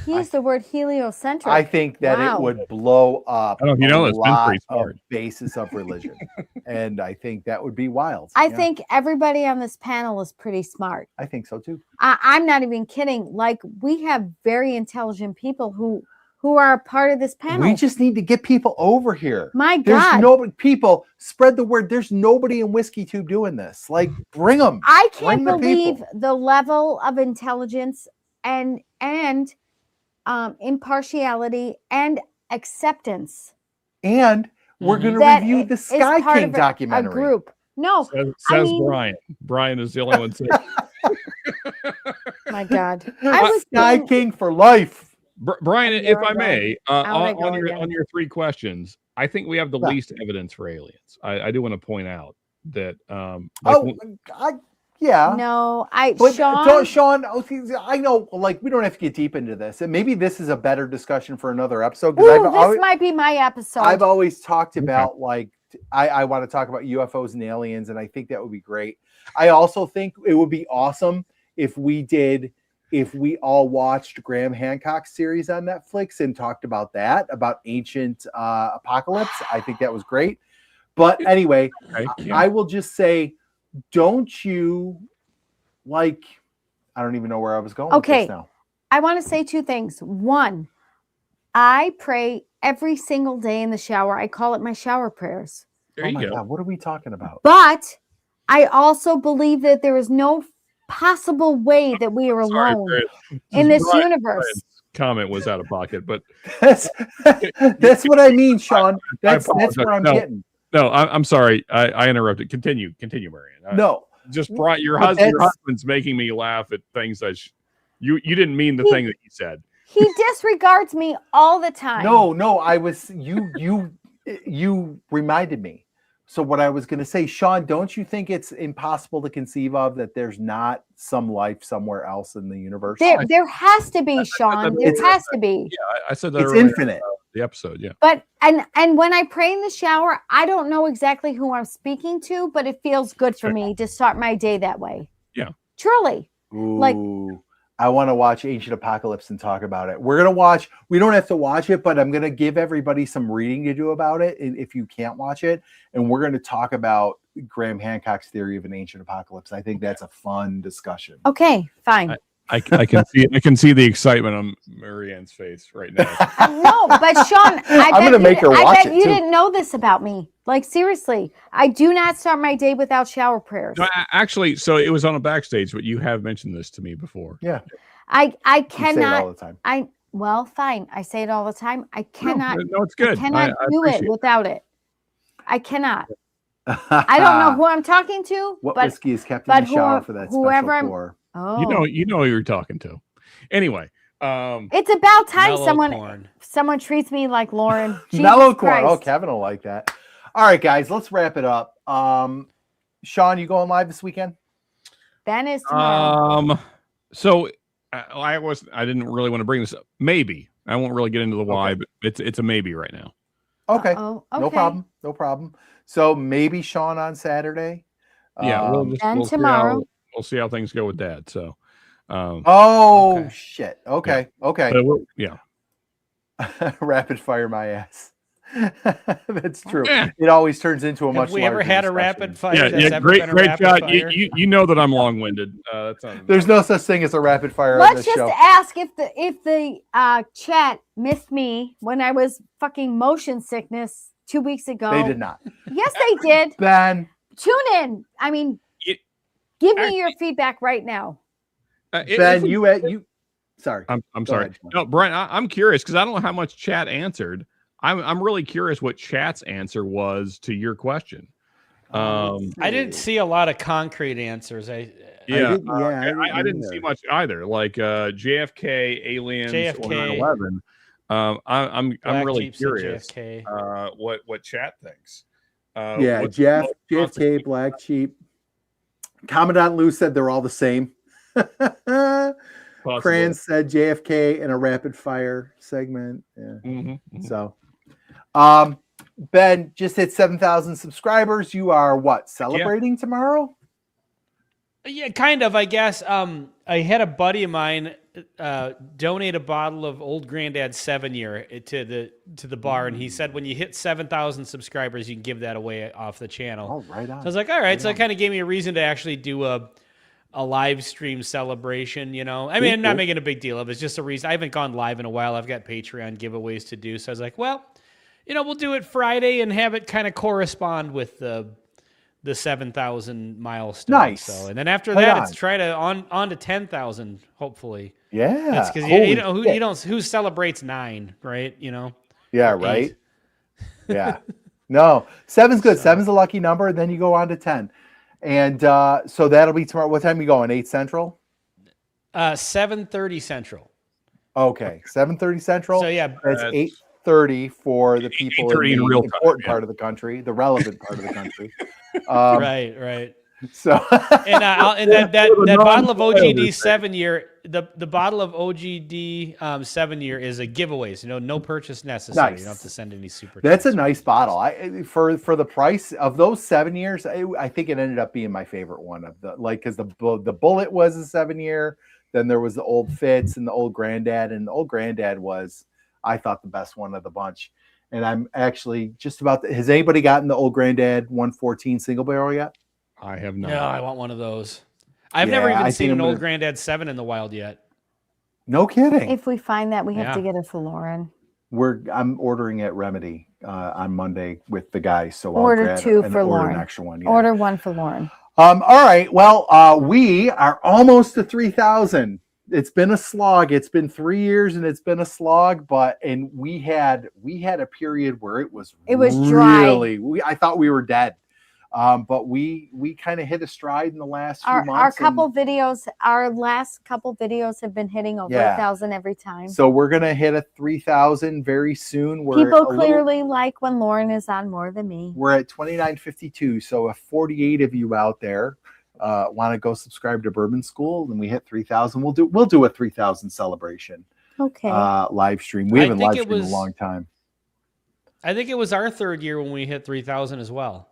He used the word heliocentric. I think that it would blow up a lot of basis of religion, and I think that would be wild. I think everybody on this panel is pretty smart. I think so too. I'm not even kidding. Like, we have very intelligent people who are a part of this panel. We just need to get people over here. My God. There's nobody, people, spread the word. There's nobody in WhiskeyTube doing this. Like, bring them. I can't believe the level of intelligence and impartiality and acceptance. And we're going to review the Sky King documentary. A group. No. Says Brian. Brian is the only one saying. My God. Sky King for life. Brian, if I may, on your three questions, I think we have the least evidence for aliens. I do want to point out that. Sean, I know, like, we don't have to get deep into this, and maybe this is a better discussion for another episode. This might be my episode. I've always talked about like I want to talk about UFOs and aliens, and I think that would be great. I also think it would be awesome if we all watched Graham Hancock's series on Netflix and talked about that, about ancient apocalypse. I think that was great. But anyway, I will just say, don't you I don't even know where I was going with this now. I want to say two things. One, I pray every single day in the shower. I call it my shower prayers. Oh my God, what are we talking about? But I also believe that there is no possible way that we are alone in this universe. Comment was out of pocket, but that's what I mean, Sean. That's where I'm getting. No, I'm sorry. I interrupted. Continue, Marianne. just brought your husband's making me laugh at things that you didn't mean the thing that you said. He disregards me all the time. No, I was you reminded me. So what I was going to say, Sean, don't you think it's impossible to conceive of that there's not some life somewhere else in the universe? There has to be, Sean. There has to be. Yeah, I said that it's earlier, infinite. The episode, yeah. But and when I pray in the shower, I don't know exactly who I'm speaking to, but it feels good for me to start my day that way. Yeah. Truly. Ooh. Like, I want to watch Ancient Apocalypse and talk about it. We're going to watch, we don't have to watch it, but I'm going to give everybody some reading to do about it if you can't watch it. And we're going to talk about Graham Hancock's theory of an ancient apocalypse. I think that's a fun discussion. Okay, fine. I can see the excitement on Marianne's face right now. No, but Sean, I'm going to make her watch it. I bet you didn't know this about me. Like, seriously, I do not start my day without shower prayers. No, actually, so it was on a backstage, but you have mentioned this to me before. Yeah. I cannot. You say it all the time. Well, fine. I say it all the time. I cannot. No, it's good. I cannot do it without it. I cannot. I don't know who I'm talking to. What whiskey is kept in the shower for that whoever special pour? Oh. You know who you're talking to. Anyway, it's about time someone treats me like Lauren. Mellow corn. Oh, Kevin will like that. All right, guys, let's wrap it up. Sean, you going live this weekend? Ben is tomorrow. So I didn't really want to bring this up. Maybe I won't really get into the why, but it's a maybe right now. Okay. No problem. So maybe Sean on Saturday. Yeah, and tomorrow. We'll see how things go with Dad. So, shit. Okay. Yeah. Rapid fire my ass. That's true. Yeah. It always turns into a much. Have we ever had a rapid fire? Yeah, great shot. You know that I'm long-winded. There's no such thing as a rapid fire. Let's just ask if the chat missed me when I was fucking motion sickness 2 weeks ago. They did not. Yes, they did. Ben, tune in. I mean, give me your feedback right now. Ben, you. Sorry, I'm sorry. Ahead. No, Brian, I'm curious because I don't know how much chat answered. I'm really curious what chat's answer was to your question. I didn't see a lot of concrete ansers. I didn't see much either. Like JFK, aliens, or 9/11. I'm really curious what chat thinks. JFK, Black Sheep. Commandant Lou said they're all the same. Cran said JFK in a rapid fire segment. Yeah. Mm-hmm. So, Ben just hit 7,000 subscribers. You are celebrating tomorrow? Yeah, kind of, I guess. I had a buddy of mine donate a bottle of Old Granddad's 7-year to the bar, and he said when you hit 7,000 subscribers, you can give that away off the channel. Oh, right on. So I was like, all right. So it kind of gave me a reason to actually do a live stream celebration, you know. I mean, I'm not making a big deal of it. It's just a reason. I haven't gone live in a while. I've got Patreon giveaways to do. So I was like, well, you know, we'll do it Friday and have it kind of correspond with the 7,000 milestone. Nice. So, and then after that, it's try to on to 10,000, hopefully. Yeah. That's because who celebrates 9, right? You know. Yeah. Right. Yeah. No, 7's good. 7's a lucky number. And then you go on to 10. And so that'll be tomorrow. What time are you going? 8 Central? 7:30 Central. Okay, 7:30 Central. So yeah, that's 8:30 for the people in the real important part of the country, the relevant part of the country. Right. So and that bottle of OGD 7-year, the bottle of OGD 7-year is a giveaway. So no purchase necessary. Nice. You don't have to send any super. That's a nice bottle. For the price of those 7 years, I think it ended up being my favorite one of because the Bullet was a 7-year. Then there was the Old Fitz and the Old Granddad, and the Old Granddad was, I thought, the best one of the bunch. And I'm actually just about. Has anybody gotten the Old Granddad 114 single barrel yet? I have not. No, I want one of those. I've never even seen an Old Granddad 7 in the wild yet. No kidding. If we find that, we have to get it for Lauren. I'm ordering at Remedy on Monday with the guys. So order 2 for Lauren. An extra one. Yeah. Order 1 for Lauren. All right. Well, we are almost to 3,000. It's been a slog. It's been 3 years and it's been a slog, and we had a period where it was dry. I thought we were dead. But we kind of hit a stride in the last few months. Our last couple videos have been hitting over 1,000 every time. So we're gonna hit a 3,000 very soon. People clearly like when Lauren is on more than me. We're at 2952. So if 48 of you out there want to go subscribe to Bourbon School, and we hit 3,000, we'll do a 3,000 celebration. Okay. Live stream. We haven't live streamed in a long time. I think it was our third year when we hit 3,000 as well.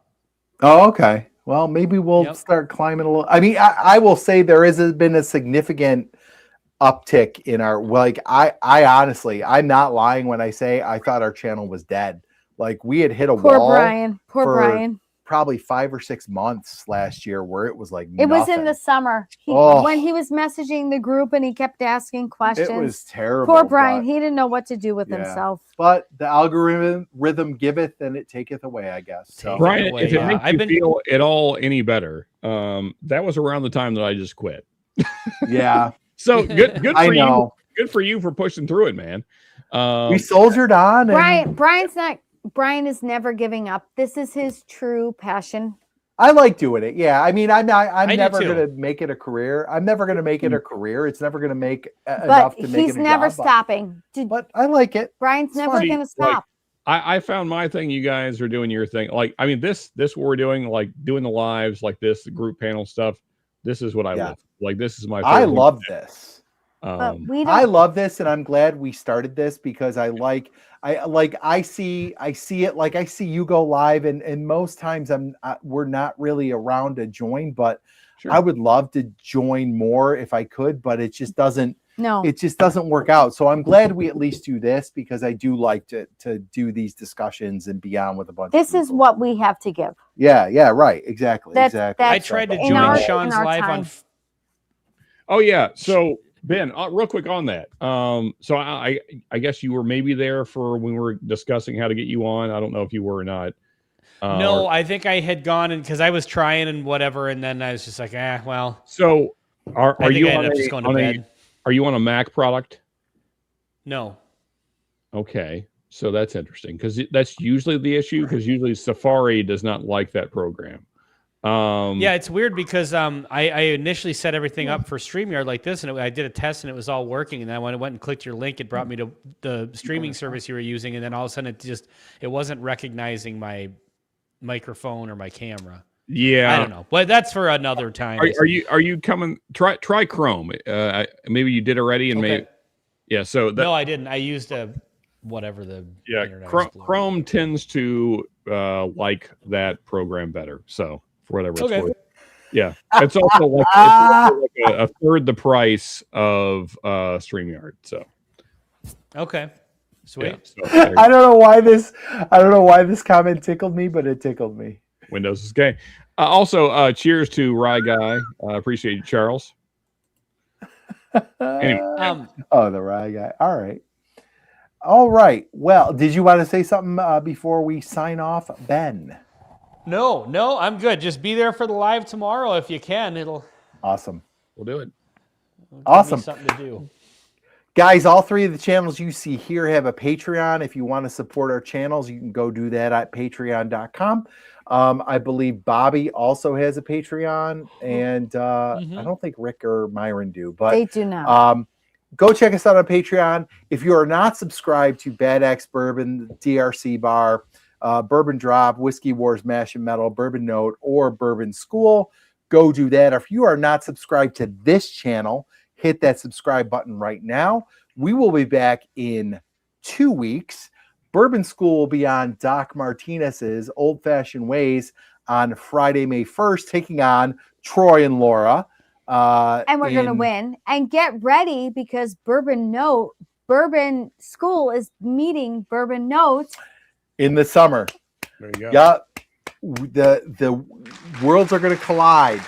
Oh, okay. Well, maybe we'll start climbing a little. I mean, I will say there has been a significant uptick in our, like, I honestly, I'm not lying when I say I thought our channel was dead. Like, we had hit a wall. Poor Brian. Probably 5 or 6 months last year where it was like it was in the summer when he was messaging the group and he kept asking questions. It was terrible. Poor Brian, he didn't know what to do with himself. But the algorithm giveth and it taketh away, I guess. So Brian, if it makes you feel at all any better, that was around the time that I just quit. Yeah. So good for you. Good for you for pushing through it, man. We soldiered on. Brian is never giving up. This is his true passion. I like doing it. Yeah. I mean, I'm never going to make it a career. I'm never going to make it a career. It's never going to make enough to make it a job. He's never stopping. But I like it. Brian's never going to stop. I found my thing. You guys are doing your thing. Like, I mean, this what we're doing, like doing the lives like this, the group panel stuff. This is what I love. Like, this is my favorite. I love this. I love this, and I'm glad we started this because I see it, like I see you go live, and most times we're not really around to join, but I would love to join more if I could, but it just doesn't. No, it just doesn't work out. So I'm glad we at least do this because I do like to do these discussions and be on with a bunch. This is what we have to give. Yeah, right, exactly. I tried to join Sean's live on. Oh yeah, so. Ben, real quick on that. So I guess you were maybe there for when we were discussing how to get you on. I don't know if you were or not. No, I think I had gone and because I was trying and whatever, and then I was just like, well. So are you on a Mac product? No. Okay, so that's interesting because that's usually the issue because usually Safari does not like that program. Yeah, it's weird because I initially set everything up for StreamYard like this, and I did a test, and it was all working. And then when I went and clicked your link, it brought me to the streaming service you were using, and then all of a sudden it wasn't recognizing my microphone or my camera. Yeah, I don't know, but that's for another time. Are you coming? Try Chrome. Maybe you did already, and maybe So no, I didn't. I used whatever the Chrome tends to like that program better. So. For whatever it's worth. Yeah. It's also like a third the price of StreamYard. So okay. Sweet. Yeah, so I don't know why this comment tickled me, but it tickled me. Windows is gay. Also, cheers to Rye Guy. Appreciate you, Charles. Anyway. The Rye Guy. All right. Well, did you want to say something before we sign off, Ben? No, I'm good. Just be there for the live tomorrow if you can. It'll awesome. We'll do it. Awesome. Something to do. Guys, all three of the channels you see here have a Patreon. If you want to support our channels, you can go do that at patreon.com. I believe Bobby also has a Patreon, and I don't think Rick or Myron do, but they do not. Go check us out on Patreon. If you are not subscribed to Bad Axe Bourbon, DRC Bar, Bourbon Drop, Whiskey Wars, Mash and Metal, Bourbon Note, or Bourbon School, go do that. If you are not subscribed to this channel, hit that subscribe button right now. We will be back in 2 weeks. Bourbon School will be on Doc Martinez's Old Fashioned Ways on Friday, May 1st, taking on Troy and Laura. And we're going to win. And get ready because Bourbon School is meeting Bourbon Note in the summer. There you go. Yeah. The worlds are going to collide.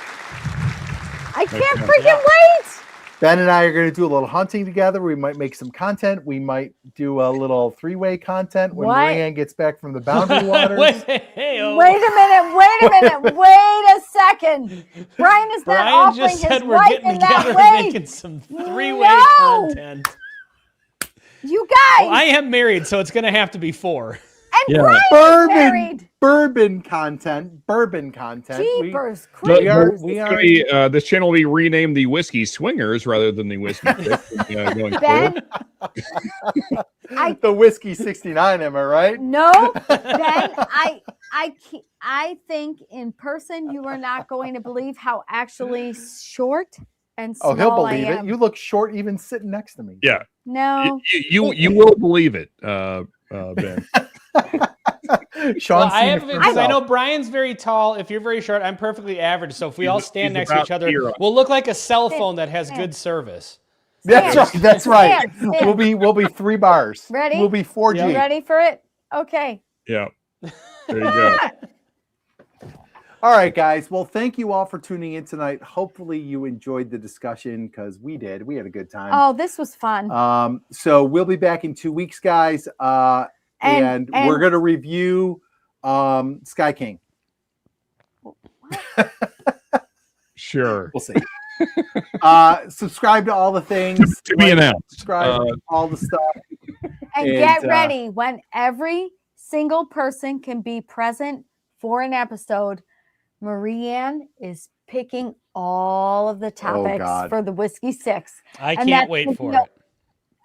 I can't freaking wait. Ben and I are going to do a little hunting together. We might make some content. We might do a little three-way content when Marianne gets back from the Boundary Waters. Wait a minute. Wait a second. Brian is not offering just said his we're wife getting in that together way. making some three-way content. You guys. Well, I am married, so it's going to have to be 4. And Brian's married. Bourbon content. Jeepers, We are. This channel will be renamed the Whiskey Swingers rather than the Whiskey. Going Ben, the Whiskey 69. Am I right? No, Ben. I think in person you are not going to believe how actually short and small he'll believe I am. it. You look short even sitting next to me. Yeah. No. You will believe it, Ben. Sean, I know Brian's very tall. If you're very short, I'm perfectly average. So if we all stand next to each other, we'll look like a cell phone that has good service. That's right. We'll be 3 bars. Ready? We'll be 4G. You ready for it? Okay. Yeah. There you go. All right, guys. Well, thank you all for tuning in tonight. Hopefully you enjoyed the discussion because we did. We had a good time. Oh, this was fun. So we'll be back in 2 weeks, guys. And we're going to review Sky King. Sure. We'll see. Subscribe to all the things. To be announced. Subscribe to all the stuff. And get ready when every single person can be present for an episode. Marianne is picking all of the topics for the Whiskey 6. I can't wait for it.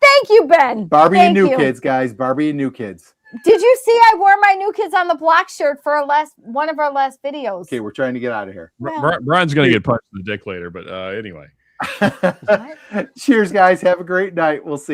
Thank you, Ben. Barbie and New Kids, guys. Barbie and New Kids. Did you see I wore my New Kids on the Block shirt for one of our last videos? Okay, we're trying to get out of here. Brian's going to get punched in the dick later, but anyway. Cheers, guys. Have a great night. We'll see.